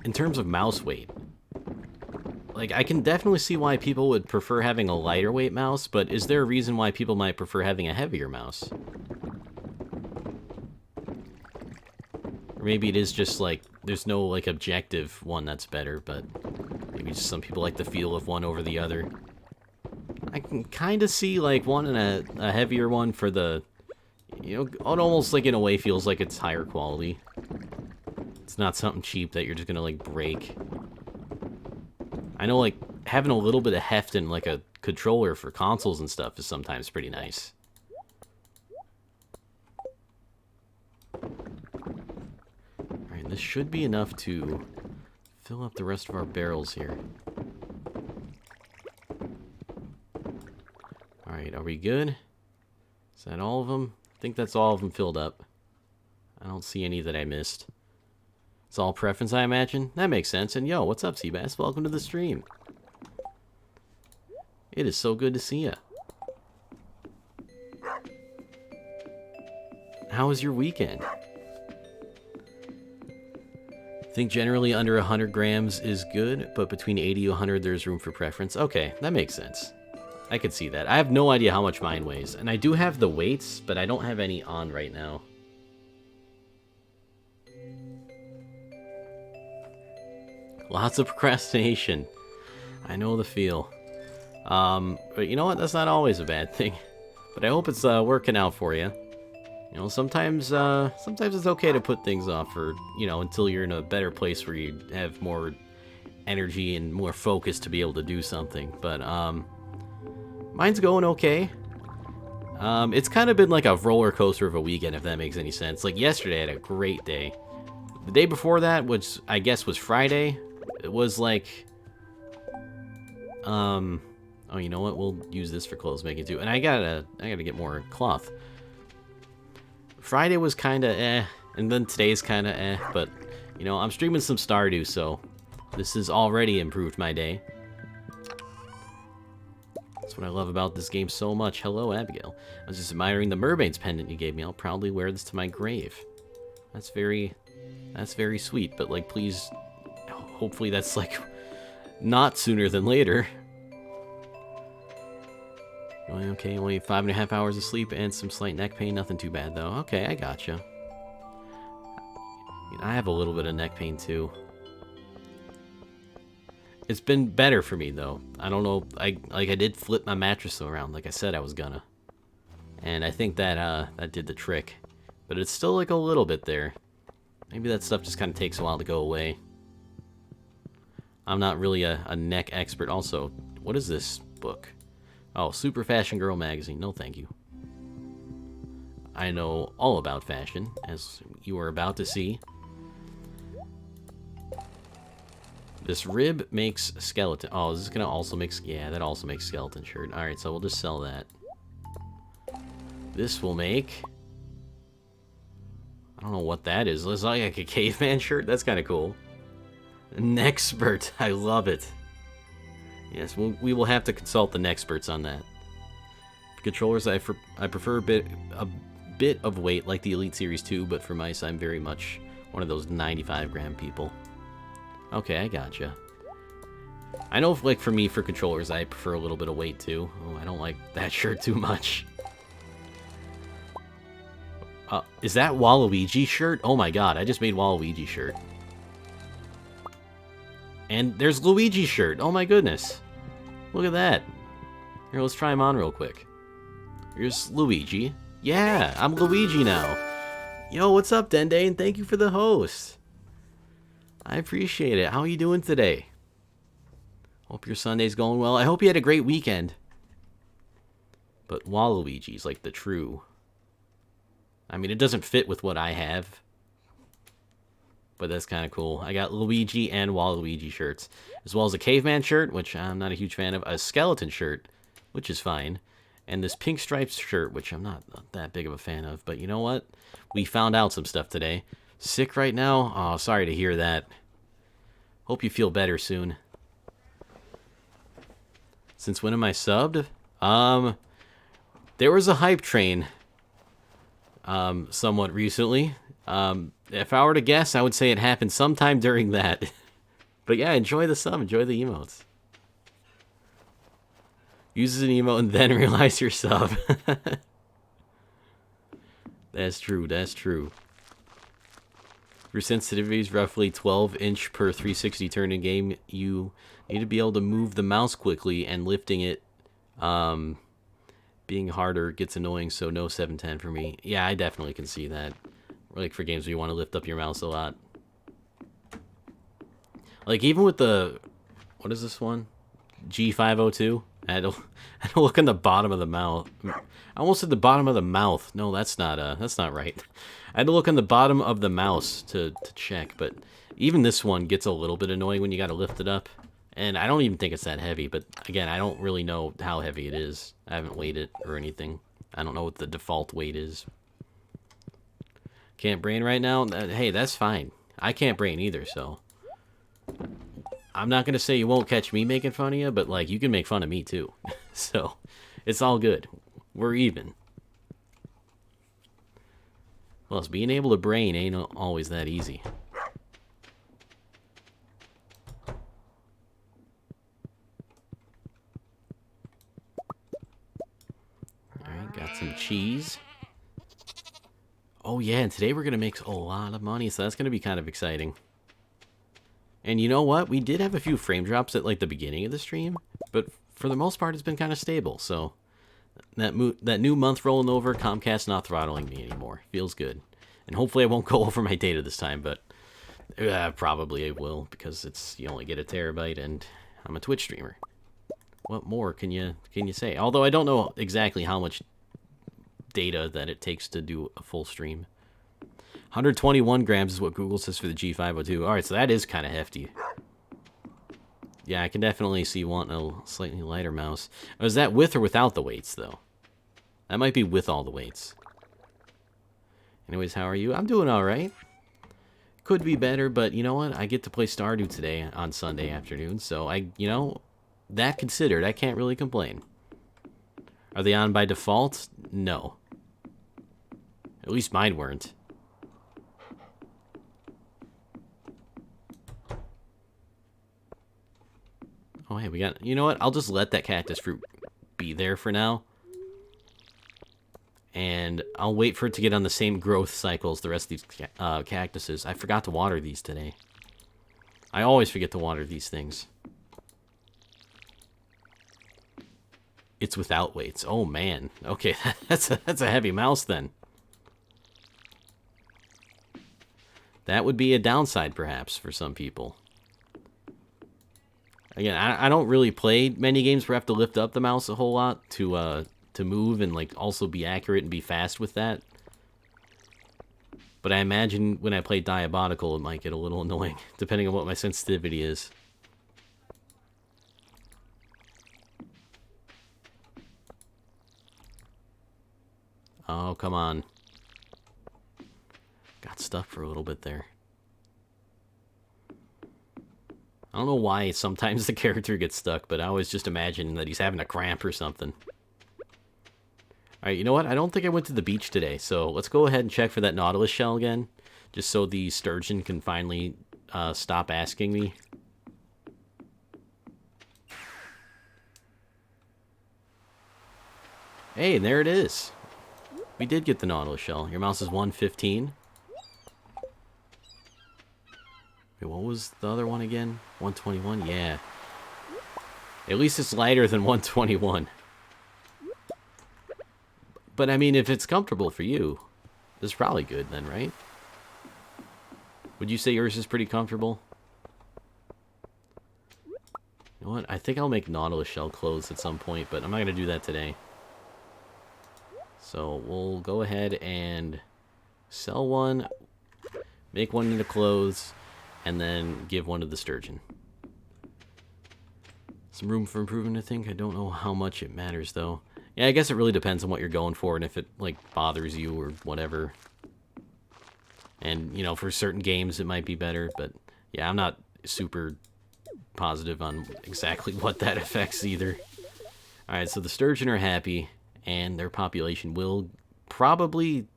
in terms of mouse weight, like, I can definitely see why people would prefer having a lighter weight mouse, but is there a reason why people might prefer having a heavier mouse? Or maybe it is just, like, there's no, like, objective one that's better, but maybe just some people like the feel of one over the other. I can kind of see, like, wanting a heavier one for the, you know, it almost, like, in a way feels like it's higher quality. It's not something cheap that you're just gonna, like, break. I know, like, having a little bit of heft in, like, a controller for consoles and stuff is sometimes pretty nice. Alright, this should be enough to fill up the rest of our barrels here. Alright, are we good? Is that all of them? I think that's all of them filled up. I don't see any that I missed. It's all preference, I imagine. That makes sense. And yo, what's up, Seabass? Welcome to the stream. It is so good to see ya. How was your weekend? I think generally under 100 grams is good, but between 80 to 100 there's room for preference. Okay, that makes sense. I could see that. I have no idea how much mine weighs. And I do have the weights, but I don't have any on right now. Lots of procrastination. I know the feel. But you know what? That's not always a bad thing. But I hope it's working out for you. You know, sometimes it's okay to put things off for, you know, until you're in a better place where you have more energy and more focus to be able to do something. But mine's going okay. It's kind of been like a roller coaster of a weekend, if that makes any sense. Like yesterday, I had a great day. The day before that, which I guess was Friday, it was like, oh, you know what? We'll use this for clothes making too. And I gotta get more cloth. Friday was kind of and then today's kind of but you know, I'm streaming some Stardew, so this has already improved my day. That's what I love about this game so much. Hello, Abigail. I was just admiring the mermaid's pendant you gave me. I'll proudly wear this to my grave. That's very sweet, but like, please, hopefully that's like not sooner than later. Okay, only 5.5 hours of sleep and some slight neck pain. Nothing too bad though. Okay, I gotcha. I have a little bit of neck pain too. It's been better for me though. I don't know. I did flip my mattress around like I said I was gonna, and I think that that did the trick. But it's still like a little bit there. Maybe that stuff just kind of takes a while to go away. I'm not really a neck expert. Also, what is this book? Oh, Super Fashion Girl magazine. No, thank you. I know all about fashion, as you are about to see. This rib makes skeleton. Oh, is this gonna also make? Yeah, that also makes skeleton shirt. All right, so we'll just sell that. This will make. I don't know what that is. It's like a caveman shirt. That's kind of cool. Nexpert. I love it. Yes, we will have to consult the Nexperts on that. For controllers, I prefer a bit of weight like the Elite Series 2, but for mice, I'm very much one of those 95-gram people. Okay, I gotcha. I know, like, for me, for controllers, I prefer a little bit of weight, too. Oh, I don't like that shirt too much. Is that Waluigi shirt? Oh my god, I just made Waluigi shirt. And there's Luigi shirt. Oh my goodness. Look at that. Here, let's try him on real quick. Here's Luigi. Yeah, I'm Luigi now. Yo, what's up, Dende? And thank you for the host. I appreciate it. How are you doing today? Hope your Sunday's going well. I hope you had a great weekend. But Waluigi's like the true... I mean, it doesn't fit with what I have. But that's kind of cool. I got Luigi and Waluigi shirts. As well as a caveman shirt, which I'm not a huge fan of. A skeleton shirt, which is fine. And this pink striped shirt, which I'm not that big of a fan of. But you know what? We found out some stuff today. Sick right now? Oh, sorry to hear that. Hope you feel better soon. Since when am I subbed? There was a hype train somewhat recently. If I were to guess, I would say it happened sometime during that. But yeah, enjoy the sub, enjoy the emotes. Uses an emote and then realize you're sub. That's true, that's true. Your sensitivity is roughly 12 inch per 360 turn in game. You need to be able to move the mouse quickly, and lifting it being harder gets annoying, so no 710 for me. Yeah, I definitely can see that. Like for games where you want to lift up your mouse a lot. Like even with the, what is this one? G502? I had to look in the bottom of the mouth. I almost said the bottom of the mouth. No, that's not right. I had to look on the bottom of the mouse to check, but even this one gets a little bit annoying when you gotta lift it up. And I don't even think it's that heavy, but again, I don't really know how heavy it is. I haven't weighed it or anything. I don't know what the default weight is. Can't brain right now? Hey, that's fine. I can't brain either, so... I'm not going to say you won't catch me making fun of you, but, like, you can make fun of me, too. So, it's all good. We're even. Plus, being able to brain ain't always that easy. Alright, got some cheese. Oh, yeah, and today we're going to make a lot of money, so that's going to be kind of exciting. And you know what? We did have a few frame drops at, like, the beginning of the stream, but for the most part, it's been kind of stable, so... That new month rolling over, Comcast not throttling me anymore. Feels good. And hopefully I won't go over my data this time, but... probably I will, because you only get a terabyte, and I'm a Twitch streamer. What more can you say? Although I don't know exactly how much data that it takes to do a full stream. 121 grams is what Google says for the G502. Alright, so that is kind of hefty. Yeah, I can definitely see wanting a slightly lighter mouse. Oh, is that with or without the weights, though? That might be with all the weights. Anyways, how are you? I'm doing alright. Could be better, but you know what? I get to play Stardew today on Sunday afternoon, so that considered, I can't really complain. Are they on by default? No. At least mine weren't. Oh, hey, we got... You know what? I'll just let that cactus fruit be there for now. And I'll wait for it to get on the same growth cycle as the rest of these cactuses. I forgot to water these today. I always forget to water these things. It's without weights. Oh, man. Okay, that's a heavy mouse, then. That would be a downside, perhaps, for some people. Again, I don't really play many games where I have to lift up the mouse a whole lot to move and, like, also be accurate and be fast with that. But I imagine when I play Diabolical, it might get a little annoying, depending on what my sensitivity is. Oh, come on. Got stuck for a little bit there. I don't know why sometimes the character gets stuck, but I always just imagine that he's having a cramp or something. Alright, you know what? I don't think I went to the beach today, so let's go ahead and check for that Nautilus shell again, just so the sturgeon can finally stop asking me. Hey, and there it is. We did get the Nautilus shell. Your mouse is 115. Wait, what was the other one again? 121? Yeah. At least it's lighter than 121. But, I mean, if it's comfortable for you, it's probably good then, right? Would you say yours is pretty comfortable? You know what? I think I'll make Nautilus shell clothes at some point, but I'm not going to do that today. So, we'll go ahead and sell one, make one into clothes, and then give one to the sturgeon. Some room for improvement, I think. I don't know how much it matters, though. Yeah, I guess it really depends on what you're going for and if it, like, bothers you or whatever. And, you know, for certain games it might be better, but yeah, I'm not super positive on exactly what that affects either. Alright, so the sturgeon are happy, and their population will probably...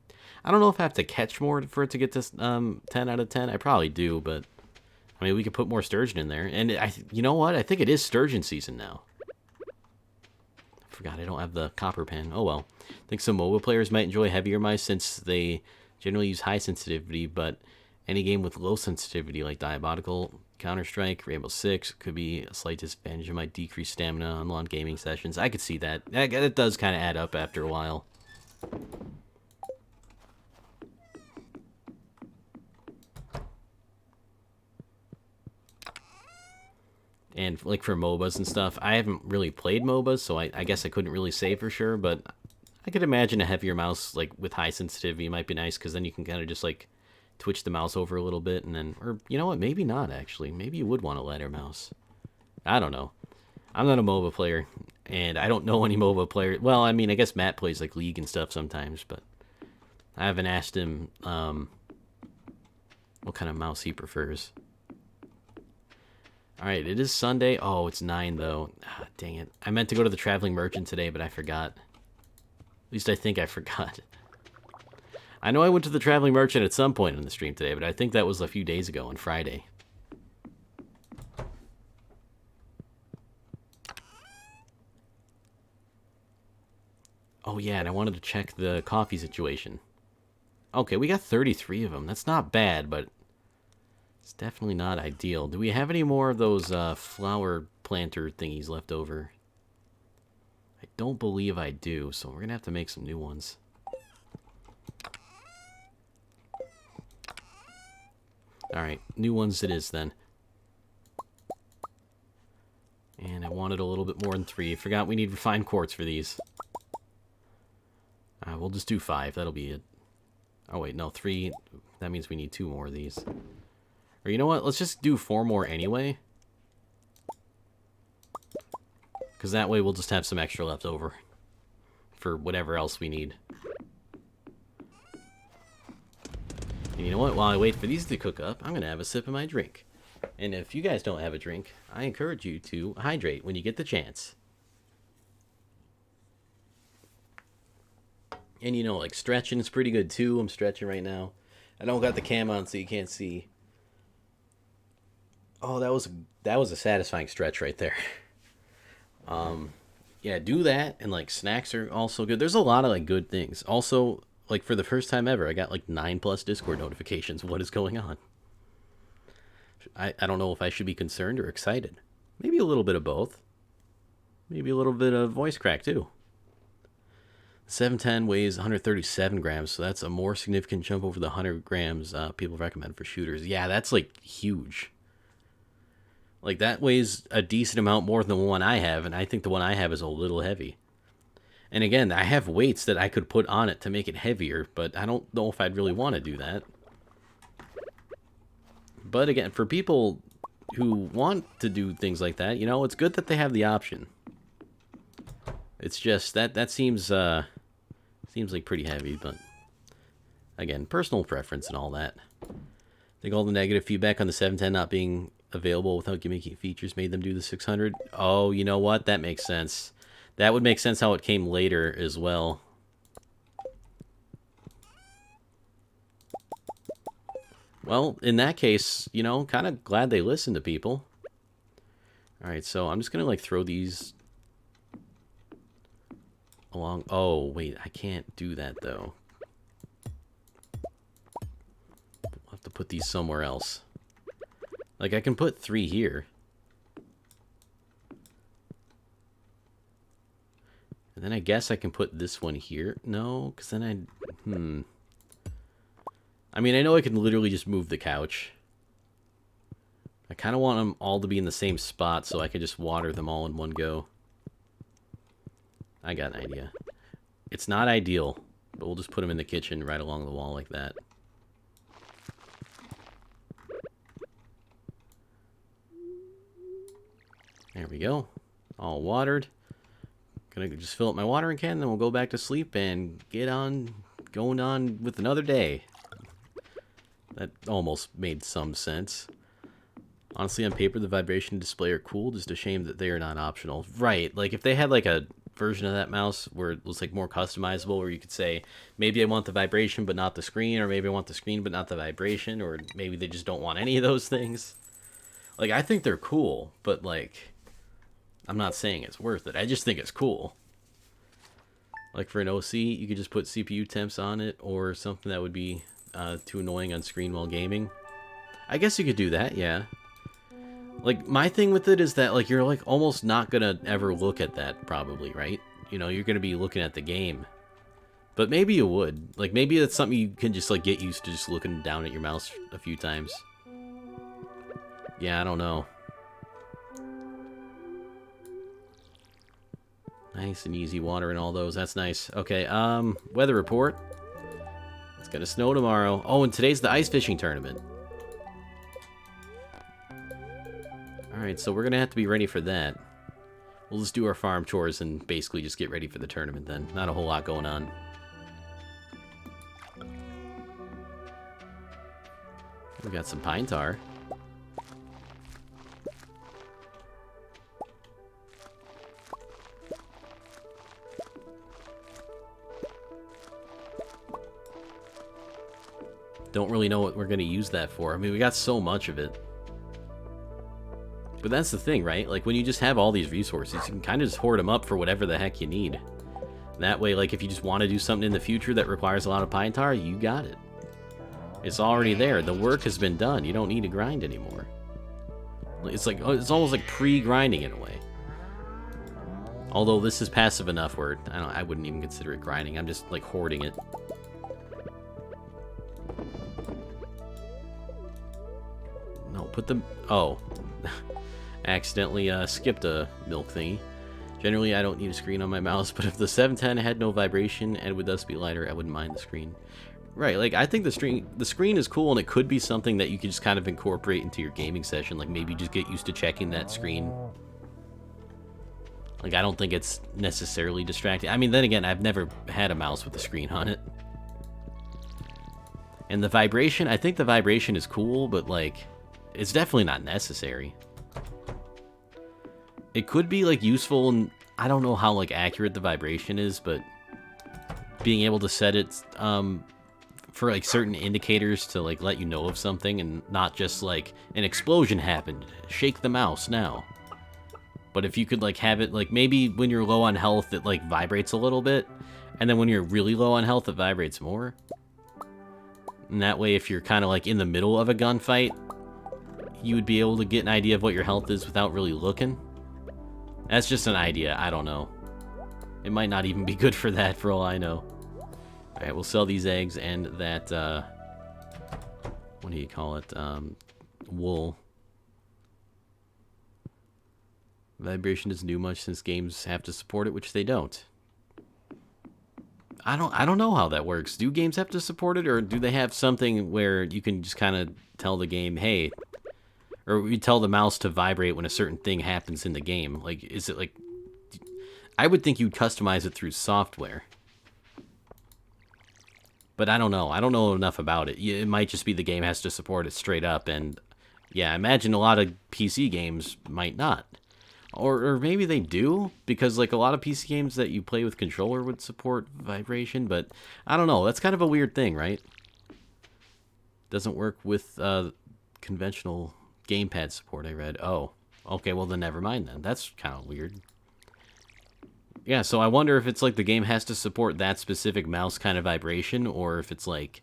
I don't know if I have to catch more for it to get this 10 out of 10. I probably do, but I mean, we could put more sturgeon in there. And you know what? I think it is sturgeon season now. I forgot I don't have the copper pen. Oh well. I think some mobile players might enjoy heavier mice since they generally use high sensitivity, but any game with low sensitivity like Diabolical, Counter-Strike, Rainbow Six could be a slight disadvantage. It might decrease stamina on long gaming sessions. I could see that. That does kind of add up after a while. And like for MOBAs and stuff, I haven't really played MOBAs, so I guess I couldn't really say for sure, but I could imagine a heavier mouse like with high sensitivity might be nice, because then you can kind of just like twitch the mouse over a little bit, and then, or you know what, maybe not actually. Maybe you would want a lighter mouse. I don't know. I'm not a MOBA player, and I don't know any MOBA players. Well, I mean, I guess Matt plays like League and stuff sometimes, but I haven't asked him what kind of mouse he prefers. Alright, it is Sunday. Oh, it's 9, though. Ah, dang it. I meant to go to the Traveling Merchant today, but I forgot. At least I think I forgot. I know I went to the Traveling Merchant at some point in the stream today, but I think that was a few days ago on Friday. Oh, yeah, and I wanted to check the coffee situation. Okay, we got 33 of them. That's not bad, but it's definitely not ideal. Do we have any more of those flower planter thingies left over? I don't believe I do, so we're going to have to make some new ones. Alright, new ones it is then. And I wanted a little bit more than 3. I forgot we need refined quartz for these. We'll just do 5. That'll be it. Oh, wait, no, 3. That means we need 2 more of these. Or you know what? Let's just do 4 more anyway. Because that way we'll just have some extra left over for whatever else we need. And you know what? While I wait for these to cook up, I'm going to have a sip of my drink. And if you guys don't have a drink, I encourage you to hydrate when you get the chance. And you know, like stretching is pretty good too. I'm stretching right now. I don't got the cam on so you can't see. Oh, that was a satisfying stretch right there. Yeah, do that, and like snacks are also good. There's a lot of like good things. Also, like for the first time ever, I got like 9+ Discord notifications. What is going on? I don't know if I should be concerned or excited. Maybe a little bit of both. Maybe a little bit of voice crack too. 710 weighs 137 grams, so that's a more significant jump over the 100 grams people recommend for shooters. Yeah, that's like huge. Like that weighs a decent amount more than the one I have, and I think the one I have is a little heavy. And again, I have weights that I could put on it to make it heavier, but I don't know if I'd really want to do that. But again, for people who want to do things like that, you know, it's good that they have the option. It's just that seems like pretty heavy, but again, personal preference and all that. I think all the negative feedback on the 710 not being available without gimmicky features made them do the 600. Oh, you know what? That makes sense. That would make sense how it came later as well. Well, in that case, you know, kind of glad they listened to people. Alright, so I'm just going to, like, throw these along. Oh, wait, I can't do that, though. I'll have to put these somewhere else. Like, I can put 3 here. And then I guess I can put this one here. No, because then I mean, I know I can literally just move the couch. I kind of want them all to be in the same spot so I can just water them all in one go. I got an idea. It's not ideal, but we'll just put them in the kitchen right along the wall like that. There we go. All watered. Gonna just fill up my watering can, then we'll go back to sleep and going on with another day. That almost made some sense. Honestly, on paper, the vibration display are cool. Just a shame that they are not optional. Right, like if they had like a version of that mouse where it was like more customizable, where you could say maybe I want the vibration but not the screen, or maybe I want the screen but not the vibration, or maybe they just don't want any of those things. Like, I think they're cool, but like, I'm not saying it's worth it. I just think it's cool. Like for an OC, you could just put CPU temps on it, or something that would be too annoying on screen while gaming. I guess you could do that, yeah. Like, my thing with it is that, like, you're, like, almost not gonna ever look at that, probably, right? You know, you're gonna be looking at the game. But maybe you would. Like, maybe that's something you can just, like, get used to, just looking down at your mouse a few times. Yeah, I don't know. Nice and easy water and all those. That's nice. Okay, weather report. It's gonna snow tomorrow. Oh, and today's the ice fishing tournament. Alright, so we're gonna have to be ready for that. We'll just do our farm chores and basically just get ready for the tournament then. Not a whole lot going on. We got some pine tar. Don't really know what we're gonna use that for. I mean, we got so much of it. But that's the thing, right? Like, when you just have all these resources, you can kind of just hoard them up for whatever the heck you need. That way, like, if you just want to do something in the future that requires a lot of pine tar, you got it. It's already there. The work has been done. You don't need to grind anymore. It's like, it's almost like pre-grinding in a way. Although this is passive enough where I wouldn't even consider it grinding. I'm just, like, hoarding it. No, put them... Oh. Accidentally skipped a milk thingy. Generally, I don't need a screen on my mouse, but if the 710 had no vibration and would thus be lighter, I wouldn't mind the screen. Right, like, I think the screen is cool, and it could be something that you could just kind of incorporate into your gaming session. Like, maybe just get used to checking that screen. Like, I don't think it's necessarily distracting. I mean, then again, I've never had a mouse with a screen on it. And the vibration, I think the vibration is cool, but, like, it's definitely not necessary. It could be, like, useful, and I don't know how, like, accurate the vibration is, but being able to set it for, like, certain indicators to, like, let you know of something, and not just, like, an explosion happened, shake the mouse now. But if you could, like, have it, like, maybe when you're low on health, it, like, vibrates a little bit, and then when you're really low on health, it vibrates more. And that way, if you're kind of, like, in the middle of a gunfight, you would be able to get an idea of what your health is without really looking. That's just an idea. I don't know. It might not even be good for that, for all I know. Alright, we'll sell these eggs and that, what do you call it? Wool. Vibration doesn't do much since games have to support it, which they don't. I don't know how that works. Do games have to support it, or do they have something where you can just kind of tell the game, hey... Or you tell the mouse to vibrate when a certain thing happens in the game. Like, is it like... I would think you'd customize it through software. But I don't know. I don't know enough about it. It might just be the game has to support it straight up. And, yeah, I imagine a lot of PC games might not. Or maybe they do, because, like, a lot of PC games that you play with controller would support vibration. But, I don't know. That's kind of a weird thing, right? Doesn't work with conventional... gamepad support, I read. Oh, okay, well then never mind then. That's kind of weird. Yeah, so I wonder if it's like the game has to support that specific mouse kind of vibration, or if it's like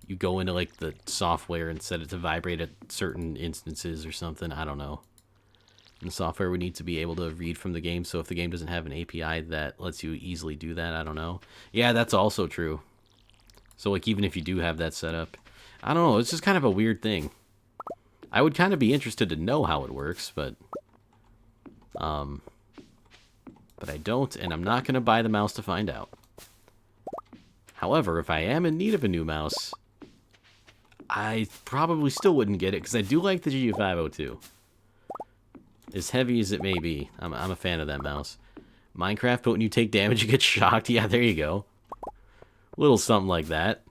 you go into like the software and set it to vibrate at certain instances or something. I don't know. And the software would need to be able to read from the game, so if the game doesn't have an API that lets you easily do that, I don't know. Yeah, that's also true. So like even if you do have that set up, I don't know, it's just kind of a weird thing. I would kind of be interested to know how it works, but I don't, and I'm not going to buy the mouse to find out. However, if I am in need of a new mouse, I probably still wouldn't get it, because I do like the GU502. As heavy as it may be, I'm a fan of that mouse. Minecraft, but when you take damage, you get shocked. Yeah, there you go. Little something like that.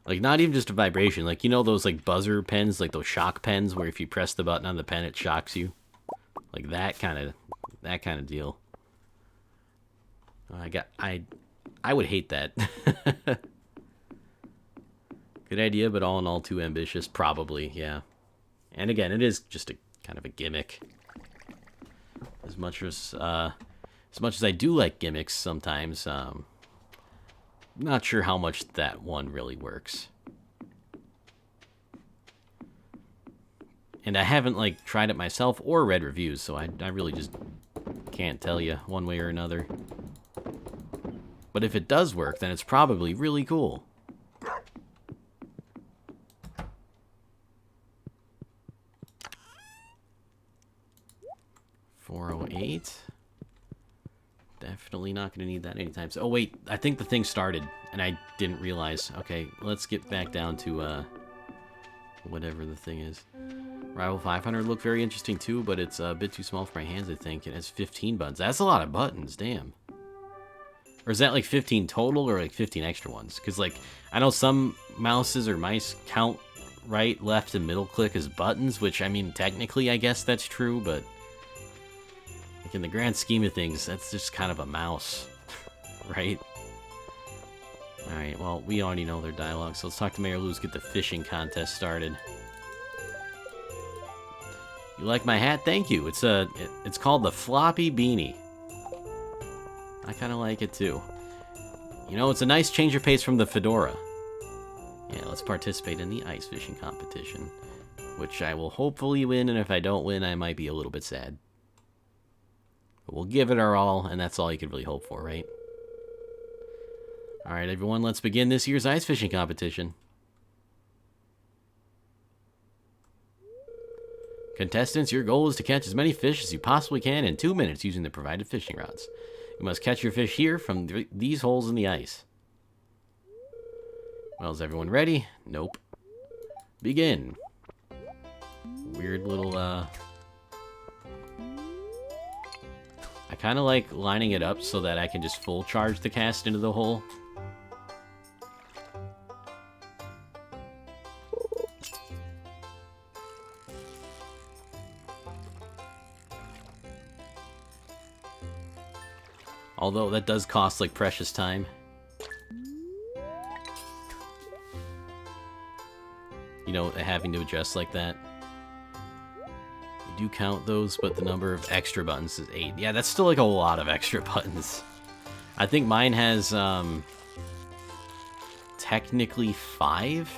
Like, not even just a vibration. Like, you know those, like, buzzer pens? Like, those shock pens where if you press the button on the pen, it shocks you? Like that kind of deal. I would hate that. Good idea, but all in all too ambitious. Probably, yeah. And again, it is just a kind of a gimmick. As much as I do like gimmicks sometimes, not sure how much that one really works. And I haven't like tried it myself or read reviews, so I really just can't tell you one way or another. But if it does work, then it's probably really cool. $408. Definitely not going to need that anytime soon. Oh, wait. I think the thing started, and I didn't realize. Okay, let's get back down to whatever the thing is. Rival 500 looked very interesting, too, but it's a bit too small for my hands, I think. It has 15 buttons. That's a lot of buttons, damn. Or is that like 15 total, or like 15 extra ones? Because, like, I know some mouses or mice count right, left, and middle click as buttons, which, I mean, technically, I guess that's true, but in the grand scheme of things, that's just kind of a mouse, right? Alright, well, we already know their dialogue, so let's talk to Mayor Luz, get the fishing contest started. You like my hat? Thank you. It's called the Floppy Beanie. I kind of like it too. You know, it's a nice change of pace from the fedora. Yeah, let's participate in the ice fishing competition, which I will hopefully win, and if I don't win, I might be a little bit sad. But we'll give it our all, and that's all you could really hope for, right? Alright, everyone, let's begin this year's ice fishing competition. Contestants, your goal is to catch as many fish as you possibly can in 2 minutes using the provided fishing rods. You must catch your fish here from these holes in the ice. Well, is everyone ready? Nope. Begin. Weird little, I kind of like lining it up so that I can just full charge the cast into the hole. Although that does cost like precious time. You know, having to adjust like that. You do count those, but the number of extra buttons is 8. Yeah, that's still like a lot of extra buttons. I think mine has technically 5.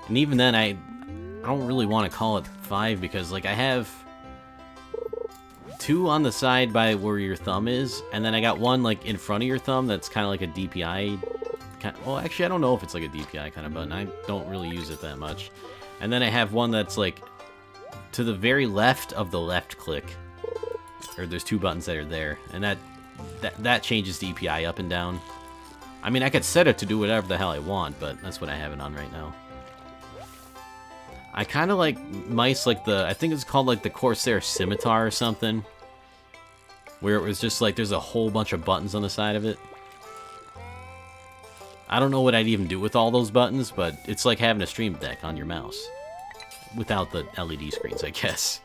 And even then, I don't really want to call it 5 because like I have 2 on the side by where your thumb is, and then I got 1 like in front of your thumb that's kind of like a DPI. Well, actually, I don't know if it's like a DPI kind of button. I don't really use it that much. And then I have 1 that's like to the very left of the left click, or there's 2 buttons that are there, and that changes DPI up and down. I mean, I could set it to do whatever the hell I want, but that's what I have it on right now. I kind of like mice like I think it's called like the Corsair Scimitar or something, where it was just like there's a whole bunch of buttons on the side of it. I don't know what I'd even do with all those buttons, but it's like having a Stream Deck on your mouse. Without the LED screens, I guess.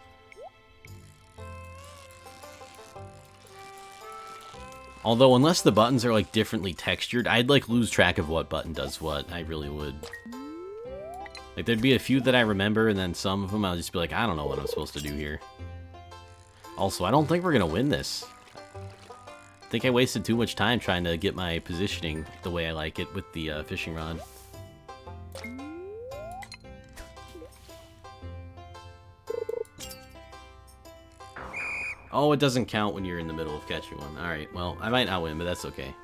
Although, unless the buttons are, like, differently textured, I'd, like, lose track of what button does what. I really would. Like, there'd be a few that I remember, and then some of them I'll just be like, I don't know what I'm supposed to do here. Also, I don't think we're gonna win this. I think I wasted too much time trying to get my positioning the way I like it with the fishing rod. Oh, it doesn't count when you're in the middle of catching one. Alright, well, I might not win, but that's okay.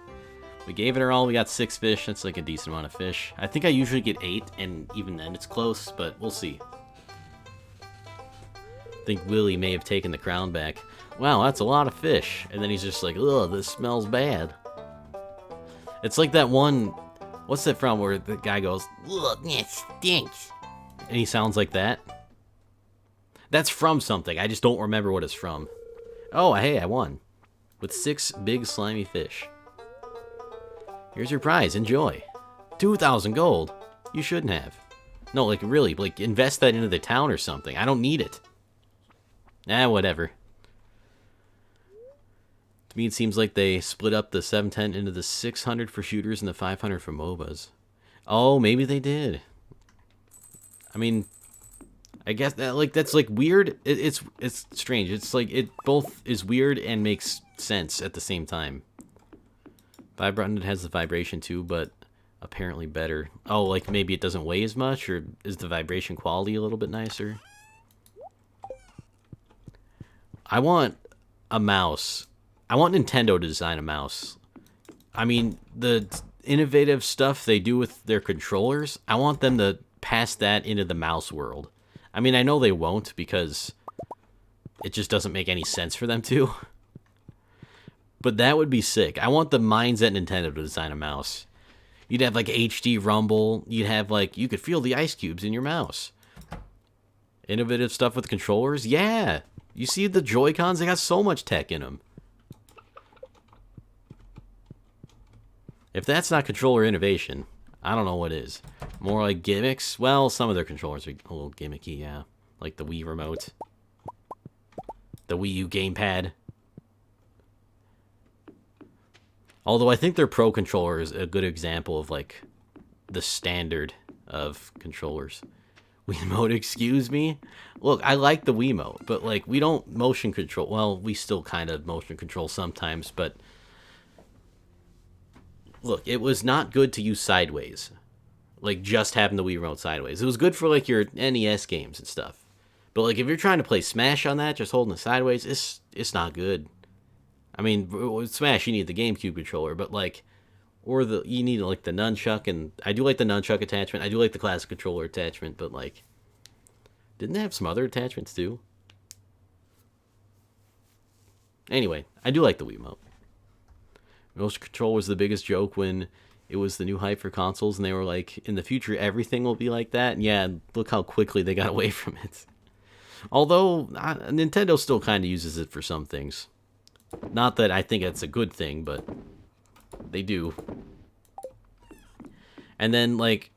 We gave it our all. We got 6 fish. That's like a decent amount of fish. I think I usually get 8, and even then it's close, but we'll see. I think Willie may have taken the crown back. Wow, that's a lot of fish. And then he's just like, ugh, this smells bad. It's like that one... What's that from where the guy goes, ugh, it stinks. And he sounds like that. That's from something. I just don't remember what it's from. Oh, hey, I won. With 6 big slimy fish. Here's your prize. Enjoy. 2,000 gold. You shouldn't have. No, like, really, like, invest that into the town or something. I don't need it. Whatever. To me, it seems like they split up the 710 into the 600 for shooters and the 500 for MOBAs. Oh, maybe they did. I mean, I guess that's like weird. It's strange. It's like it both is weird and makes sense at the same time. Vibrant has the vibration too, but apparently better. Oh, like maybe it doesn't weigh as much, or is the vibration quality a little bit nicer? I want a mouse. I want Nintendo to design a mouse. I mean, the innovative stuff they do with their controllers, I want them to pass that into the mouse world. I mean, I know they won't because it just doesn't make any sense for them to. But that would be sick. I want the minds at Nintendo to design a mouse. You'd have like HD rumble. You'd have like, you could feel the ice cubes in your mouse. Innovative stuff with controllers? Yeah. You see the Joy-Cons? They got so much tech in them. If that's not controller innovation, I don't know what is. More like gimmicks? Well, some of their controllers are a little gimmicky, yeah. Like the Wii remote. The Wii U gamepad. Although I think their Pro controller is a good example of like the standard of controllers. Wiimote, excuse me? Look, I like the Wiimote, but like we don't motion control. Well, we still kind of motion control sometimes, but look, it was not good to use sideways. Like just having the Wii remote sideways. It was good for like your NES games and stuff. But like if you're trying to play Smash on that, just holding it sideways, it's not good. I mean, with Smash, you need the GameCube controller, but like, you need like the nunchuck, and I do like the nunchuck attachment. I do like the classic controller attachment, but like, didn't they have some other attachments too? Anyway, I do like the Wiimote. Motion control was the biggest joke when it was the new hype for consoles, and they were like, in the future, everything will be like that. And yeah, look how quickly they got away from it. Although, Nintendo still kind of uses it for some things. Not that I think it's a good thing, but they do. And then, like,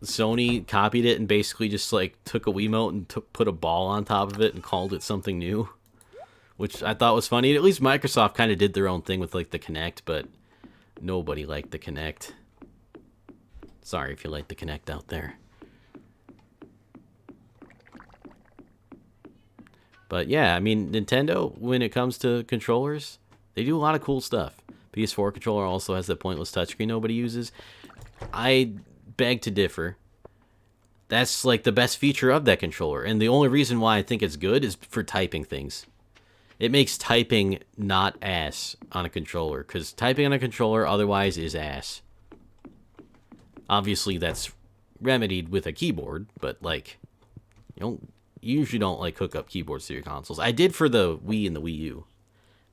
Sony copied it and basically just, like, took a Wiimote and put a ball on top of it and called it something new. Which I thought was funny. At least Microsoft kind of did their own thing with, like, the Kinect, but nobody liked the Kinect. Sorry if you like the Kinect out there. But yeah, I mean, Nintendo, when it comes to controllers, they do a lot of cool stuff. PS4 controller also has that pointless touchscreen nobody uses. I beg to differ. That's like the best feature of that controller. And the only reason why I think it's good is for typing things. It makes typing not ass on a controller, because typing on a controller otherwise is ass. Obviously, that's remedied with a keyboard, but like, you usually don't like hook up keyboards to your consoles. I did for the Wii and the Wii U.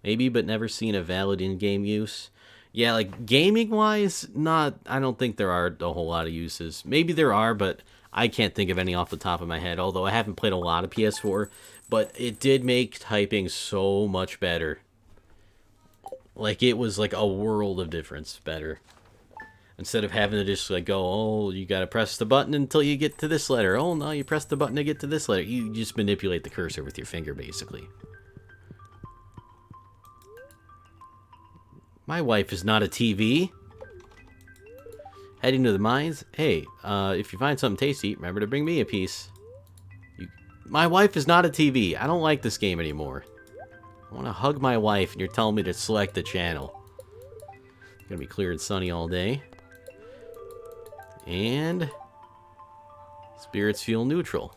Maybe, but never seen a valid in-game use. Yeah, like gaming-wise, I don't think there are a whole lot of uses. Maybe there are, but I can't think of any off the top of my head, although I haven't played a lot of PS4, but it did make typing so much better. Like, it was like a world of difference better. Instead of having to just like go, oh, you gotta press the button until you get to this letter. Oh, no, you press the button to get to this letter. You just manipulate the cursor with your finger, basically. My wife is not a TV. Heading to the mines. Hey, if you find something tasty, remember to bring me a piece. My wife is not a TV. I don't like this game anymore. I want to hug my wife, and you're telling me to select the channel. It's gonna be clear and sunny all day. And spirits feel neutral.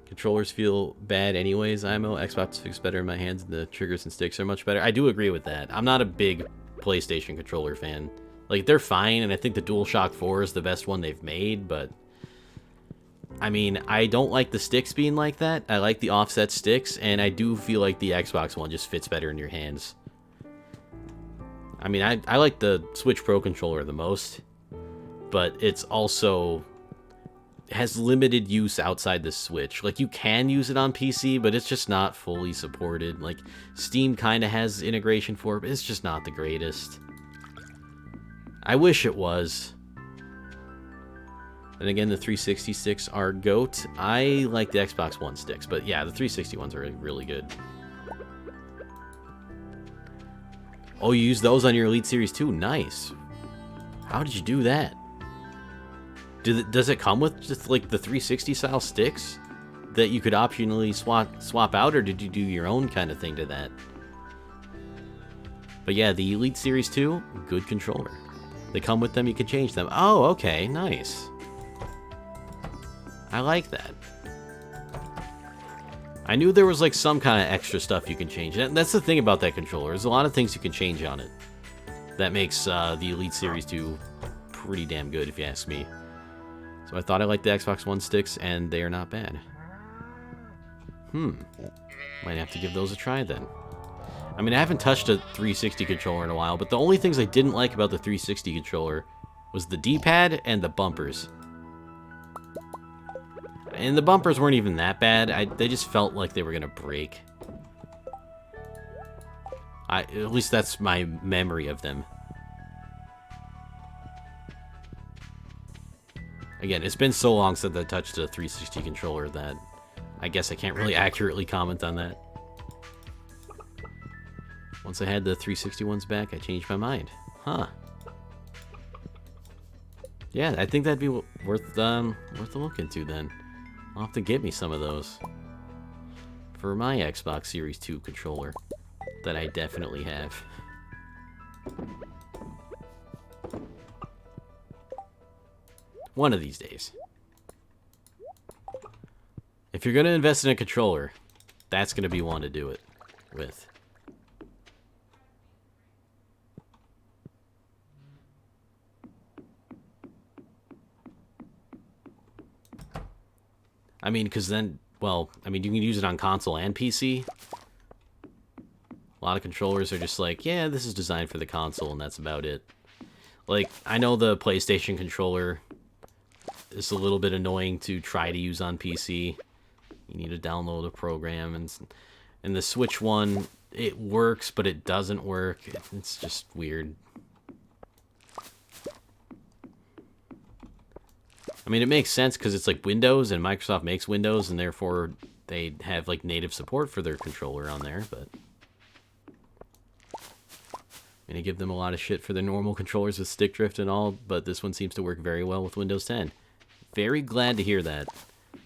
Controllers feel bad anyways, IMO. Xbox fits better in my hands. The triggers and sticks are much better. I do agree with that. I'm not a big PlayStation controller fan. Like, they're fine, and I think the DualShock 4 is the best one they've made, but I mean, I don't like the sticks being like that. I like the offset sticks, and I do feel like the Xbox one just fits better in your hands. I mean, I like the Switch Pro controller the most, but it's also has limited use outside the Switch. Like, you can use it on PC, but it's just not fully supported. Like, Steam kind of has integration for it, but it's just not the greatest. I wish it was. And again, the 360 sticks are GOAT. I like the Xbox One sticks, but yeah, the 360 ones are really good. Oh, you use those on your Elite Series too? Nice. How did you do that? Does it come with just like the 360 style sticks that you could optionally swap out, or did you do your own kind of thing to that? But yeah, the Elite Series 2, good controller. They come with them, you can change them. Oh, okay, nice. I like that. I knew there was like some kind of extra stuff you can change. That's the thing about that controller. There's a lot of things you can change on it. That makes the Elite Series 2 pretty damn good, if you ask me. So I thought I liked the Xbox One sticks, and they are not bad. Might have to give those a try then. I mean, I haven't touched a 360 controller in a while, but the only things I didn't like about the 360 controller was the D-pad and the bumpers. And the bumpers weren't even that bad. They just felt like they were going to break. At least that's my memory of them. Again, it's been so long since I touched a 360 controller that I guess I can't really accurately comment on that. Once I had the 360 ones back, I changed my mind. Huh. Yeah, I think that'd be worth a look into then. I'll have to get me some of those for my Xbox Series 2 controller that I definitely have. One of these days. If you're going to invest in a controller, that's going to be one to do it with. I mean, because then, well, I mean, you can use it on console and PC. A lot of controllers are just like, yeah, this is designed for the console, and that's about it. Like, I know the PlayStation controller is a little bit annoying to try to use on PC. You need to download a program, and the Switch one, it works, but it doesn't work. It's just weird. I mean, it makes sense because it's like Windows, and Microsoft makes Windows, and therefore they have like native support for their controller on there, but I'm gonna give them a lot of shit for their normal controllers with stick drift and all, but this one seems to work very well with Windows 10. Very glad to hear that.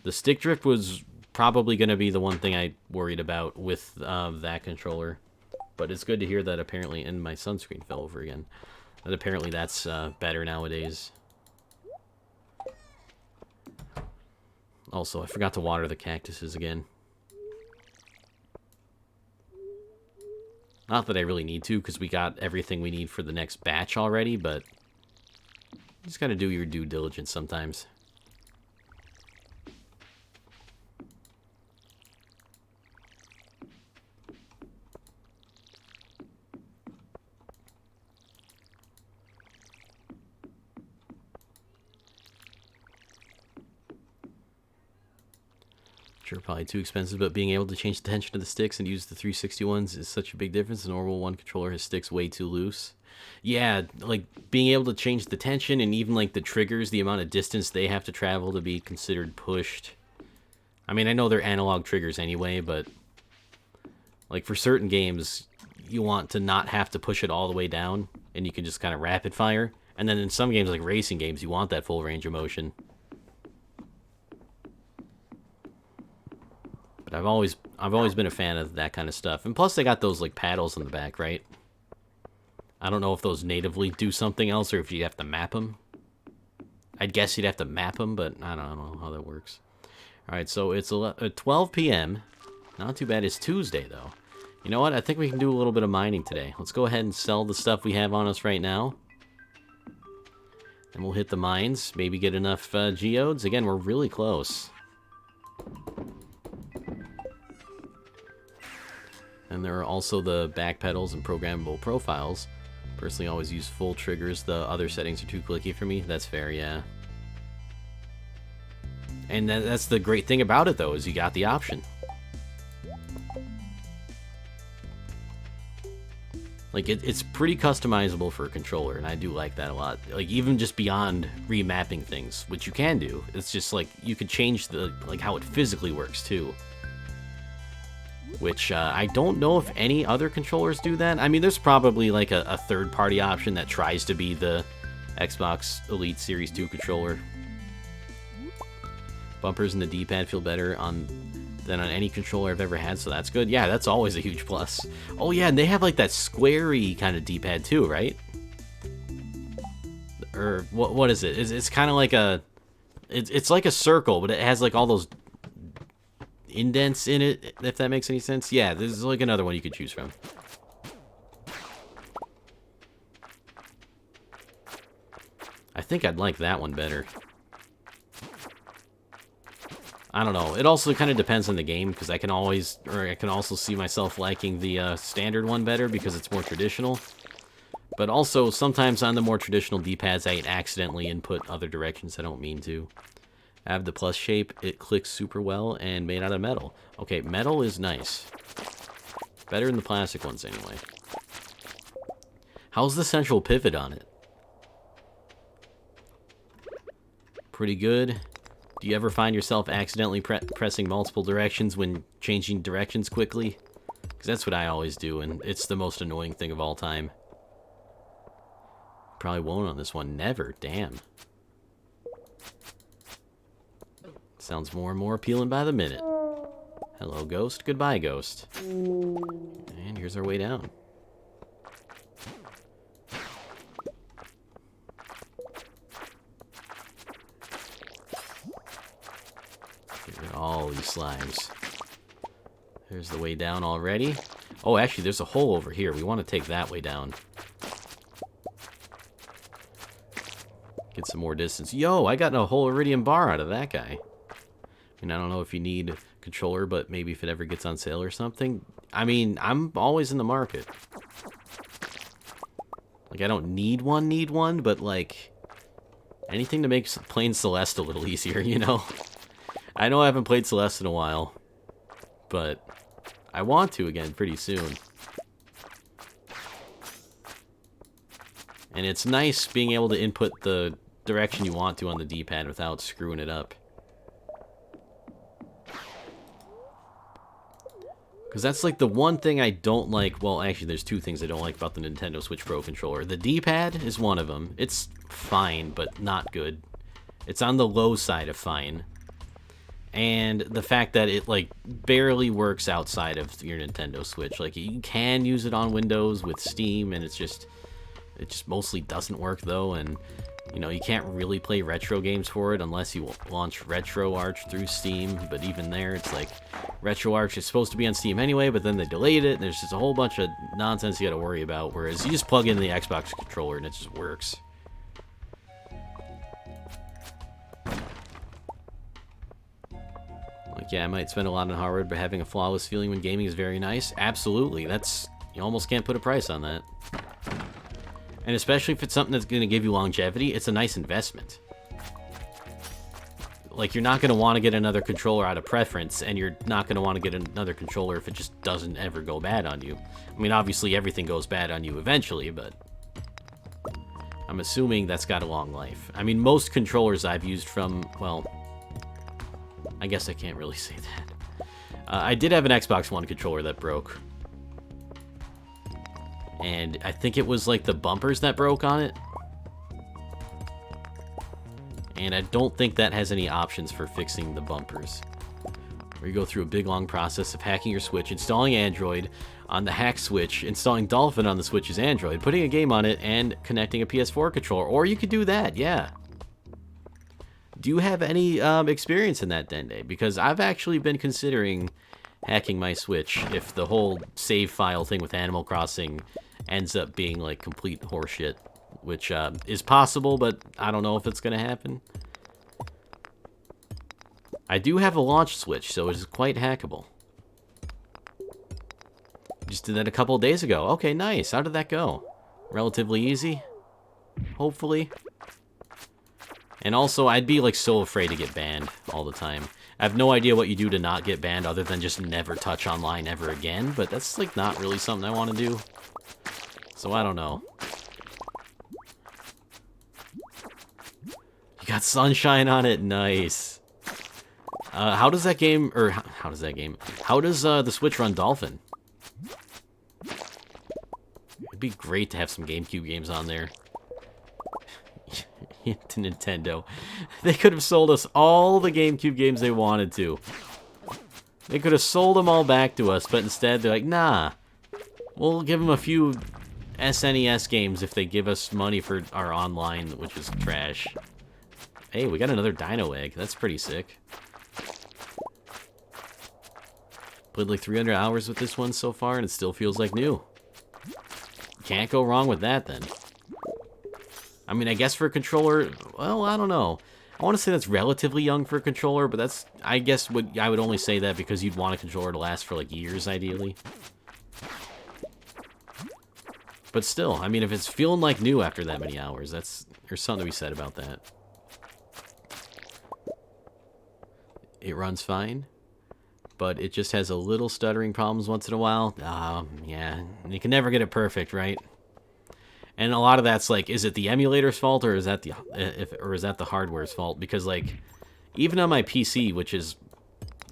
The stick drift was probably going to be the one thing I worried about with that controller, but it's good to hear that apparently, and my sunscreen fell over again, that apparently that's better nowadays. Also, I forgot to water the cactuses again. Not that I really need to, because we got everything we need for the next batch already, but you just gotta do your due diligence sometimes. Sure, probably too expensive, but being able to change the tension of the sticks and use the 360 ones is such a big difference. The normal one controller has sticks way too loose. Yeah, like being able to change the tension and even like the triggers, the amount of distance they have to travel to be considered pushed. I mean, I know they're analog triggers anyway, but like for certain games, you want to not have to push it all the way down, and you can just kind of rapid fire. And then in some games, like racing games, you want that full range of motion. But I've always been a fan of that kind of stuff. And plus, they got those like paddles in the back, right? I don't know if those natively do something else or if you have to map them. I'd guess you'd have to map them, but I don't know how that works. All right, so it's 12 p.m. Not too bad. It's Tuesday, though. You know what? I think we can do a little bit of mining today. Let's go ahead and sell the stuff we have on us right now. And we'll hit the mines. Maybe get enough geodes. Again, we're really close. And there are also the back pedals and programmable profiles. Personally, always use full triggers. The other settings are too clicky for me. That's fair, yeah. And that's the great thing about it, though, is you got the option. Like, it's pretty customizable for a controller, and I do like that a lot. Like, even just beyond remapping things, which you can do. It's just, like, you could change the, like, how it physically works, too. Which, I don't know if any other controllers do that. I mean, there's probably, like, a third-party option that tries to be the Xbox Elite Series 2 controller. Bumpers and the D-pad feel better than on any controller I've ever had, so that's good. Yeah, that's always a huge plus. Oh yeah, and they have like that squarey kind of D-pad too, right? Or what is it? It's kind of like it's like a circle, but it has like all those indents in it, if that makes any sense. Yeah, this is like another one you could choose from. I think I'd like that one better. I don't know. It also kind of depends on the game, because I can also see myself liking the standard one better because it's more traditional. But also, sometimes on the more traditional D-pads, I accidentally input other directions I don't mean to. I have the plus shape. It clicks super well and made out of metal. Okay, metal is nice. Better than the plastic ones, anyway. How's the central pivot on it? Pretty good. Do you ever find yourself accidentally pressing multiple directions when changing directions quickly? Because that's what I always do, and it's the most annoying thing of all time. Probably won't on this one. Never. Damn. Sounds more and more appealing by the minute. Hello, Ghost. Goodbye, Ghost. And here's our way down. All these slimes. There's the way down already. Oh, actually, there's a hole over here. We want to take that way down. Get some more distance. Yo, I got a whole iridium bar out of that guy. I mean, I don't know if you need a controller, but maybe if it ever gets on sale or something. I mean, I'm always in the market. Like, I don't need one, but, like, anything to make playing Celeste a little easier, you know? I know I haven't played Celeste in a while, but I want to again pretty soon. And it's nice being able to input the direction you want to on the D-pad without screwing it up. Because that's like the one thing I don't like. Well, actually, there's two things I don't like about the Nintendo Switch Pro controller. The D-pad is one of them. It's fine, but not good. It's on the low side of fine. And the fact that it, like, barely works outside of your Nintendo Switch. Like, you can use it on Windows with Steam, and it just mostly doesn't work, though. And, you know, you can't really play retro games for it unless you launch RetroArch through Steam. But even there, it's like, RetroArch is supposed to be on Steam anyway, but then they delayed it, and there's just a whole bunch of nonsense you gotta worry about. Whereas you just plug in the Xbox controller, and it just works. Like, yeah, I might spend a lot on hardware, but having a flawless feeling when gaming is very nice. Absolutely. You almost can't put a price on that. And especially if it's something that's going to give you longevity, it's a nice investment. Like, you're not going to want to get another controller out of preference, and you're not going to want to get another controller if it just doesn't ever go bad on you. I mean, obviously everything goes bad on you eventually, but I'm assuming that's got a long life. I mean, most controllers I've used from, well, I guess I can't really say that. I did have an Xbox One controller that broke. And I think it was like the bumpers that broke on it. And I don't think that has any options for fixing the bumpers. Where you go through a big long process of hacking your Switch, installing Android on the hack Switch, installing Dolphin on the Switch's Android, putting a game on it, and connecting a PS4 controller. Or you could do that, yeah. Do you have any experience in that, Dende? Because I've actually been considering hacking my Switch if the whole save file thing with Animal Crossing ends up being like complete horseshit, which is possible, but I don't know if it's going to happen. I do have a launch Switch, so it's quite hackable. Just did that a couple of days ago. Okay, nice. How did that go? Relatively easy? Hopefully. And also, I'd be, like, so afraid to get banned all the time. I have no idea what you do to not get banned other than just never touch online ever again, but that's, like, not really something I want to do. So I don't know. You got sunshine on it, nice. How does that game, or how does that game? How does the Switch run Dolphin? It'd be great to have some GameCube games on there. To Nintendo. They could have sold us all the GameCube games they wanted to. They could have sold them all back to us, but instead they're like, nah. We'll give them a few SNES games if they give us money for our online, which is trash. Hey, we got another Dino Egg. That's pretty sick. Played like 300 hours with this one so far, and it still feels like new. Can't go wrong with that, then. I mean, I guess for a controller, well, I don't know. I want to say that's relatively young for a controller, but that's, I guess, I would only say that because you'd want a controller to last for, like, years, ideally. But still, I mean, if it's feeling like new after that many hours, there's something to be said about that. It runs fine, but it just has a little stuttering problems once in a while. Yeah, you can never get it perfect, right? And a lot of that's like, is it the emulator's fault, or is that the hardware's fault? Because like, even on my PC, which is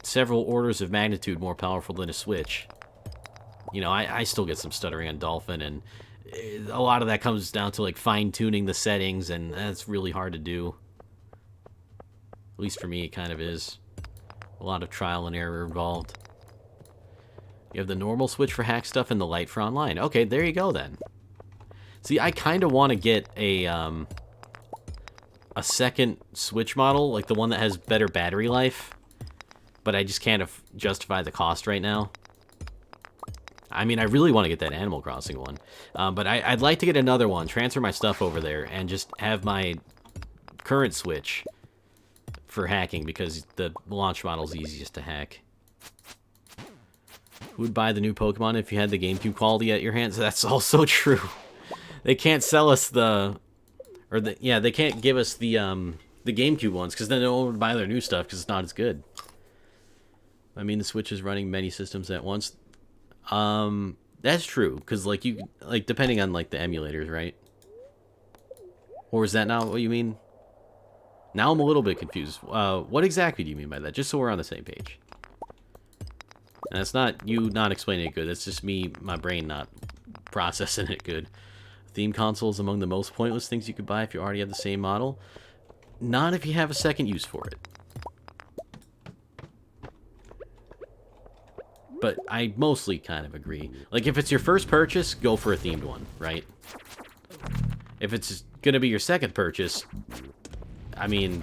several orders of magnitude more powerful than a Switch, you know, I still get some stuttering on Dolphin, and a lot of that comes down to like fine-tuning the settings, and that's really hard to do. At least for me, it kind of is. A lot of trial and error involved. You have the normal Switch for hack stuff and the Lite for online. Okay, there you go then. See, I kind of want to get a second Switch model, like the one that has better battery life, but I just can't justify the cost right now. I mean, I really want to get that Animal Crossing one, but I'd like to get another one, transfer my stuff over there, and just have my current Switch for hacking, because the launch model is easiest to hack. Who would buy the new Pokemon if you had the GameCube quality at your hands? That's also true. They can't sell us they can't give us the GameCube ones, because then no one would buy their new stuff because it's not as good. I mean, the Switch is running many systems at once. That's true, because like depending on like the emulators, right? Or is that not what you mean? Now I'm a little bit confused. What exactly do you mean by that? Just so we're on the same page. And it's not you not explaining it good. It's just me, my brain not processing it good. Theme console is among the most pointless things you could buy if you already have the same model. Not if you have a second use for it. But I mostly kind of agree. Like, if it's your first purchase, go for a themed one, right? If it's going to be your second purchase, I mean,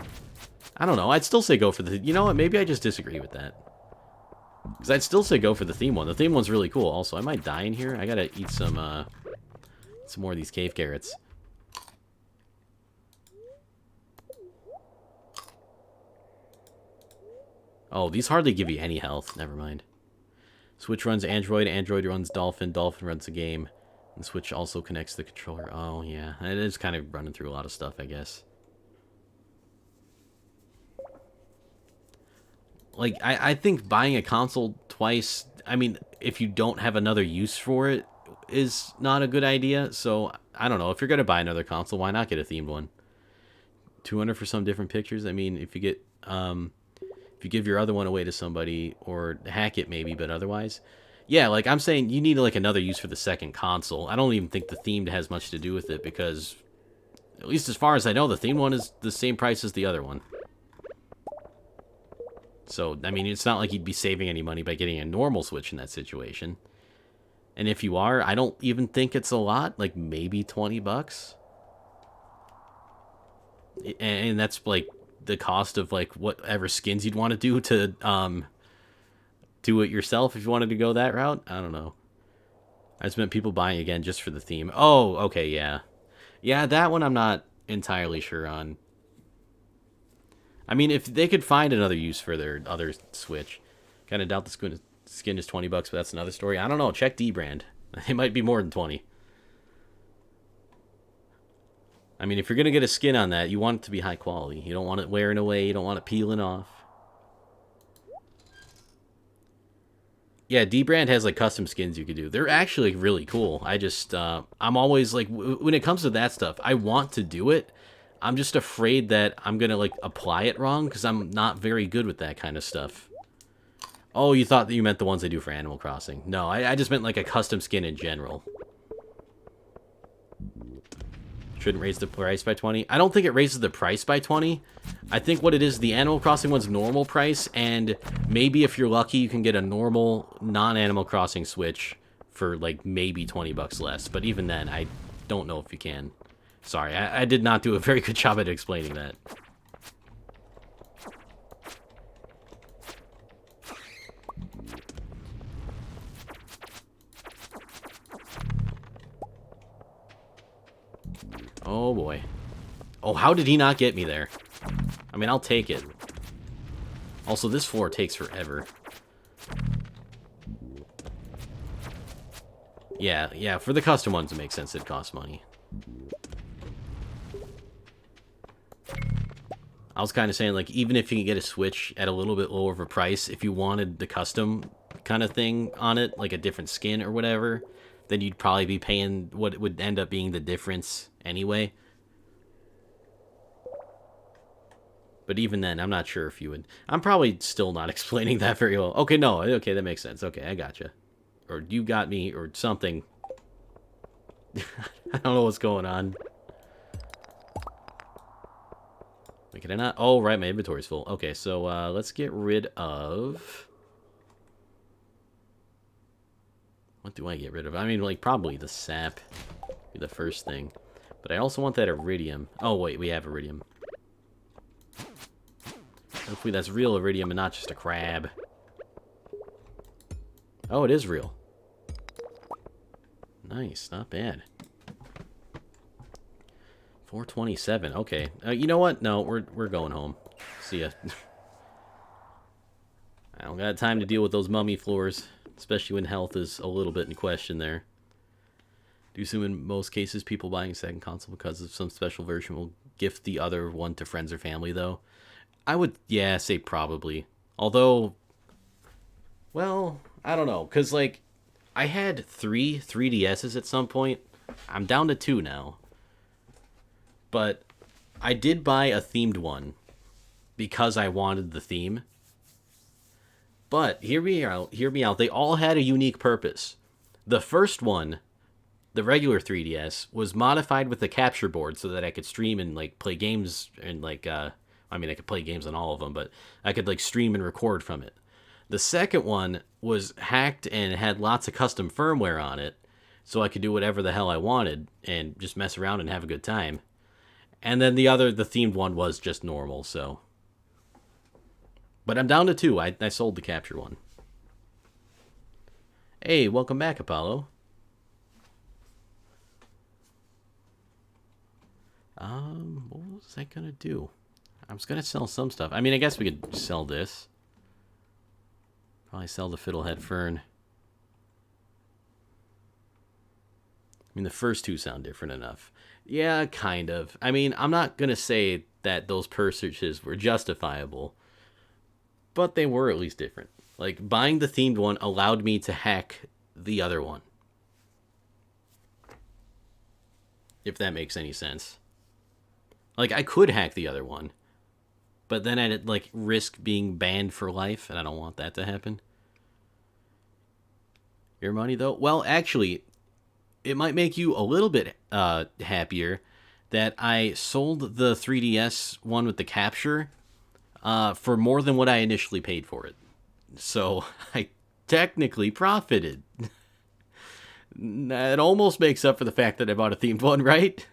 I don't know. I'd still say go for the... You know what? Maybe I just disagree with that. Because I'd still say go for the theme one. The theme one's really cool. Also, I might die in here. I gotta eat some more of these cave carrots. Oh, these hardly give you any health. Never mind. Switch runs Android. Android runs Dolphin. Dolphin runs the game. And Switch also connects the controller. Oh, yeah. It is kind of running through a lot of stuff, I guess. Like, I think buying a console twice, I mean, if you don't have another use for it, is not a good idea. So, I don't know. If you're going to buy another console, why not get a themed one? 200 for some different pictures? I mean, if you get, if you give your other one away to somebody, or hack it maybe, but otherwise, yeah, like I'm saying, you need like another use for the second console. I don't even think the themed has much to do with it, because at least as far as I know, the themed one is the same price as the other one. So, I mean, it's not like you'd be saving any money by getting a normal Switch in that situation. And if you are, I don't even think it's a lot, like maybe 20 bucks. And that's like the cost of like whatever skins you'd want to do it yourself if you wanted to go that route. I don't know. I just meant people buying again just for the theme. Oh, okay, yeah. Yeah, that one I'm not entirely sure on. I mean, if they could find another use for their other Switch. Kind of doubt the skin is 20 bucks, but that's another story. I don't know. Check D-Brand. It might be more than 20. I mean, if you're going to get a skin on that, you want it to be high quality. You don't want it wearing away. You don't want it peeling off. Yeah, D-Brand has like custom skins you could do. They're actually really cool. I just I'm always like when it comes to that stuff, I want to do it. I'm just afraid that I'm gonna like apply it wrong because I'm not very good with that kind of stuff. Oh, you thought that you meant the ones I do for Animal Crossing. No, I just meant like a custom skin in general. Shouldn't raise the price by 20. I don't think it raises the price by 20. I think what it is, the Animal Crossing one's normal price, and maybe if you're lucky, you can get a normal non-Animal Crossing Switch for like maybe 20 bucks less. But even then, I don't know if you can. Sorry, I did not do a very good job at explaining that. Oh boy. Oh, how did he not get me there? I mean, I'll take it. Also, this floor takes forever. Yeah, for the custom ones, it makes sense. It costs money. I was kind of saying, like, even if you can get a Switch at a little bit lower of a price, if you wanted the custom kind of thing on it, like a different skin or whatever, then you'd probably be paying what would end up being the difference anyway. But even then, I'm not sure if you would. I'm probably still not explaining that very well. Okay, no, okay, that makes sense. Okay, I gotcha. Or you got me, or something. I don't know what's going on. Wait, can I not? Oh, right, my inventory's full. Okay, so let's get rid of... What do I get rid of? I mean, like, probably the sap be the first thing. But I also want that iridium. Oh, wait, we have iridium. Hopefully that's real iridium and not just a crab. Oh, it is real. Nice, not bad. 427. Okay. You know what? No, we're going home. See ya. I don't got time to deal with those mummy floors, especially when health is a little bit in question there. Do you assume in most cases people buying a second console because of some special version will gift the other one to friends or family, though? I would, yeah, say probably. Although, well, I don't know. Because, like, I had 3DSs at some point. I'm down to 2 now. But I did buy a themed one because I wanted the theme. But hear me out. They all had a unique purpose. The first one, the regular 3DS, was modified with the capture board so that I could stream and like play games and like I mean I could play games on all of them, but I could like stream and record from it. The second one was hacked and had lots of custom firmware on it, so I could do whatever the hell I wanted and just mess around and have a good time. And then the themed one was just normal, so. But I'm down to 2. I sold the capture one. Hey, welcome back, Apollo. What was I gonna do? I was gonna sell some stuff. I mean, I guess we could sell this. Probably sell the Fiddlehead Fern. I mean, the first 2 sound different enough. Yeah, kind of. I mean, I'm not gonna say that those purchases were justifiable, but they were at least different. Like, buying the themed one allowed me to hack the other one. If that makes any sense. Like, I could hack the other one, but then I'd, like, risk being banned for life, and I don't want that to happen. Your money, though? Well, actually, it might make you a little bit happier that I sold the 3DS one with the capture for more than what I initially paid for it. So I technically profited. It almost makes up for the fact that I bought a themed one, right?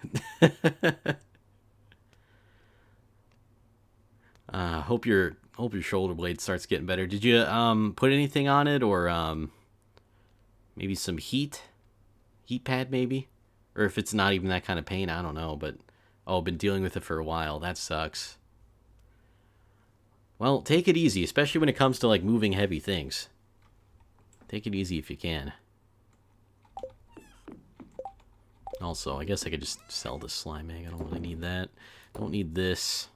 Hope your shoulder blade starts getting better. Did you put anything on it, or maybe some heat pad maybe? Or if it's not even that kind of pain, I don't know, but I've been dealing with it for a while. That sucks. Well, take it easy, especially when it comes to like moving heavy things. Take it easy if you can. Also, I guess I could just sell this slime egg. I don't really need that. Don't need this.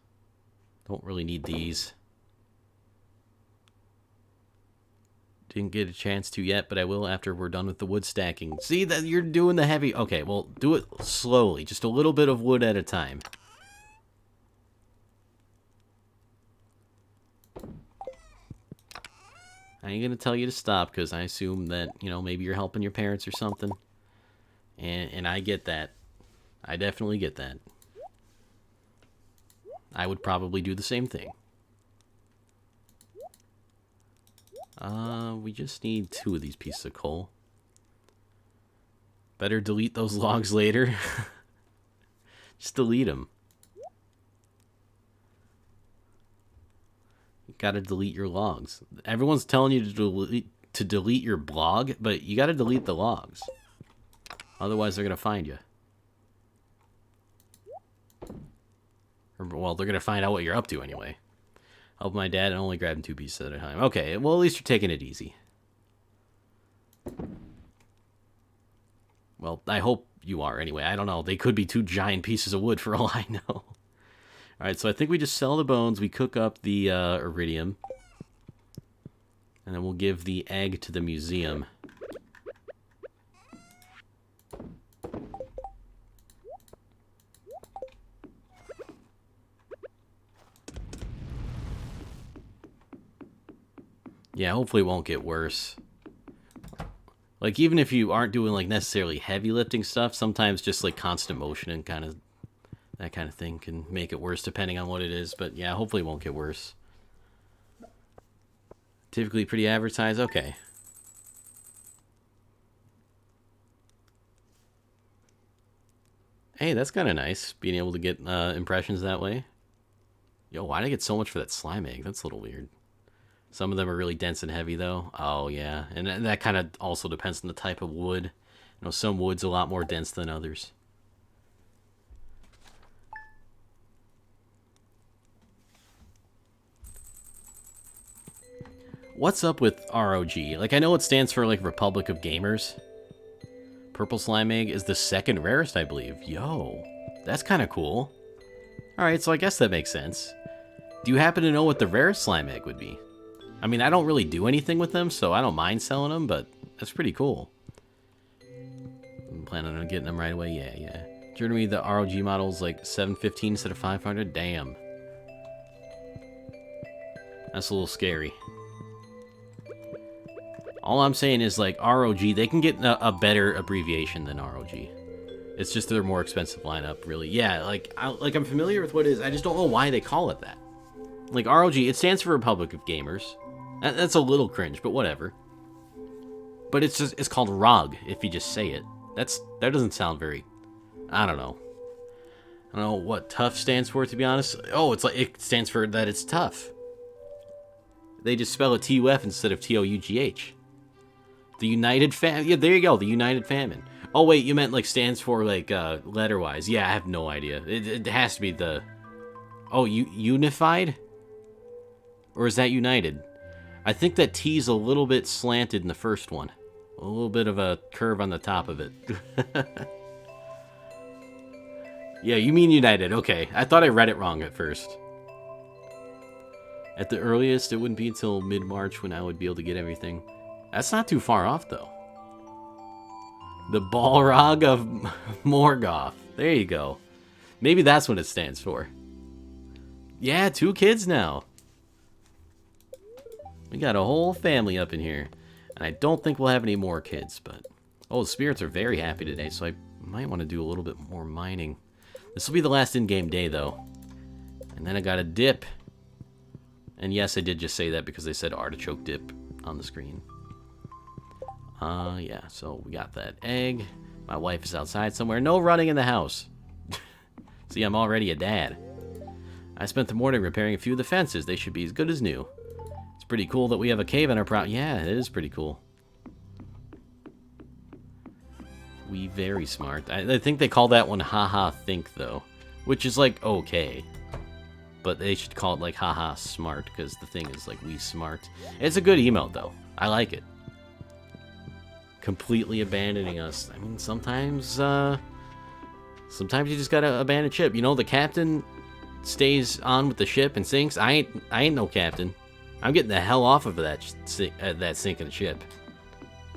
Don't really need these. Didn't get a chance to yet, but I will after we're done with the wood stacking. See, that you're doing the heavy... Okay, well, do it slowly. Just a little bit of wood at a time. I ain't gonna tell you to stop, because I assume that, you know, maybe you're helping your parents or something. And I get that. I definitely get that. I would probably do the same thing. We just need 2 of these pieces of coal. Better delete those logs later. Just delete them. You gotta delete your logs. Everyone's telling you to delete your blog, but you gotta delete the logs. Otherwise, they're gonna find you. Or, well, they're gonna find out what you're up to anyway. Help my dad and only grabbing 2 pieces at a time. Okay, well, at least you're taking it easy. Well, I hope you are anyway. I don't know. They could be 2 giant pieces of wood for all I know. Alright, so I think we just sell the bones. We cook up the iridium. And then we'll give the egg to the museum. Yeah, hopefully it won't get worse. Like, even if you aren't doing, like, necessarily heavy lifting stuff, sometimes just, like, constant motion and kind of that kind of thing can make it worse depending on what it is. But, yeah, hopefully it won't get worse. Typically pretty advertised. Okay. Hey, that's kind of nice, being able to get impressions that way. Yo, why did I get so much for that slime egg? That's a little weird. Some of them are really dense and heavy, though. Oh, yeah. And that kind of also depends on the type of wood. You know, some wood's a lot more dense than others. What's up with ROG? Like, I know it stands for, like, Republic of Gamers. Purple slime egg is the 2nd rarest, I believe. Yo, that's kind of cool. Alright, so I guess that makes sense. Do you happen to know what the rarest slime egg would be? I mean, I don't really do anything with them, so I don't mind selling them, but that's pretty cool. I'm planning on getting them right away. Yeah. Generally, the ROG model's like 715 instead of 500. Damn. That's a little scary. All I'm saying is, like, ROG, they can get a better abbreviation than ROG. It's just their more expensive lineup, really. Yeah, like, I'm familiar with what it is. I just don't know why they call it that. Like, ROG, it stands for Republic of Gamers. That's a little cringe, but whatever. But it's called ROG, if you just say it. That doesn't sound very... I don't know. I don't know what tough stands for, to be honest. Oh, it's like, it stands for that it's tough. They just spell it TUF instead of TOUGH. The United Famine. Yeah, there you go, the United Famine. Oh, wait, you meant, like, stands for, like, letter-wise. Yeah, I have no idea. It has to be the... Oh, Unified? Or is that United? I think that T's a little bit slanted in the first one. A little bit of a curve on the top of it. Yeah, you mean United. Okay, I thought I read it wrong at first. At the earliest, it wouldn't be until mid-March when I would be able to get everything. That's not too far off, though. The Balrog of Morgoth. There you go. Maybe that's what it stands for. Yeah, 2 kids now. We got a whole family up in here. And I don't think we'll have any more kids, but... Oh, the spirits are very happy today, so I might want to do a little bit more mining. This will be the last in-game day, though. And then I got a dip. And yes, I did just say that because they said artichoke dip on the screen. Yeah, so we got that egg. My wife is outside somewhere. No running in the house. See, I'm already a dad. I spent the morning repairing a few of the fences. They should be as good as new. It's pretty cool that we have a cave in our property. Yeah, it is pretty cool. We very smart. I think they call that one haha think, though. Which is, like, okay. But they should call it, like, haha smart, because the thing is, like, we smart. It's a good emote, though. I like it. Completely abandoning us. I mean, sometimes you just gotta abandon ship. You know, the captain stays on with the ship and sinks. I ain't no captain. I'm getting the hell off of that sinking ship.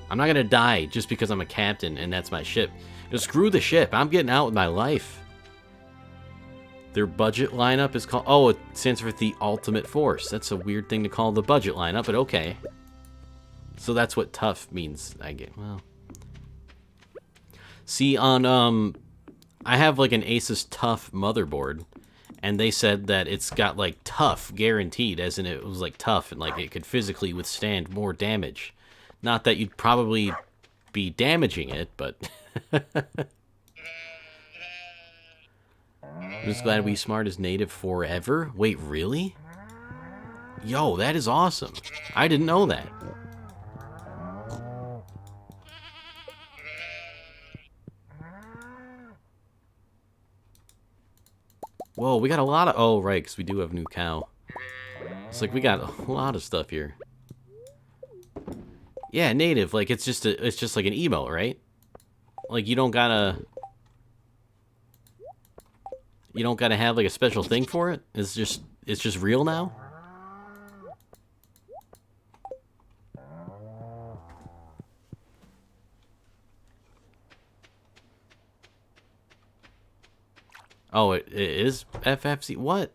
I'm not gonna die just because I'm a captain and that's my ship. Just screw the ship. I'm getting out with my life. Their budget lineup is called... Oh, it stands for the Ultimate Force. That's a weird thing to call the budget lineup, but okay. So that's what tough means, I get. Well... See, on, I have, like, an Asus Tough motherboard, and they said that it's got, like, tough guaranteed, as in it was, like, tough, and, like, it could physically withstand more damage. Not that you'd probably be damaging it, but... I'm just glad We Smart is native forever. Wait, really? Yo, that is awesome. I didn't know that. Whoa, we got a lot of... Oh, right, because we do have a new cow. It's like we got a lot of stuff here. Yeah, native. Like, it's just like an emote, right? Like, you don't gotta have, like, a special thing for it? It's just real now? Oh, it is FFC? What?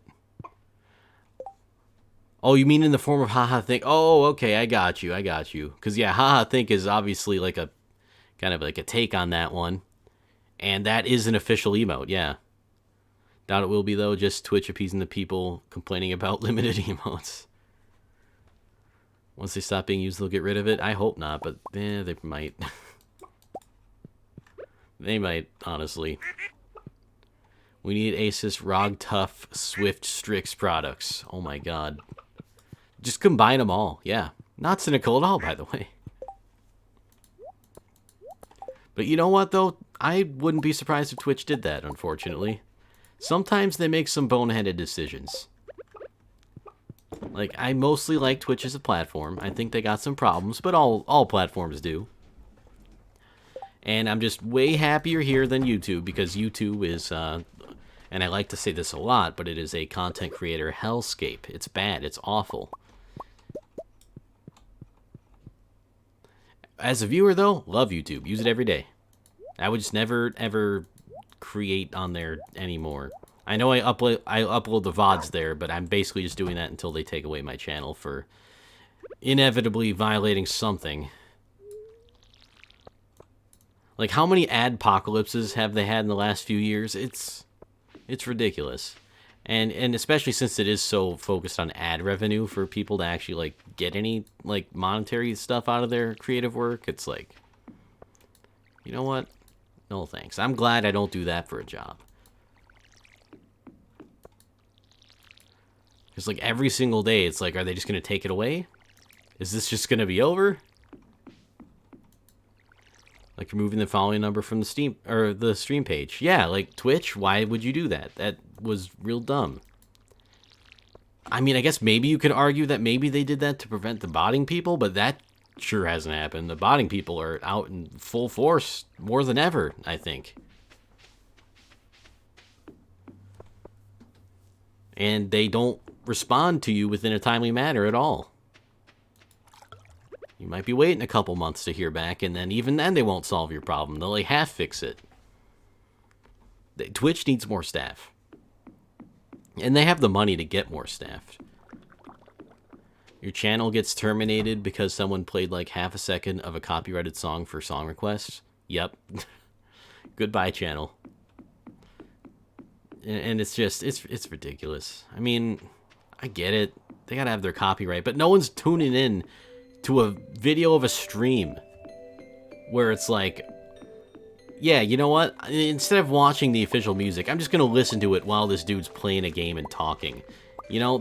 Oh, you mean in the form of haha think? Oh, okay, I got you. Because, yeah, haha think is obviously like a kind of like a take on that one. And that is an official emote, yeah. Doubt it will be, though, just Twitch appeasing the people complaining about limited emotes. Once they stop being used, they'll get rid of it. I hope not, but they might. They might, honestly. We need Asus ROG Tough Swift Strix products. Oh my god. Just combine them all, yeah. Not cynical at all, by the way. But you know what, though? I wouldn't be surprised if Twitch did that, unfortunately. Sometimes they make some boneheaded decisions. Like, I mostly like Twitch as a platform. I think they got some problems, but all platforms do. And I'm just way happier here than YouTube, because YouTube is, and I like to say this a lot, but it is a content creator hellscape. It's bad. It's awful. As a viewer, though, love YouTube. Use it every day. I would just never, ever create on there anymore. I know I upload the VODs there, but I'm basically just doing that until they take away my channel for inevitably violating something. Like, how many adpocalypses have they had in the last few years? It's ridiculous. And especially since it is so focused on ad revenue for people to actually, like, get any, like, monetary stuff out of their creative work, it's like, you know what? No thanks. I'm glad I don't do that for a job. Because, like, every single day, it's like, are they just going to take it away? Is this just going to be over? Like, removing the following number from the stream page. Yeah, like, Twitch, why would you do that? That was real dumb. I mean, I guess maybe you could argue that maybe they did that to prevent the botting people, but that sure hasn't happened. The botting people are out in full force more than ever, I think. And they don't respond to you within a timely manner at all. You might be waiting a couple months to hear back, and then even then they won't solve your problem. They'll like half fix it. Twitch needs more staff. And they have the money to get more staff. Your channel gets terminated because someone played like half a second of a copyrighted song for song requests? Yep. Goodbye, channel. And it's just, it's ridiculous. I mean, I get it. They gotta have their copyright, but no one's tuning in to a video of a stream where it's like, yeah, you know what? Instead of watching the official music, I'm just gonna listen to it while this dude's playing a game and talking. You know,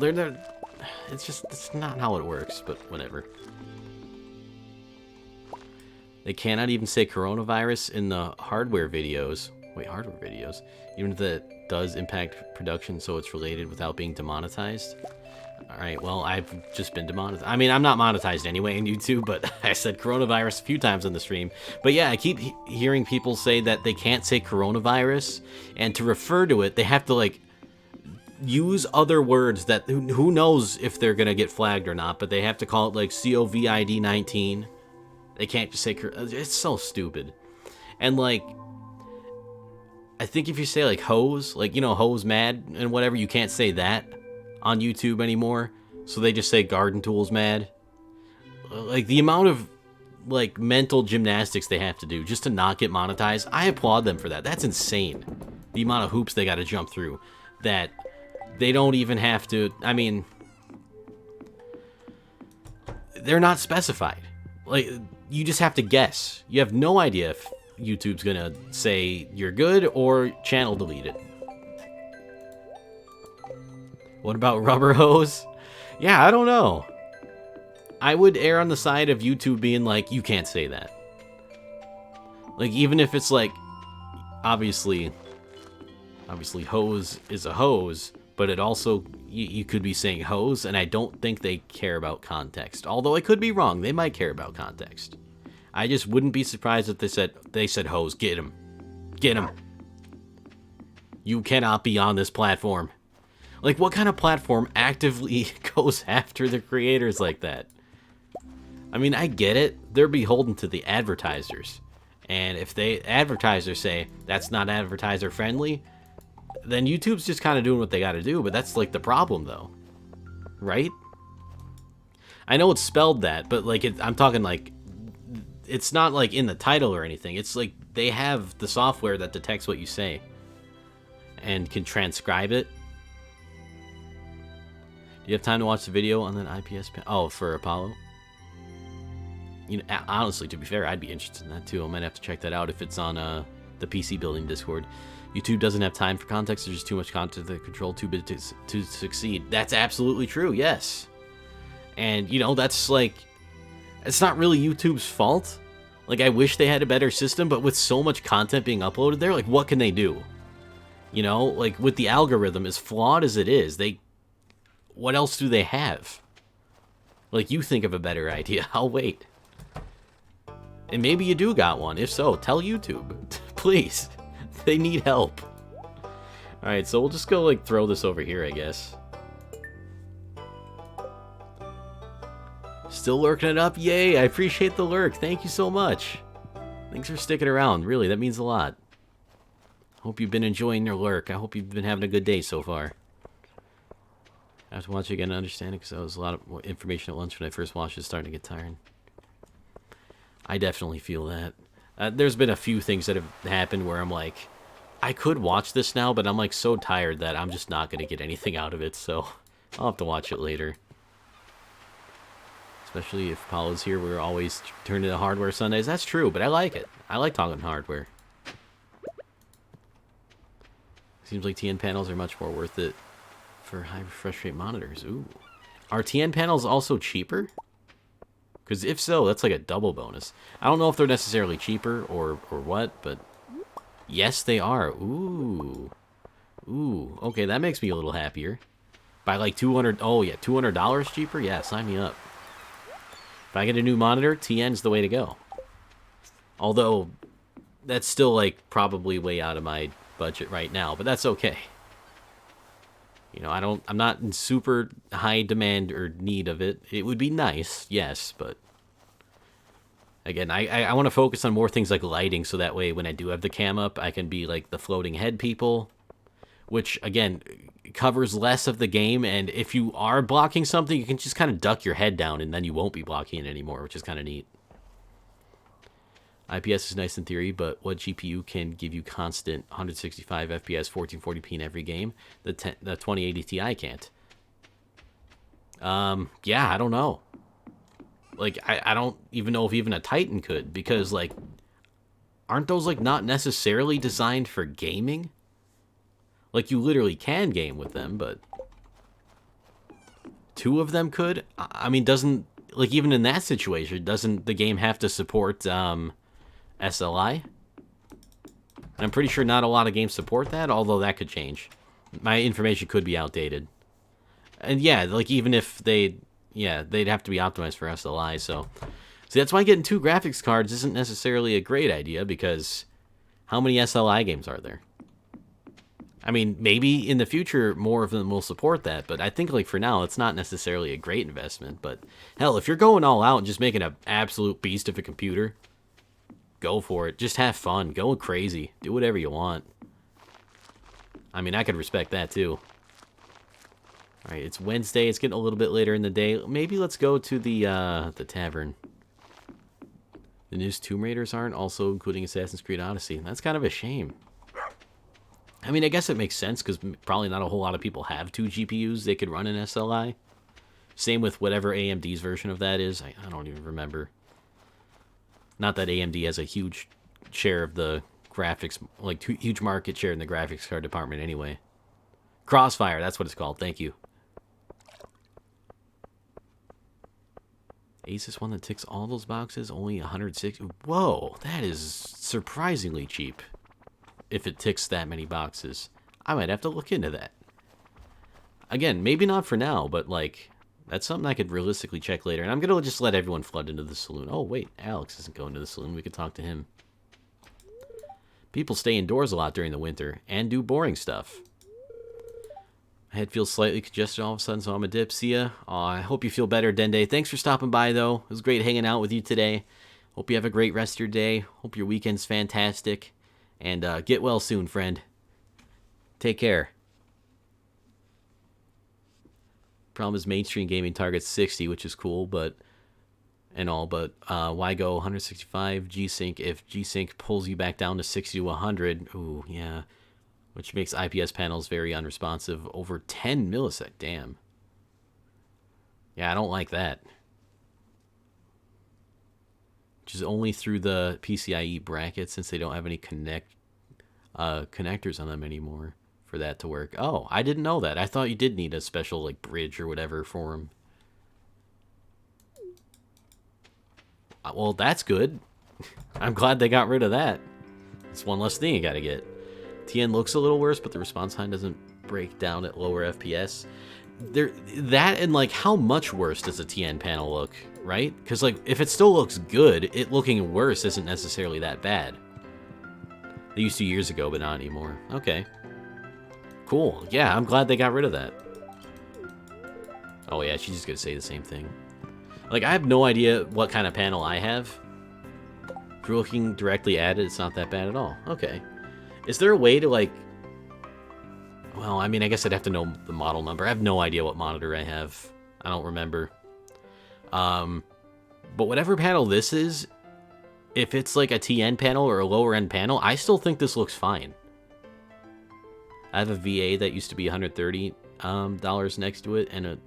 it's not how it works, but whatever. They cannot even say coronavirus in the hardware videos. Wait, hardware videos? Even if that does impact production, so it's related without being demonetized? Alright, well, I've just been demonetized. I mean, I'm not monetized anyway in YouTube, but I said coronavirus a few times on the stream. But yeah, I keep hearing people say that they can't say coronavirus, and to refer to it, they have to, like, use other words that who knows if they're gonna get flagged or not, but they have to call it like COVID 19. They can't just say it's so stupid. And like, I think if you say like hose, like, you know, hose mad and whatever, you can't say that on YouTube anymore. So they just say garden tools mad. Like, the amount of like mental gymnastics they have to do just to not get monetized, I applaud them for that. That's insane. The amount of hoops they got to jump through that they don't even have to. I mean, they're not specified. Like, you just have to guess. You have no idea if YouTube's gonna say you're good or channel delete it. What about rubber hose? Yeah, I don't know. I would err on the side of YouTube being like, you can't say that. Like, even if it's like, obviously hose is a hose, but it also, you could be saying hose, and I don't think they care about context. Although I could be wrong, they might care about context. I just wouldn't be surprised if they said hose, get him. Get him. You cannot be on this platform. Like, what kind of platform actively goes after the creators like that? I mean, I get it. They're beholden to the advertisers. And if the advertisers say that's not advertiser friendly, then YouTube's just kind of doing what they got to do. But that's like the problem, though. Right? I know it's spelled that, but like I'm talking like, it's not like in the title or anything. It's like they have the software that detects what you say and can transcribe it. Do you have time to watch the video on that IPS panel? Oh, for Apollo? You know, honestly, to be fair, I'd be interested in that too. I might have to check that out if it's on the PC building Discord. YouTube doesn't have time for context. There's just too much content to control 2-bit to succeed. That's absolutely true, yes. And, you know, that's like, it's not really YouTube's fault. Like, I wish they had a better system, but with so much content being uploaded there, like, what can they do? You know, like, with the algorithm, as flawed as it is, what else do they have? Like, you think of a better idea. I'll wait. And maybe you do got one. If so, tell YouTube. Please. They need help. Alright, so we'll just go, like, throw this over here, I guess. Still lurking it up? Yay, I appreciate the lurk. Thank you so much. Thanks for sticking around. Really, that means a lot. Hope you've been enjoying your lurk. I hope you've been having a good day so far. I have to watch it again to understand it, because that was a lot of information at lunch when I first watched it. Starting to get tired. I definitely feel that. There's been a few things that have happened where I'm like, I could watch this now, but I'm like so tired that I'm just not going to get anything out of it, so I'll have to watch it later. Especially if Paula's here, we're always turning to hardware Sundays. That's true, but I like it. I like talking hardware. Seems like TN panels are much more worth it for high refresh rate monitors. Ooh. Are TN panels also cheaper? Because if so, that's like a double bonus. I don't know if they're necessarily cheaper or what, but yes, they are. Ooh. Ooh. Okay, that makes me a little happier. By like 200, oh yeah, $200 cheaper? Yeah, sign me up. If I get a new monitor, TN's the way to go. Although, that's still like probably way out of my budget right now, but that's okay. You know, I'm not in super high demand or need of it. It would be nice, yes, but again, I want to focus on more things like lighting, so that way when I do have the cam up, I can be like the floating head people, which again covers less of the game. And if you are blocking something, you can just kind of duck your head down, and then you won't be blocking it anymore, which is kind of neat. IPS is nice in theory, but what GPU can give you constant 165 FPS, 1440p in every game? The 2080 Ti can't. Yeah, I don't know. Like, I don't even know if even a Titan could, because, like, aren't those, like, not necessarily designed for gaming? Like, you literally can game with them, but two of them could? I mean, doesn't, like, even in that situation, doesn't the game have to support, SLI? I'm pretty sure not a lot of games support that, although that could change. My information could be outdated. And yeah, like even if they'd have to be optimized for SLI, so see, that's why getting two graphics cards isn't necessarily a great idea, because how many SLI games are there? I mean, maybe in the future more of them will support that, but I think like for now it's not necessarily a great investment. But hell, if you're going all out and just making an absolute beast of a computer, go for it. Just have fun. Go crazy. Do whatever you want. I mean, I could respect that too. Alright, it's Wednesday. It's getting a little bit later in the day. Maybe let's go to the tavern. The newest Tomb Raiders aren't, also including Assassin's Creed Odyssey. That's kind of a shame. I mean, I guess it makes sense because probably not a whole lot of people have 2 GPUs they could run an SLI. Same with whatever AMD's version of that is. I don't even remember. Not that AMD has a huge share of the graphics, like huge market share in the graphics card department anyway. Crossfire, that's what it's called. Thank you. Asus one that ticks all those boxes, only 160. Whoa, that is surprisingly cheap. If it ticks that many boxes, I might have to look into that. Again, maybe not for now, but like that's something I could realistically check later. And I'm gonna just let everyone flood into the saloon. Oh wait, Alex isn't going to the saloon. We could talk to him. People stay indoors a lot during the winter and do boring stuff. My head feels slightly congested all of a sudden, so I'm a dip. See ya. I hope you feel better, Dende. Thanks for stopping by, though. It was great hanging out with you today. Hope you have a great rest of your day. Hope your weekend's fantastic. And get well soon, friend. Take care. Problem is mainstream gaming targets 60, which is cool, but why go 165 G-Sync if G-Sync pulls you back down to 60 to 100? Ooh, yeah. Which makes IPS panels very unresponsive. Over 10 millisecond. Damn. Yeah, I don't like that. Which is only through the PCIe bracket, since they don't have any connectors on them anymore for that to work. Oh, I didn't know that. I thought you did need a special like bridge or whatever for them. Well, that's good. I'm glad they got rid of that. It's one less thing you gotta get. TN looks a little worse, but the response time doesn't break down at lower FPS. That and like how much worse does a TN panel look, right? Because like if it still looks good, it looking worse isn't necessarily that bad. They used to years ago, but not anymore. Okay. Cool. Yeah, I'm glad they got rid of that. Oh yeah, she's just gonna say the same thing. Like I have no idea what kind of panel I have. If you're looking directly at it, it's not that bad at all. Okay. Is there a way to like... Well, I mean, I guess I'd have to know the model number. I have no idea what monitor I have. I don't remember. But whatever panel this is, if it's like a TN panel or a lower end panel, I still think this looks fine. I have a VA that used to be $130 next to it, and it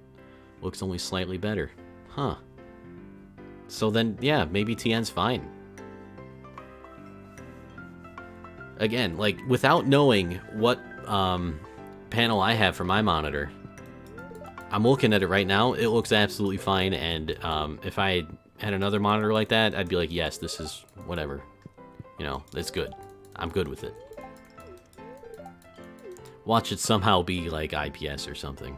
looks only slightly better. Huh. So then, yeah, maybe TN's fine. Again, like, without knowing what panel I have for my monitor, I'm looking at it right now. It looks absolutely fine, and if I had another monitor like that, I'd be like, yes, this is whatever. You know, it's good. I'm good with it. Watch it somehow be like IPS or something.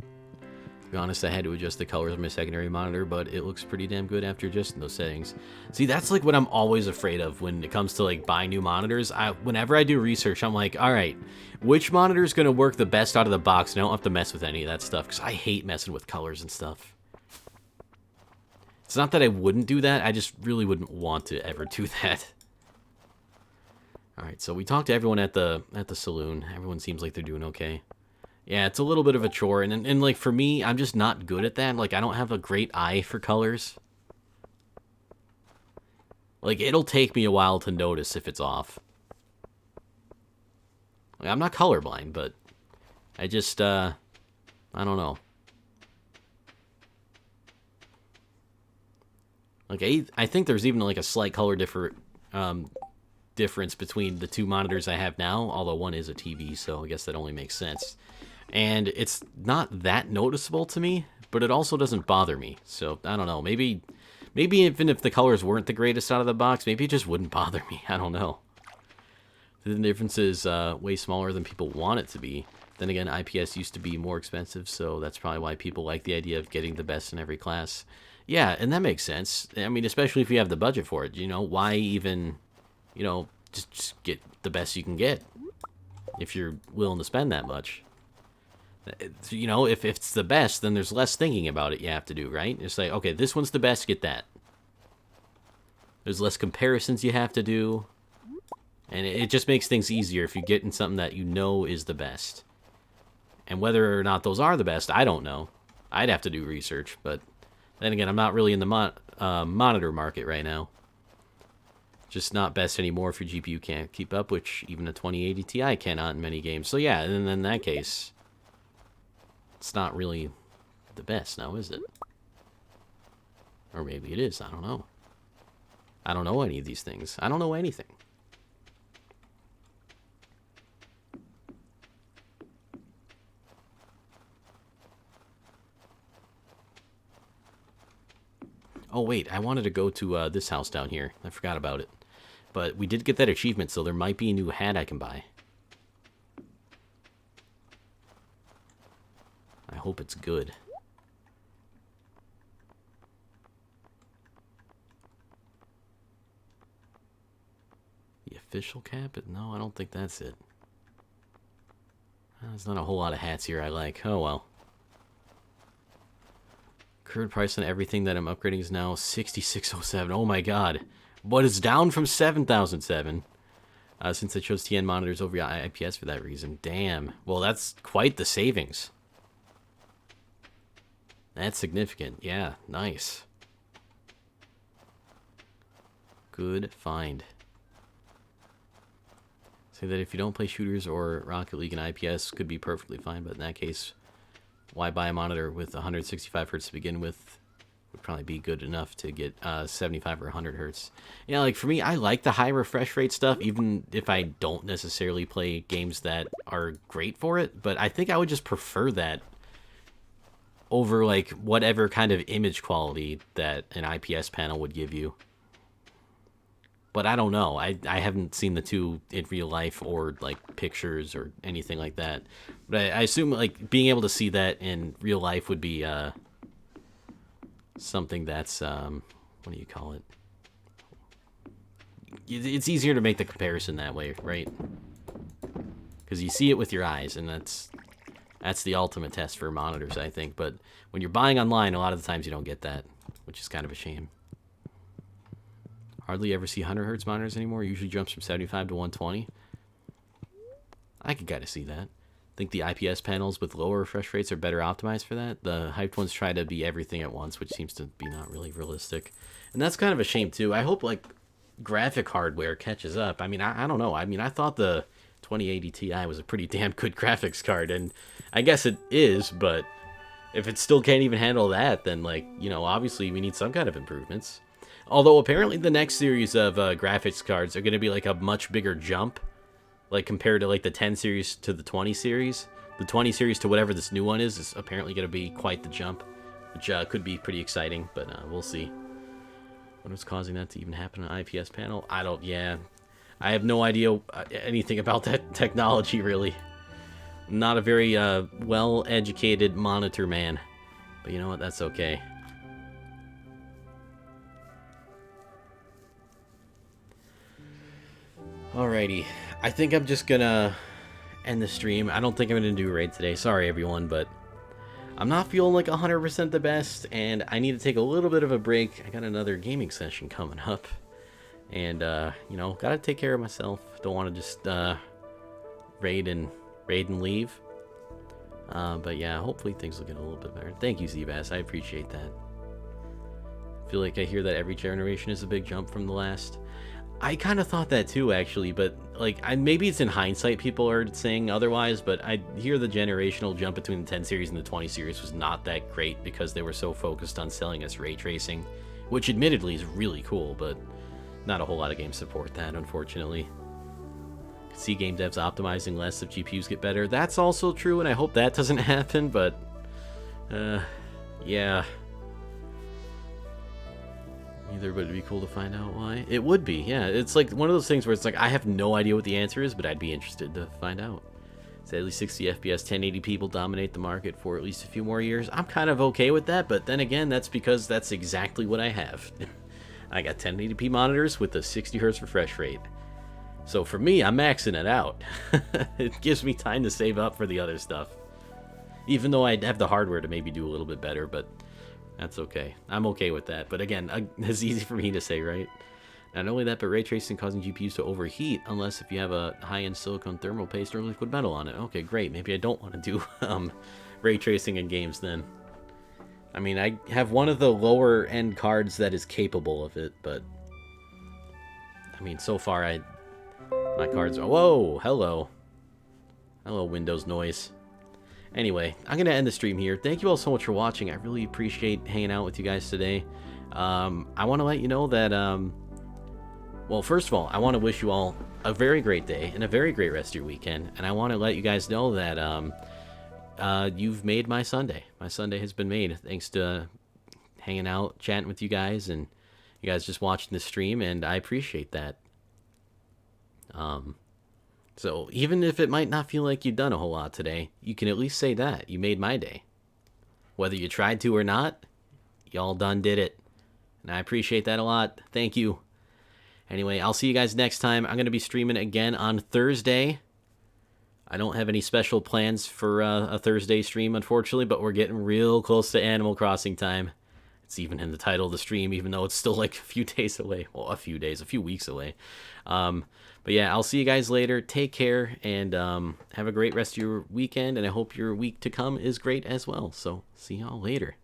To be honest, I had to adjust the colors of my secondary monitor, but it looks pretty damn good after adjusting those settings. See, that's like what I'm always afraid of when it comes to like buying new monitors. Whenever I do research, I'm like, all right, which monitor is going to work the best out of the box? And I don't have to mess with any of that stuff because I hate messing with colors and stuff. It's not that I wouldn't do that, I just really wouldn't want to ever do that. All right, so we talked to everyone at the saloon. Everyone seems like they're doing okay. Yeah, it's a little bit of a chore, and like for me, I'm just not good at that. Like I don't have a great eye for colors. Like it'll take me a while to notice if it's off. Like, I'm not colorblind, but I just I don't know. Like I think there's even like a slight color difference between the two monitors I have now, although one is a TV, so I guess that only makes sense. And it's not that noticeable to me, but it also doesn't bother me. So, I don't know. Maybe even if the colors weren't the greatest out of the box, maybe it just wouldn't bother me. I don't know. The difference is way smaller than people want it to be. Then again, IPS used to be more expensive, so that's probably why people like the idea of getting the best in every class. Yeah, and that makes sense. I mean, especially if you have the budget for it. You know, why even, you know, just get the best you can get. if you're willing to spend that much. You know, if it's the best, then there's less thinking about it you have to do, right? It's like, okay, this one's the best, get that. There's less comparisons you have to do. And it just makes things easier if you get in something that you know is the best. And whether or not those are the best, I don't know. I'd have to do research, but then again, I'm not really in the monitor market right now. Just not best anymore if your GPU can't keep up, which even a 2080 Ti cannot in many games. So yeah, and in that case, it's not really the best now, is it? Or maybe it is, I don't know. I don't know any of these things. I don't know anything. Oh, wait, I wanted to go to this house down here. I forgot about it. But we did get that achievement, so there might be a new hat I can buy. I hope it's good. The official cap? No, I don't think that's it. There's not a whole lot of hats here I like. Oh, well. Current price on everything that I'm upgrading is now $66.07. Oh my god. But it's down from $7,007. Since I chose TN monitors over IPS for that reason. Damn. Well, that's quite the savings. That's significant. Yeah, nice. Good find. Say that if you don't play shooters or Rocket League and IPS could be perfectly fine, but in that case, why buy a monitor with 165 hertz to begin with? Would probably be good enough to get 75 or 100 hertz. Yeah, like for me, I like the high refresh rate stuff, even if I don't necessarily play games that are great for it. But I think I would just prefer that over like whatever kind of image quality that an IPS panel would give you. But I don't know. I haven't seen the two in real life or like pictures or anything like that. But I assume like being able to see that in real life would be something that's what do you call it? It's easier to make the comparison that way, right? Because you see it with your eyes, and that's the ultimate test for monitors, I think. But when you're buying online, a lot of the times you don't get that, which is kind of a shame. Hardly ever see 100 hertz monitors anymore. Usually jumps from 75 to 120. I could kind of see that. I think the IPS panels with lower refresh rates are better optimized for that. The hyped ones try to be everything at once, which seems to be not really realistic. And that's kind of a shame, too. I hope, like, graphic hardware catches up. I mean, I don't know. I mean, I thought the 2080 Ti was a pretty damn good graphics card, and I guess it is, but if it still can't even handle that, then, like, you know, obviously we need some kind of improvements. Although apparently the next series of graphics cards are going to be like a much bigger jump, like compared to like the 10 series to the 20 series. The 20 series to whatever this new one is apparently going to be quite the jump, which could be pretty exciting, but we'll see. What was causing that to even happen on an IPS panel? I have no idea anything about that technology, really. I'm not a very well-educated monitor man, but you know what? That's okay. Alrighty, I think I'm just gonna end the stream. I don't think I'm gonna do a raid today. Sorry, everyone, but I'm not feeling like 100% the best, and I need to take a little bit of a break. I got another gaming session coming up, and you know, gotta take care of myself. Don't want to just raid and leave. But yeah, hopefully things will get a little bit better. Thank you, Zbass. I appreciate that. I feel like I hear that every generation is a big jump from the last. I kind of thought that too, actually, but like maybe it's in hindsight people are saying otherwise, but I hear the generational jump between the 10 series and the 20 series was not that great because they were so focused on selling us ray tracing, which admittedly is really cool, but not a whole lot of games support that, unfortunately. See game devs optimizing less if GPUs get better. That's also true, and I hope that doesn't happen, but yeah. Either, but it'd be cool to find out why. It would be, yeah. It's like one of those things where it's like, I have no idea what the answer is, but I'd be interested to find out. So at least 60 FPS, 1080p will dominate the market for at least a few more years. I'm kind of okay with that, but then again, that's because that's exactly what I have. I got 1080p monitors with a 60 hertz refresh rate. So for me, I'm maxing it out. It gives me time to save up for the other stuff. Even though I have the hardware to maybe do a little bit better, but that's okay. I'm okay with that. But again, it's easy for me to say, right? Not only that, but ray tracing causing GPUs to overheat unless if you have a high-end silicone thermal paste or liquid metal on it. Okay, great. Maybe I don't want to do ray tracing in games then. I mean, I have one of the lower-end cards that is capable of it, but I mean, so far my cards are... Whoa, hello. Hello, Windows noise. Anyway, I'm going to end the stream here. Thank you all so much for watching. I really appreciate hanging out with you guys today. I want to let you know that... well, first of all, I want to wish you all a very great day and a very great rest of your weekend. And I want to let you guys know that you've made my Sunday. My Sunday has been made thanks to hanging out, chatting with you guys, and you guys just watching the stream, and I appreciate that. So even if it might not feel like you've done a whole lot today, you can at least say that. You made my day. Whether you tried to or not, y'all done did it. And I appreciate that a lot. Thank you. Anyway, I'll see you guys next time. I'm going to be streaming again on Thursday. I don't have any special plans for a Thursday stream, unfortunately, but we're getting real close to Animal Crossing time. It's even in the title of the stream, even though it's still like a few days away. Well, a few weeks away. But yeah, I'll see you guys later. Take care, and have a great rest of your weekend, and I hope your week to come is great as well. So, see y'all later.